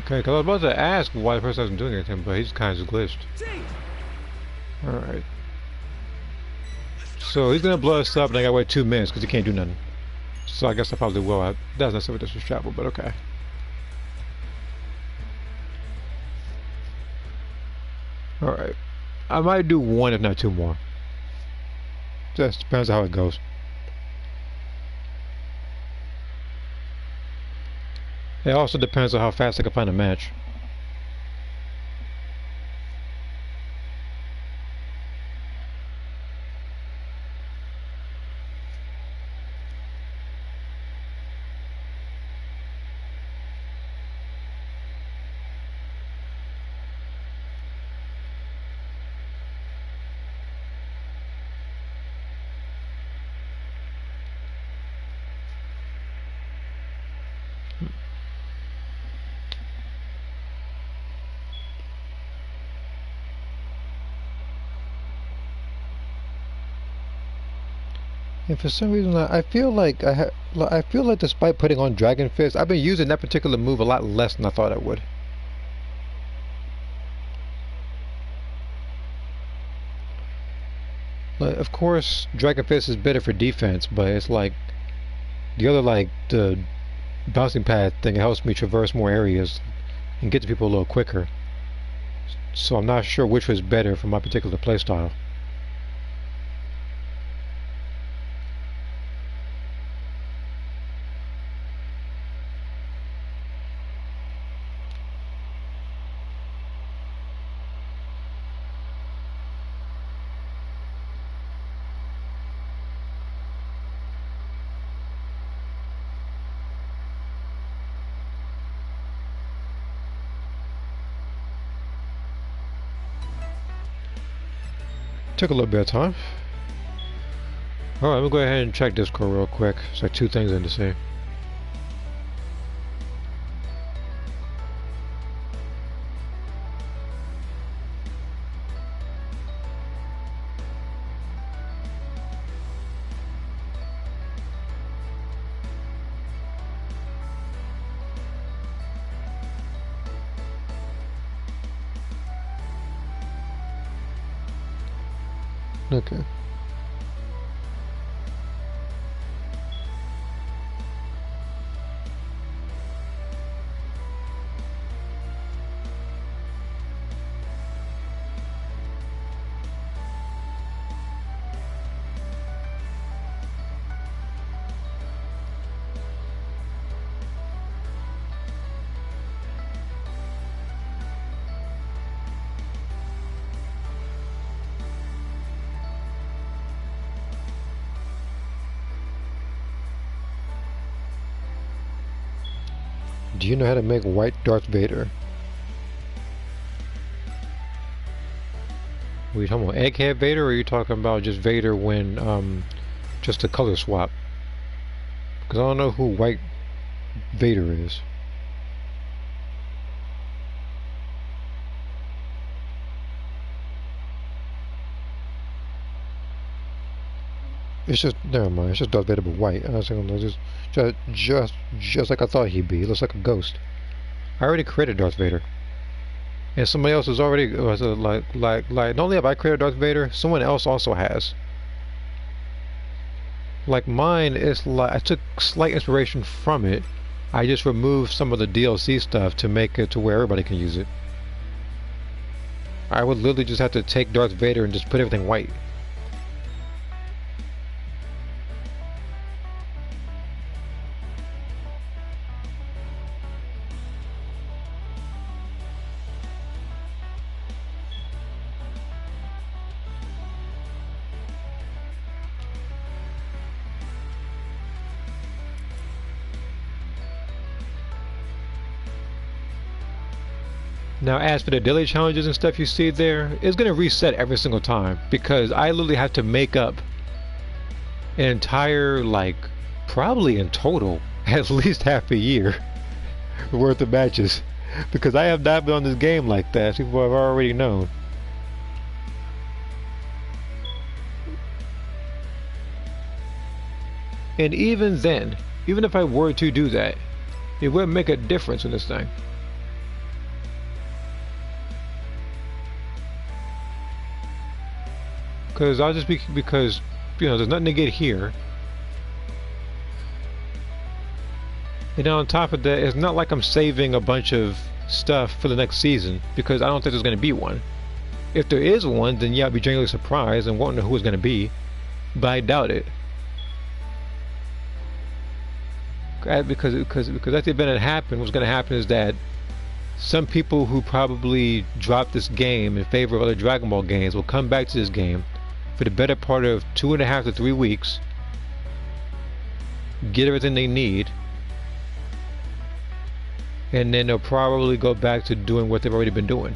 Okay, because I was about to ask why the person isn't doing anything, but he's kind of glitched. Alright. So he's gonna blow us up and I gotta wait 2 minutes because he can't do nothing. So I guess I probably will. That's not what this was travel, but okay. Alright. I might do 1 if not 2 more. Just depends on how it goes. It also depends on how fast I can find a match. And for some reason, I feel like I feel like despite putting on Dragon Fist, I've been using that particular move a lot less than I thought I would. Like, of course, Dragon Fist is better for defense, but it's like the other, like the bouncing pad thing. It helps me traverse more areas and get to people a little quicker. So I'm not sure which was better for my particular playstyle. Took a little bit of time. Alright, let me go ahead and check Discord real quick. It's like 2 things in to say. Okay. Do you know how to make white Darth Vader? Were you talking about Egghead Vader, or are you talking about just Vader when, just a color swap? Because I don't know who white Vader is. It's just, never mind, it's just Darth Vader but white. I was thinking, just like I thought he'd be. He looks like a ghost. I already created Darth Vader. And somebody else has already, like, not only have I created Darth Vader, someone else also has. Like mine is like, I took slight inspiration from it. I just removed some of the DLC stuff to make it to where everybody can use it. I would literally just have to take Darth Vader and just put everything white. Now, as for the daily challenges and stuff you see there, it's going to reset every single time, because I literally have to make up an entire, like, probably in total, at least half a year worth of matches, because I have not been on this game like that. People have already known. And even then, even if I were to do that, it wouldn't make a difference in this thing. Because I'll just be, because, you know, there's nothing to get here. And on top of that, it's not like I'm saving a bunch of stuff for the next season, because I don't think there's going to be one. If there is one, then yeah, I'll be genuinely surprised and won't know who it's going to be, but I doubt it. because at the event that happened, what's going to happen is that some people who probably dropped this game in favor of other Dragon Ball games will come back to this game for the better part of 2.5 to 3 weeks, get everything they need, and then they'll probably go back to doing what they've already been doing.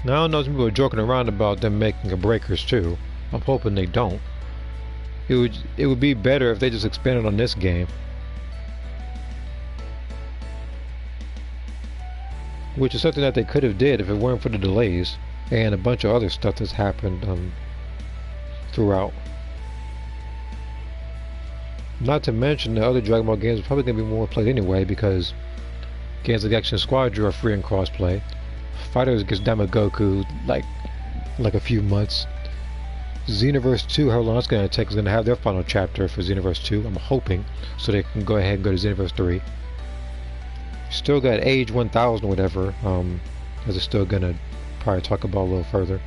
Now I don't know if people are joking around about them making a Breakers too. I'm hoping they don't. It would be better if they just expanded on this game, which is something that they could have did if it weren't for the delays and a bunch of other stuff that's happened throughout. Not to mention the other Dragon Ball games are probably going to be more played anyway, because games like Action Squadron are free in crossplay. Fighters gets Damagoku like a few months. Xenoverse 2, how long it's going to take, is going to have their final chapter for Xenoverse 2, I'm hoping, so they can go ahead and go to Xenoverse 3. Still got Age 1000 or whatever, as they're still going to probably talk about a little further.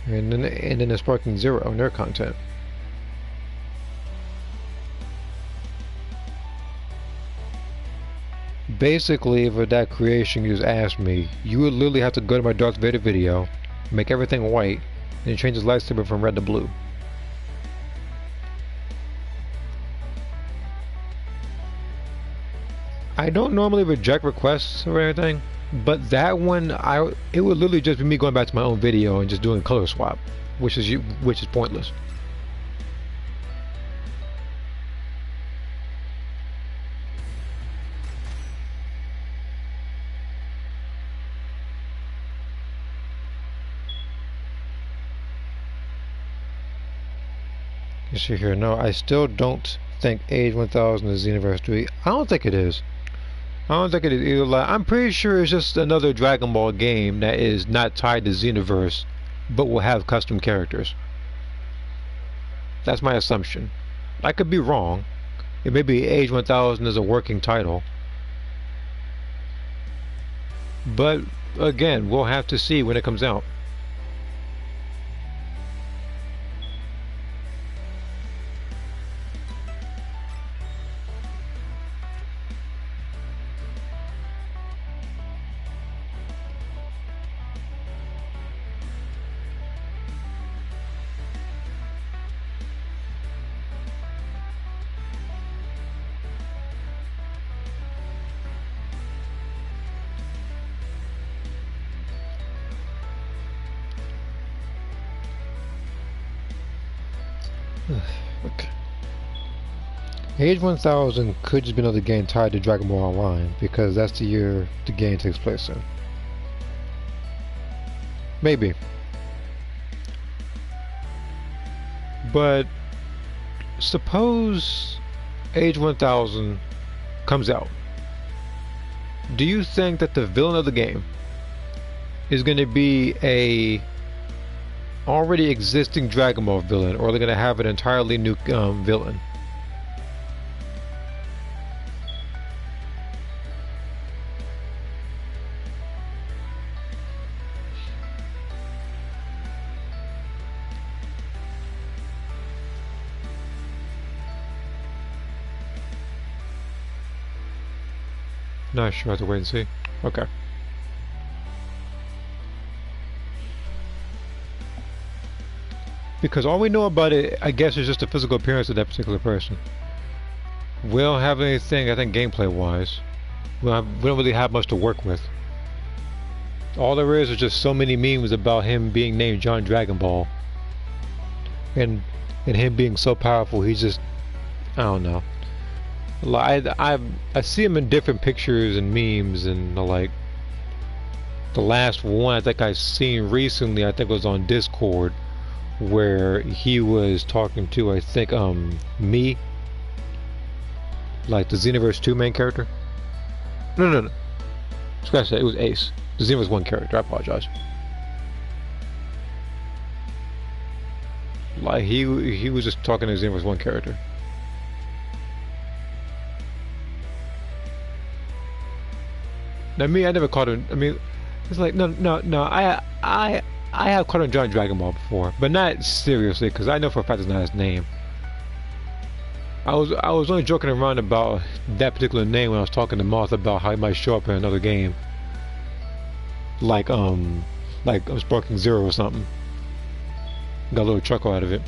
And then they're Sparking Zero on their content. Basically, for that creation you just asked me, you would literally have to go to my Darth Vader video, make everything white, and change his lightsaber from red to blue. I don't normally reject requests or anything, but that one, it would literally just be me going back to my own video and just doing a color swap, which is pointless. You see here, no, I still don't think Age 1000 is Xenoverse 3. I don't think it is. I don't think it is either. Like, I'm pretty sure it's just another Dragon Ball game that is not tied to Xenoverse, but will have custom characters. That's my assumption. I could be wrong. It may be Age 1000 is a working title. But, again, we'll have to see when it comes out. Okay. Age 1000 could just be another game tied to Dragon Ball Online, because that's the year the game takes place in. Maybe. But suppose Age 1000 comes out. Do you think that the villain of the game is going to be a already existing Dragon Ball villain, or are they going to have an entirely new villain? Not sure, I have to wait and see. Okay. Because all we know about it, I guess, is just the physical appearance of that particular person. We don't have anything, I think, gameplay-wise. We don't really have much to work with. All there is just so many memes about him being named John Dragon Ball. And him being so powerful, he's just... I don't know. I see him in different pictures and memes and the like. The last one I think I've seen recently, I think, was on Discord, where he was talking to, I think, me, like the Xenoverse 2 main character. No. Scratch that. It was Ace. The Xenoverse 1 character. I apologize. Like he was just talking to the Xenoverse 1 character. Now me, I never caught him. I mean, it's like no. I have caught him John Dragon Ball before, but not seriously, because I know for a fact it's not his name. I was only joking around about that particular name when I was talking to Moth about how he might show up in another game, like Sparking Zero or something. Got a little chuckle out of it.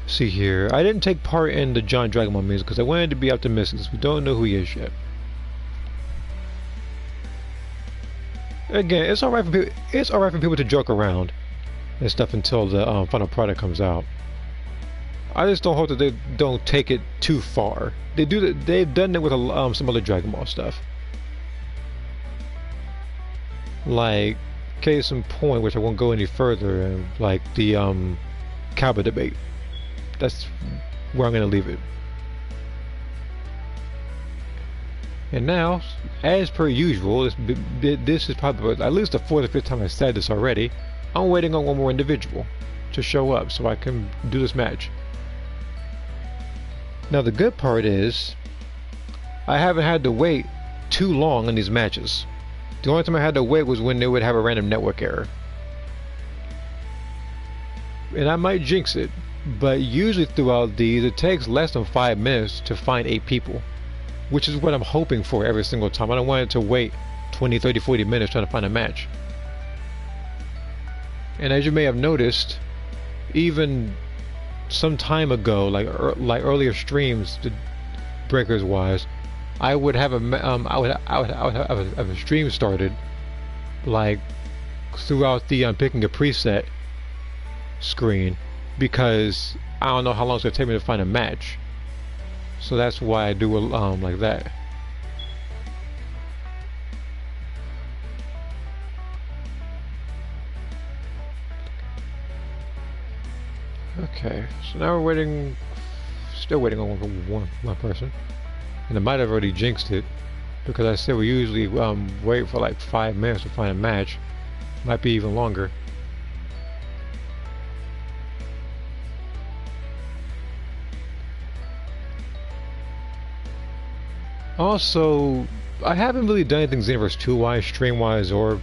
See here, I didn't take part in the John Dragon Ball music because I wanted to be optimistic, because we don't know who he is yet. Again, it's alright for people. It's alright for people to joke around and stuff until the final product comes out. I just don't hope that they don't take it too far. They do. They've done it with some other Dragon Ball stuff. Like, case in point, which I won't go any further, and like the Cabba debate. That's where I'm gonna leave it. And now, as per usual, this is probably at least the 4th or 5th time I said this already. I'm waiting on one more individual to show up so I can do this match. Now the good part is, I haven't had to wait too long in these matches. The only time I had to wait was when they would have a random network error. And I might jinx it, but usually throughout these it takes less than 5 minutes to find 8 people. Which is what I'm hoping for every single time. I don't want it to wait 20, 30, 40 minutes trying to find a match. And as you may have noticed, even some time ago, like earlier streams, breakers wise, I would have I would have a stream started, like throughout the picking a preset screen, because I don't know how long it's gonna take me to find a match. So that's why I do it like that. Okay, so now we're waiting, still waiting on one person, and I might have already jinxed it, because I said we usually wait for like 5 minutes to find a match. Might be even longer. Also, I haven't really done anything Xenoverse 2 wise, stream wise, or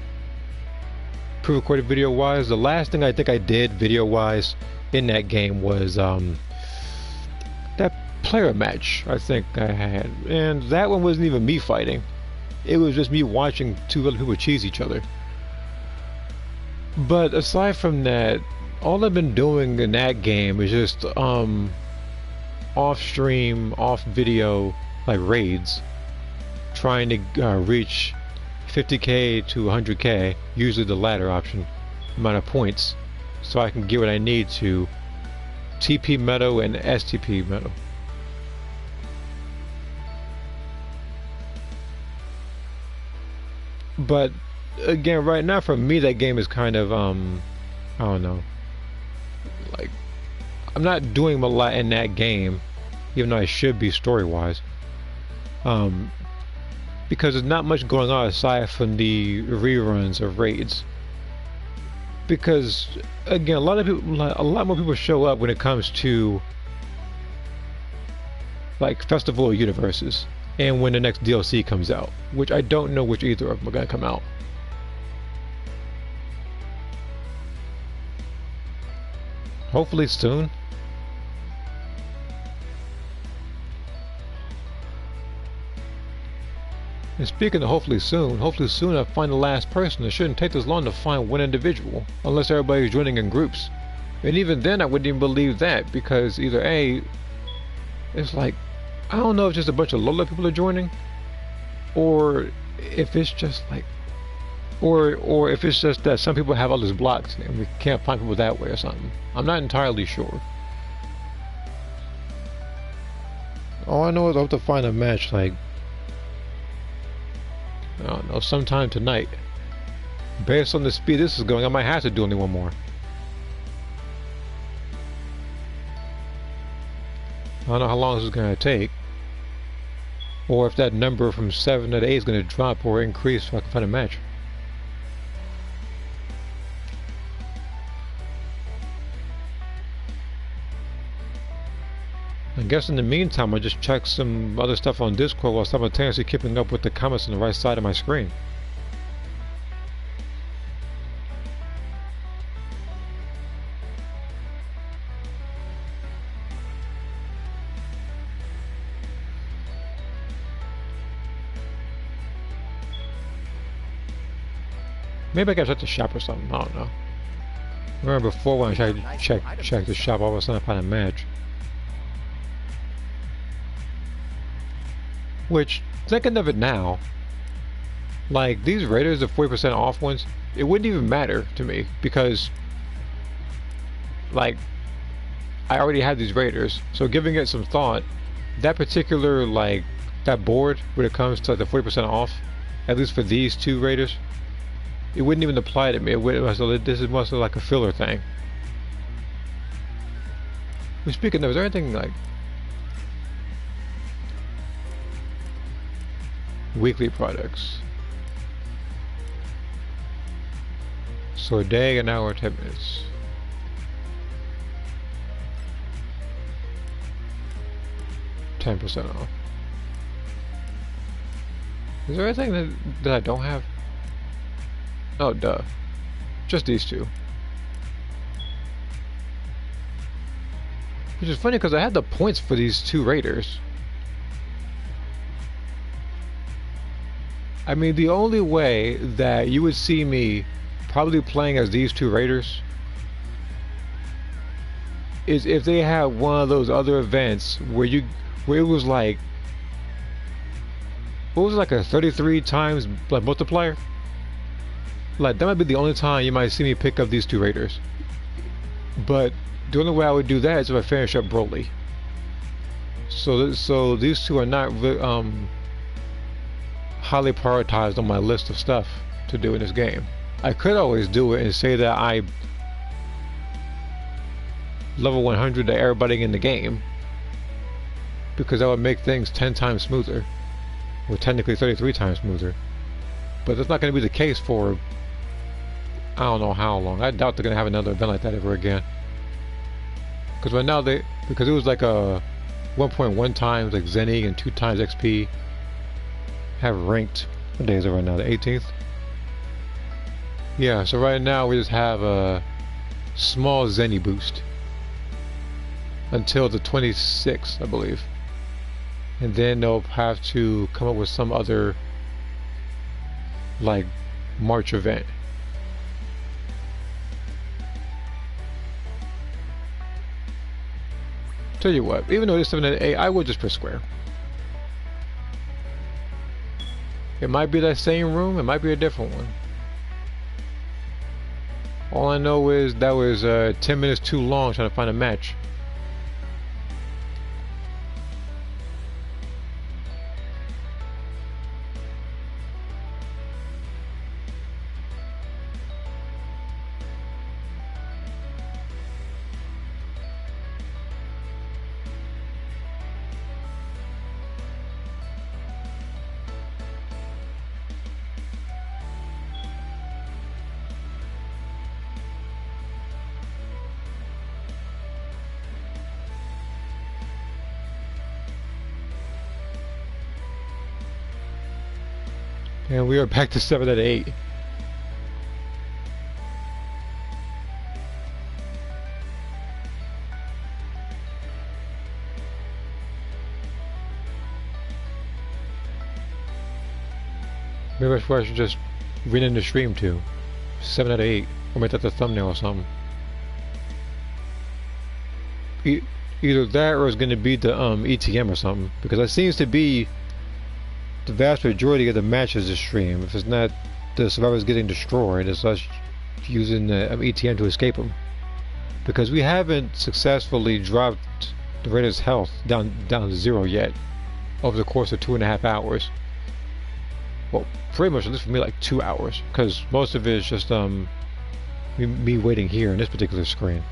pre-recorded video wise. The last thing I think I did video wise in that game was that player match I think I had, and that one wasn't even me fighting. It was just me watching 2 other people cheese each other. But aside from that, all I've been doing in that game is just off stream, off video, like raids, trying to reach 50k to 100k, usually the latter option, amount of points, so I can get what I need to TP Meadow and STP Meadow. But again, right now for me that game is kind of I don't know, like I'm not doing a lot in that game, even though I should be story wise, because there's not much going on aside from the reruns of raids. Because again, a lot more people show up when it comes to like Festival of Universes and when the next DLC comes out, which I don't know which either of them are gonna come out. Hopefully soon. And speaking of hopefully soon I'll find the last person. It shouldn't take this long to find one individual, unless everybody's joining in groups. And even then I wouldn't even believe that, because either A, it's like, I don't know if just a bunch of low-level people are joining, or if it's just like, or if it's just that some people have others blocked and we can't find people that way or something. I'm not entirely sure. All I know is I have to find a match, like, I don't know, sometime tonight. Based on the speed this is going, I might have to do only one more. I don't know how long this is going to take, or if that number from 7 to 8 is going to drop or increase so I can find a match. guess in the meantime, I just check some other stuff on Discord while simultaneously keeping up with the comments on the right side of my screen. Maybe I gotta check the shop or something, I don't know. Remember before when I check the shop, all of a sudden I find a match. Which, thinking of it now, like these Raiders, the 40% off ones, it wouldn't even matter to me because, like, I already had these Raiders. So giving it some thought, that particular, like, that board when it comes to like, the 40% off, at least for these two Raiders, it wouldn't even apply to me. So this is mostly like a filler thing. But speaking of, is there anything like weekly products? So a day, an hour, 10 minutes. %10 off. Is there anything that I don't have? Oh, duh. Just these two. Which is funny because I had the points for these two Raiders. I mean, the only way that you would see me probably playing as these two Raiders is if they had one of those other events where it was like, what was it, like a 33 times like multiplier? Like, that might be the only time you might see me pick up these two Raiders. But the only way I would do that is if I finish up Broly. So these two are not highly prioritized on my list of stuff to do in this game. I could always do it and say that I level 100 to everybody in the game, because that would make things 10 times smoother, or technically 33 times smoother. But that's not going to be the case for I don't know how long. I doubt they're going to have another event like that ever again. Because right now because it was like a 1.1 times like Zenny and 2 times XP have ranked. What day is it right now? The 18th? Yeah, so right now we just have a small Zenny boost until the 26th, I believe. And then they'll have to come up with some other like March event. Tell you what, even though it's 7 and 8, I would just press square. It might be that same room, it might be a different one. All I know is that was 10 minutes too long trying to find a match. And we are back to 7 out of 8. Maybe that's where I should just rename the stream to 7 out of 8, or make that the thumbnail or something. Either that or it's going to be the ETM or something, because that seems to be the vast majority of the matches this stream. If it's not the survivors getting destroyed, it's us using the ETM to escape them, because we haven't successfully dropped the Raiders' health down to 0 yet over the course of 2.5 hours. Well, pretty much, at least for me, like 2 hours, because most of it is just me waiting here in this particular screen.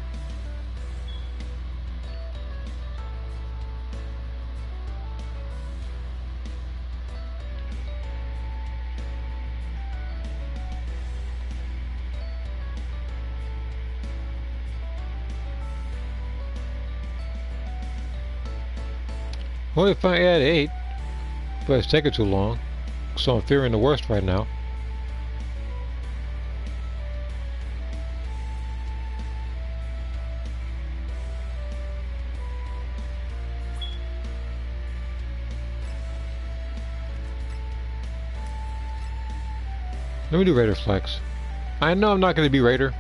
Well, if I add 8, but it's taking too long, so I'm fearing the worst right now. Let me do Raider Flex. I know I'm not going to be Raider,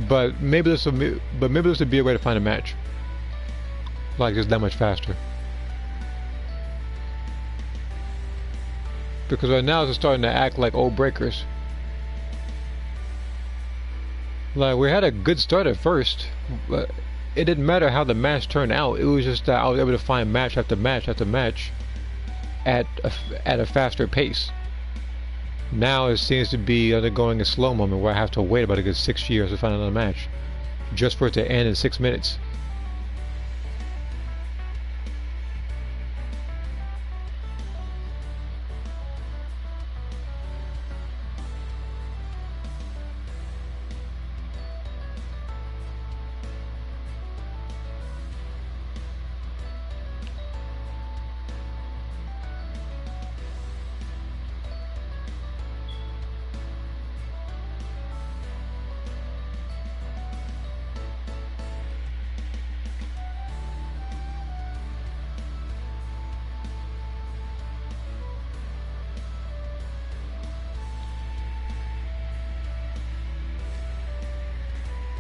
but maybe this will be a way to find a match. Like just that much faster. Because right now it's starting to act like old breakers. Like we had a good start at first, but it didn't matter how the match turned out. It was just that I was able to find match after match after match at a faster pace. Now it seems to be undergoing a slow moment where I have to wait about a good 6 years to find another match, just for it to end in 6 minutes.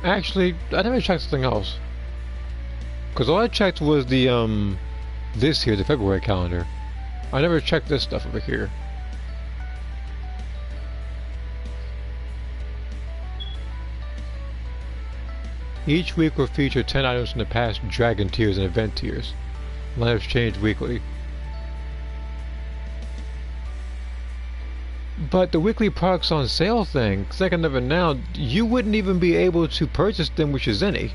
Actually, I never checked something else. Because all I checked was the, this here, the February calendar. I never checked this stuff over here. Each week will feature 10 items from the past Dragon tiers and event tiers. Lineups change weekly. But the weekly products on sale thing, second of it now, you wouldn't even be able to purchase them with Shizeni.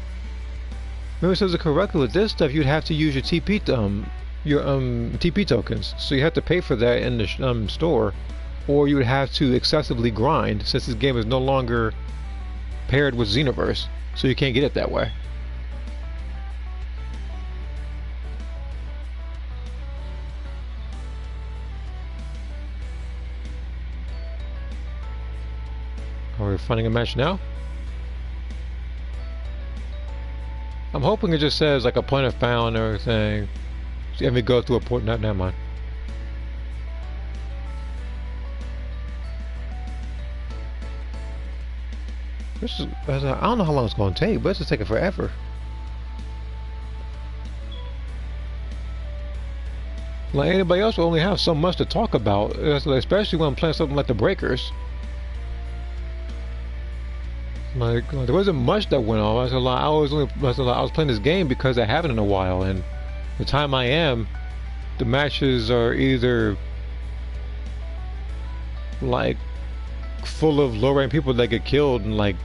Remember, it says it correctly with this stuff, you'd have to use your TP tokens. So you have to pay for that in the store, or you would have to excessively grind, since this game is no longer paired with Xenoverse, so you can't get it that way. Are we finding a match now? I'm hoping it just says like a planet found and everything. Let me go through a port. No, never mind. This is, I don't know how long it's going to take, but it's just taking forever. Like anybody else will only have so much to talk about, especially when I'm playing something like the Breakers. Like there wasn't much that went on. I was playing this game because I haven't in a while, and the time I am, the matches are either like full of low-rank people that get killed in like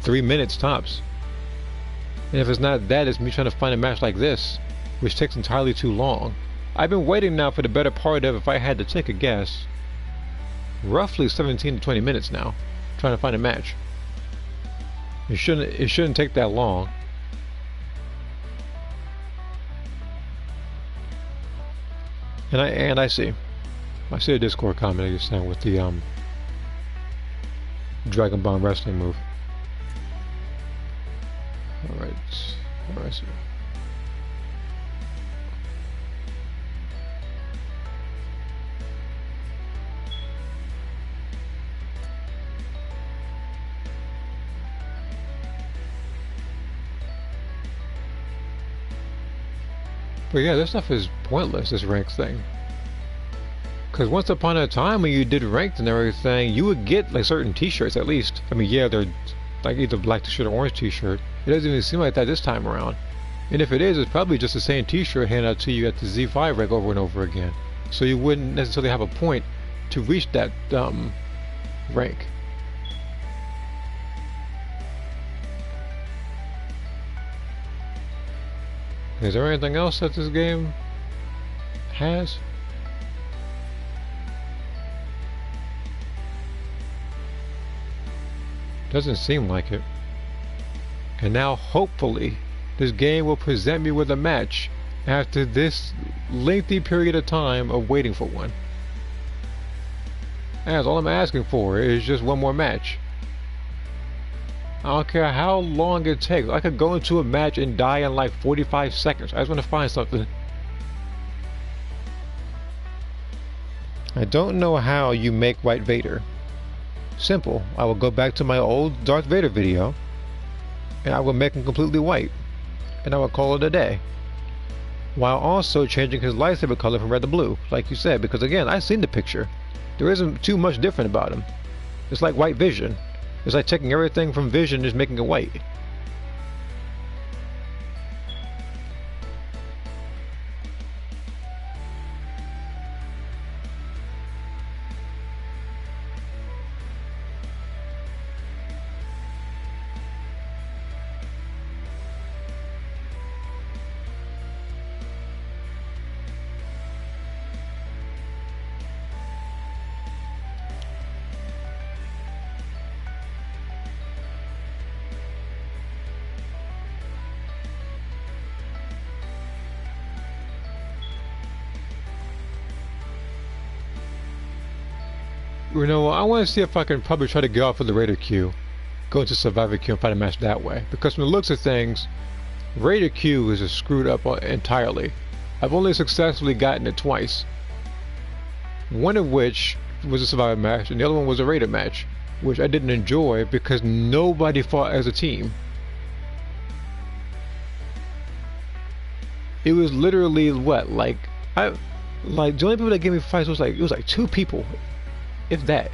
3 minutes tops. And if it's not that, it's me trying to find a match like this, which takes entirely too long. I've been waiting now for the better part of, if I had to take a guess, roughly 17 to 20 minutes now, trying to find a match. It shouldn't take that long. And I see a Discord comment you're saying with the Dragon Ball wrestling move. Alright, sir. But yeah, this stuff is pointless, this ranked thing. Because once upon a time when you did ranked and everything, you would get like certain t-shirts at least. I mean, yeah, they're like either black t-shirt or orange t-shirt. It doesn't even seem like that this time around. And if it is, it's probably just the same t-shirt handed out to you at the Z5 rank over and over again. So you wouldn't necessarily have a point to reach that rank. Is there anything else that this game has? Doesn't seem like it. And now hopefully this game will present me with a match after this lengthy period of time of waiting for one. As all I'm asking for is just one more match. I don't care how long it takes. I could go into a match and die in like 45 seconds. I just want to find something. I don't know how you make White Vader. Simple. I will go back to my old Darth Vader video and I will make him completely white. And I will call it a day. While also changing his lightsaber color from red to blue, like you said, because again, I've seen the picture. There isn't too much different about him. It's like White Vision. It's like taking everything from Vision and just making it white. You know, I want to see if I can probably try to get off of the Raider queue, go into Survivor queue and fight a match that way. Because from the looks of things, Raider queue is just screwed up entirely. I've only successfully gotten it twice. One of which was a Survivor match, and the other one was a Raider match, which I didn't enjoy because nobody fought as a team. It was literally what, like the only people that gave me fights was like 2 people. If that.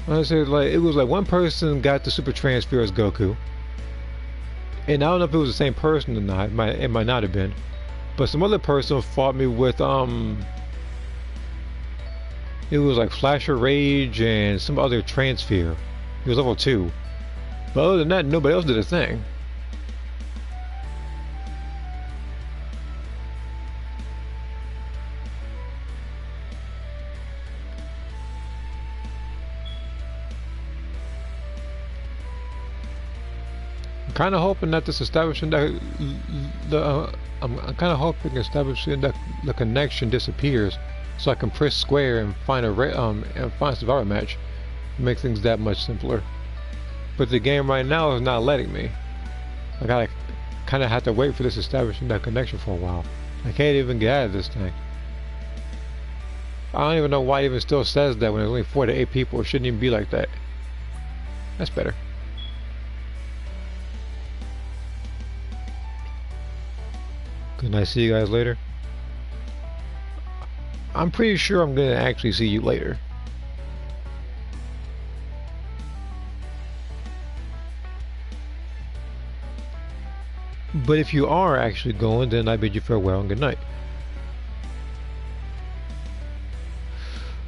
I said, like, it was like one person got the super transfer as Goku, and I don't know if it was the same person or not. It might not have been, but some other person fought me with it was like Flasher Rage and some other transfer. He was level 2, but other than that, nobody else did a thing. Kind of hoping that this establishing that I'm kind of hoping establishing that the connection disappears, so I can press square and find a Survivor match, make things that much simpler. But the game right now is not letting me. I gotta kind of have to wait for this establishing that connection for a while. I can't even get out of this thing. I don't even know why it even still says that when there's only 4 to 8 people. It shouldn't even be like that. That's better. Good night, see you guys later. I'm pretty sure I'm gonna actually see you later. But if you are actually going, then I bid you farewell and good night.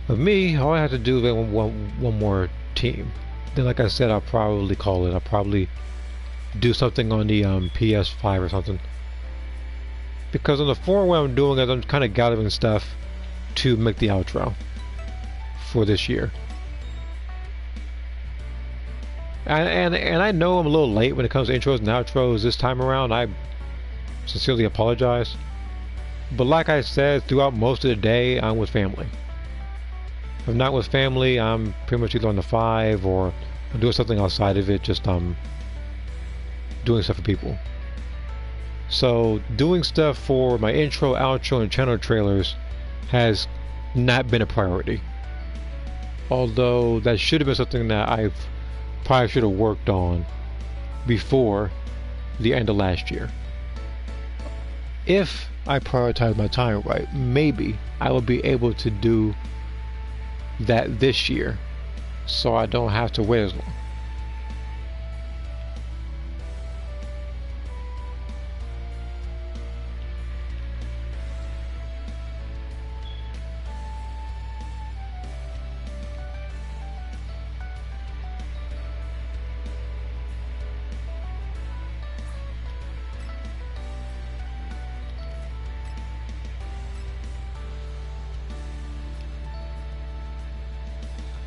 Of me, all I have to do is one more team. Then, like I said, I'll probably call it. I'll probably do something on the PS5 or something. Because on the forum, what I'm doing is I'm kind of gathering stuff to make the outro for this year. And I know I'm a little late when it comes to intros and outros this time around. I sincerely apologize. But like I said, throughout most of the day, I'm with family. If I'm not with family, I'm pretty much either on the 5 or I'm doing something outside of it, just doing stuff for people. So doing stuff for my intro, outro, and channel trailers has not been a priority. Although that should have been something that I probably should have worked on before the end of last year. If I prioritize my time right, maybe I will be able to do that this year, so I don't have to wait as long.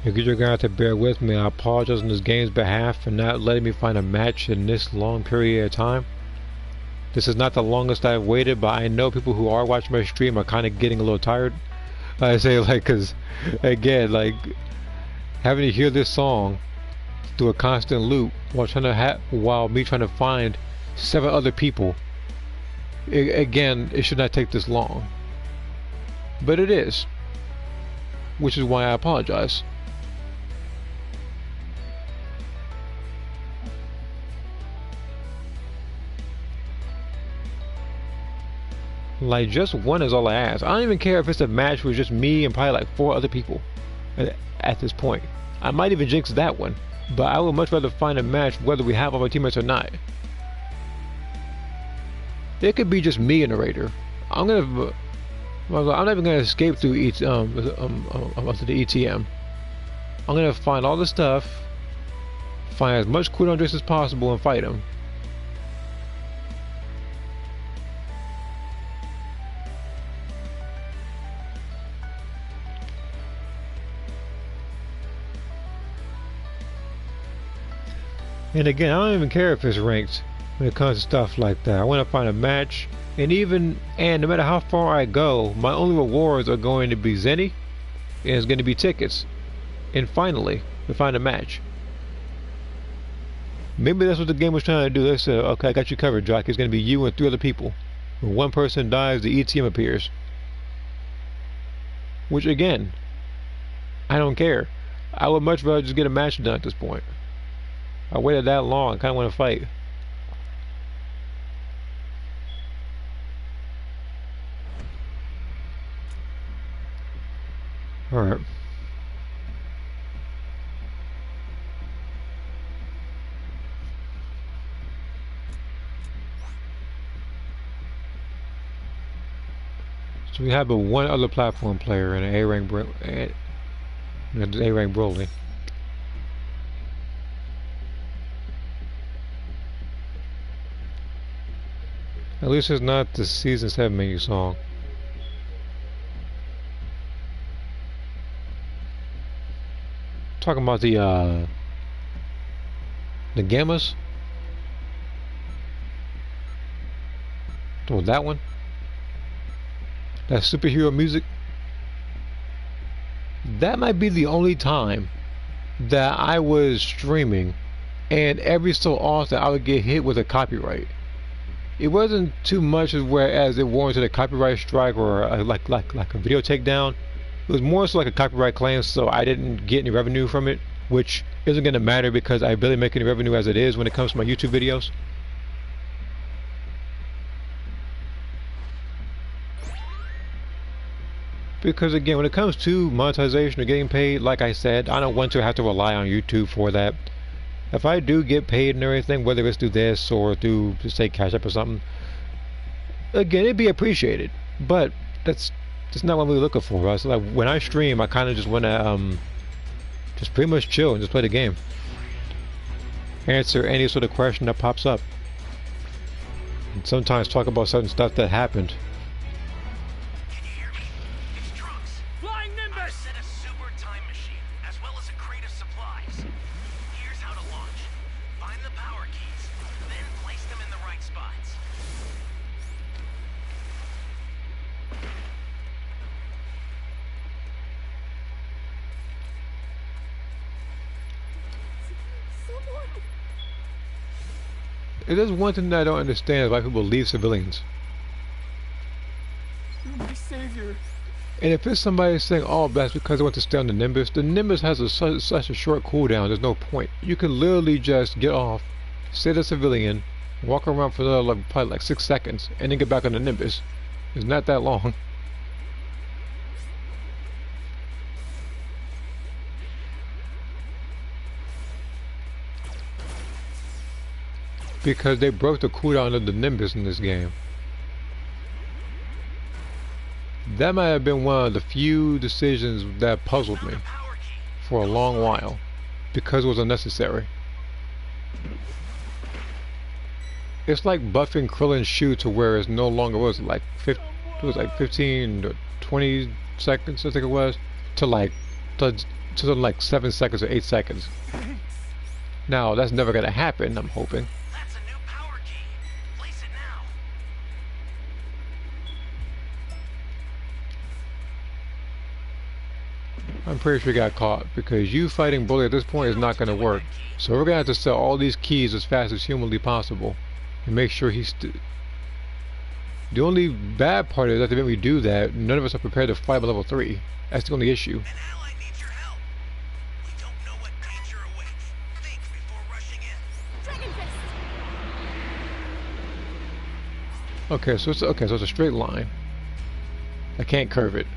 You're gonna have to bear with me. I apologize on this game's behalf for not letting me find a match in this long period of time. This is not the longest I've waited, but I know people who are watching my stream are kind of getting a little tired. I say like, cause again, like having to hear this song through a constant loop while me trying to find 7 other people. Again, it should not take this long, but it is, which is why I apologize. Like, just one is all I ask. I don't even care if it's a match with just me and probably like 4 other people at this point. I might even jinx that one, but I would much rather find a match whether we have all our teammates or not. It could be just me and the Raider. I'm not even gonna escape through the ETM. I'm gonna find all the stuff, find as much cooldown drinks as possible, and fight him. And again, I don't even care if it's ranked when it comes to stuff like that. I want to find a match, and no matter how far I go, my only rewards are going to be Zenny, and it's going to be tickets. And finally, we find a match. Maybe that's what the game was trying to do. They said, okay, I got you covered, Jock. It's going to be you and 3 other people. When one person dies, the ETM appears. Which, again, I don't care. I would much rather just get a match done at this point. I waited that long. I kind of want to fight. Alright. So we have but one other platform player in an A-rank Broly. At least it's not the Season 7 menu song. Talking about the Gammas? Oh, that one? That superhero music? That might be the only time that I was streaming and every so often I would get hit with a copyright. It wasn't too much as it warranted a copyright strike or like a video takedown. It was more so like a copyright claim, so I didn't get any revenue from it, which isn't going to matter because I barely make any revenue as it is when it comes to my YouTube videos. Because again, when it comes to monetization or getting paid, like I said, I don't want to have to rely on YouTube for that. If I do get paid and everything, whether it's through this or through, say, Cash App or something, again, it'd be appreciated. But that's not what I'm really looking for. Right? So like when I stream, I kind of just want to just pretty much chill and just play the game, answer any sort of question that pops up, and sometimes talk about certain stuff that happened. Can you hear me? It's Trunks. Flying Nimbus! I've set a super time machine, as well as a crate of supplies. Here's how to launch. Find the power keys, then place them in the right spots. Someone. It is one thing that I don't understand why people leave civilians. You're my savior. And if it's somebody saying, oh, that's because they want to stay on the Nimbus has such a short cooldown, there's no point. You can literally just get off, stay a civilian, walk around for another, probably like 6 seconds, and then get back on the Nimbus. It's not that long. Because they broke the cooldown of the Nimbus in this game. That might have been one of the few decisions that puzzled me for a long while, because it was unnecessary. It's like buffing Krillin's shoe to where it no longer was like 15 to 20 seconds, I think it was, to like 7 seconds or 8 seconds. Now that's never gonna happen, I'm hoping. That's a new power key. Place it now. I'm pretty sure he got caught because you fighting Broly at this point is not going to work. So we're going to have to sell all these keys as fast as humanly possible and make sure he's... The only bad part is that the minute we do that, none of us are prepared to fight by level 3. That's the only issue. An ally needs your help. We don't know what danger awaits. Think before rushing in. Dragon Fist! Okay, so it's a straight line. I can't curve it.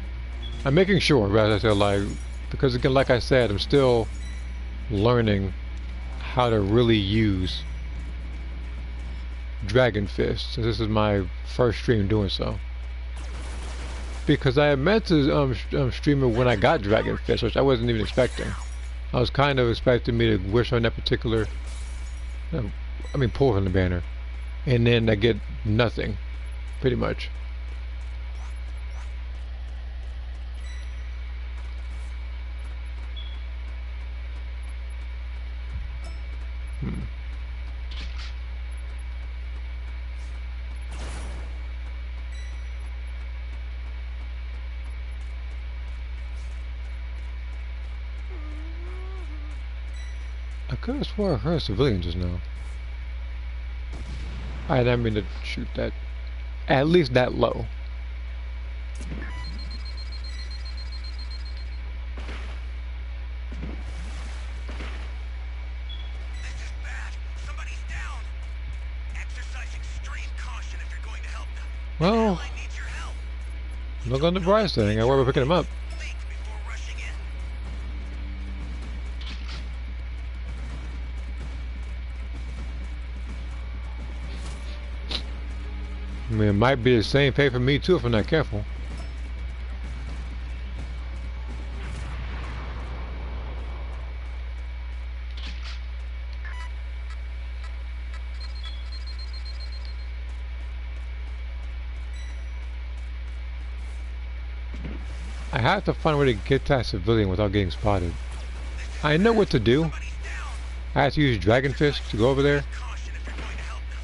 I'm making sure, rather than like, because again, like I said, I'm still learning how to really use Dragon Fist. So this is my first stream doing so. Because I had meant to stream it when I got Dragon Fist, which I wasn't even expecting. I was kind of expecting me to wish on that particular, pull from the banner, and then I get nothing, pretty much. I could have swore I heard a civilian just now. I didn't mean to shoot that. At least that low. This is bad. Somebody's down. Exercise extreme caution if you're going to help them. Well, Ally needs your help. look on the bright thing. I we're picking him up. Think before rushing in. I mean, it might be the same pay for me too if I'm not careful. I have to find a way to get that civilian without getting spotted. I know what to do. Somebody's down. I have to use Dragon Fist to go over there. Caution if you're going to help them.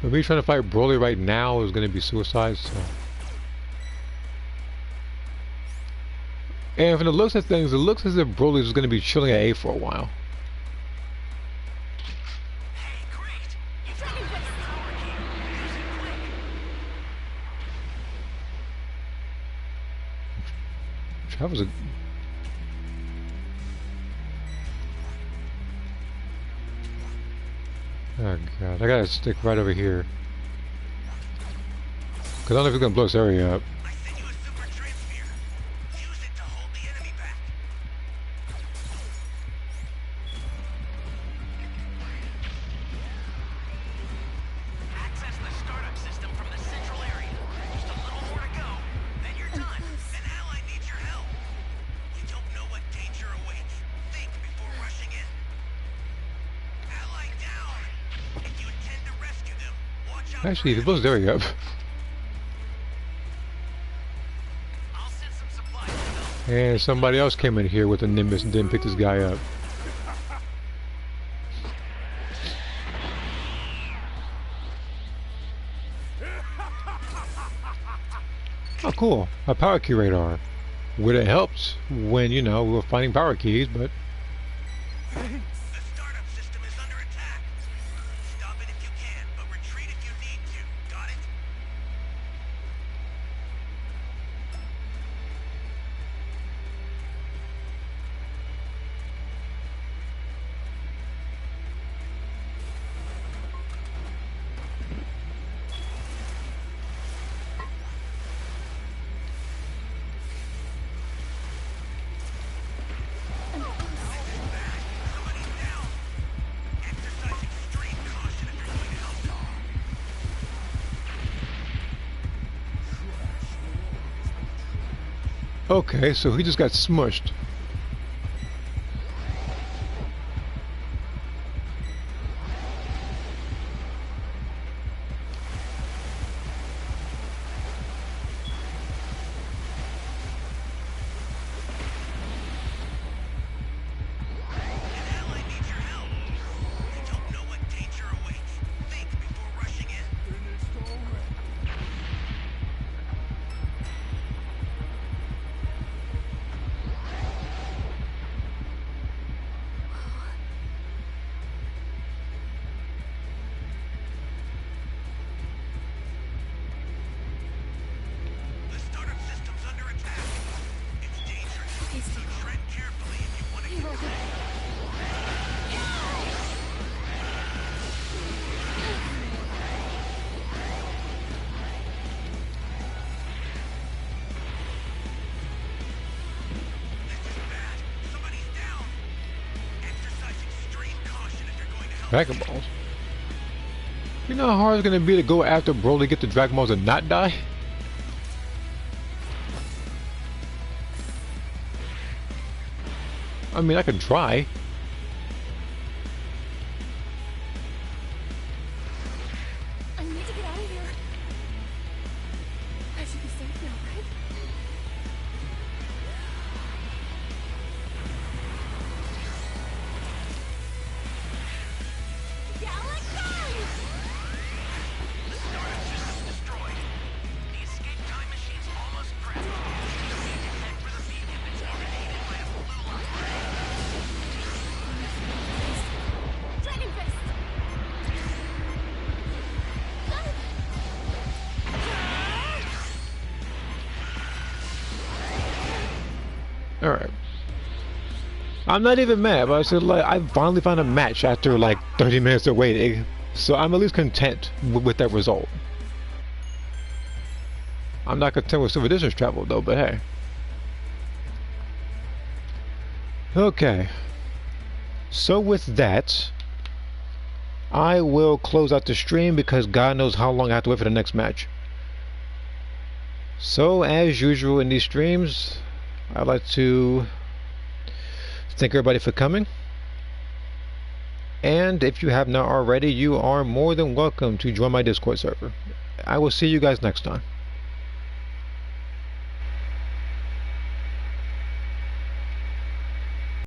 But me trying to fight Broly right now is going to be suicide, so... And from the looks of things, it looks as if Broly is going to be chilling at A for a while. Hey, great. You found Dragon another Fist! power key. Use it quick. Travel's a... Oh god, I gotta stick right over here. Cause I don't know if he's gonna blow this area up. I sent you a super transfer. Use it to hold the enemy back. Access the startup system from the central area. Just a little more to go, then you're done. An ally needs your help. You don't know what danger awaits. Think before rushing in. Ally down. If you intend to rescue them, watch out. Actually, if he for blows the area up. I'll send some supplies to help. And somebody else came in here with a Nimbus and didn't pick this guy up. Oh, cool. A power key radar. Would have helped when, you know, we were finding power keys, but... The startup system is under attack. Stop it if you can, but retreat if you need to. Got it? Somebody's down. Exercise extreme caution if you're going to help them. Okay, so he just got smushed. An ally needs your help. You don't know what danger awaits. Dragon Balls? You know how hard it's gonna be to go after Broly, get the Dragon Balls and not die? I mean, I can try. I need to get out of here. I should be safe now, right? Galaxy! The startup system's destroyed. The escape time machine's almost prepped. You need to head for the beacon that's dominated by a blue line. Dragon Fist! Alright. I'm not even mad, but I said, like, I finally found a match after like 30 minutes of waiting. So I'm at least content with that result. I'm not content with silver distance travel though, but hey. Okay. So with that, I will close out the stream because God knows how long I have to wait for the next match. So as usual in these streams, I'd like to thank everybody for coming. And if you have not already, you are more than welcome to join my Discord server. I will see you guys next time.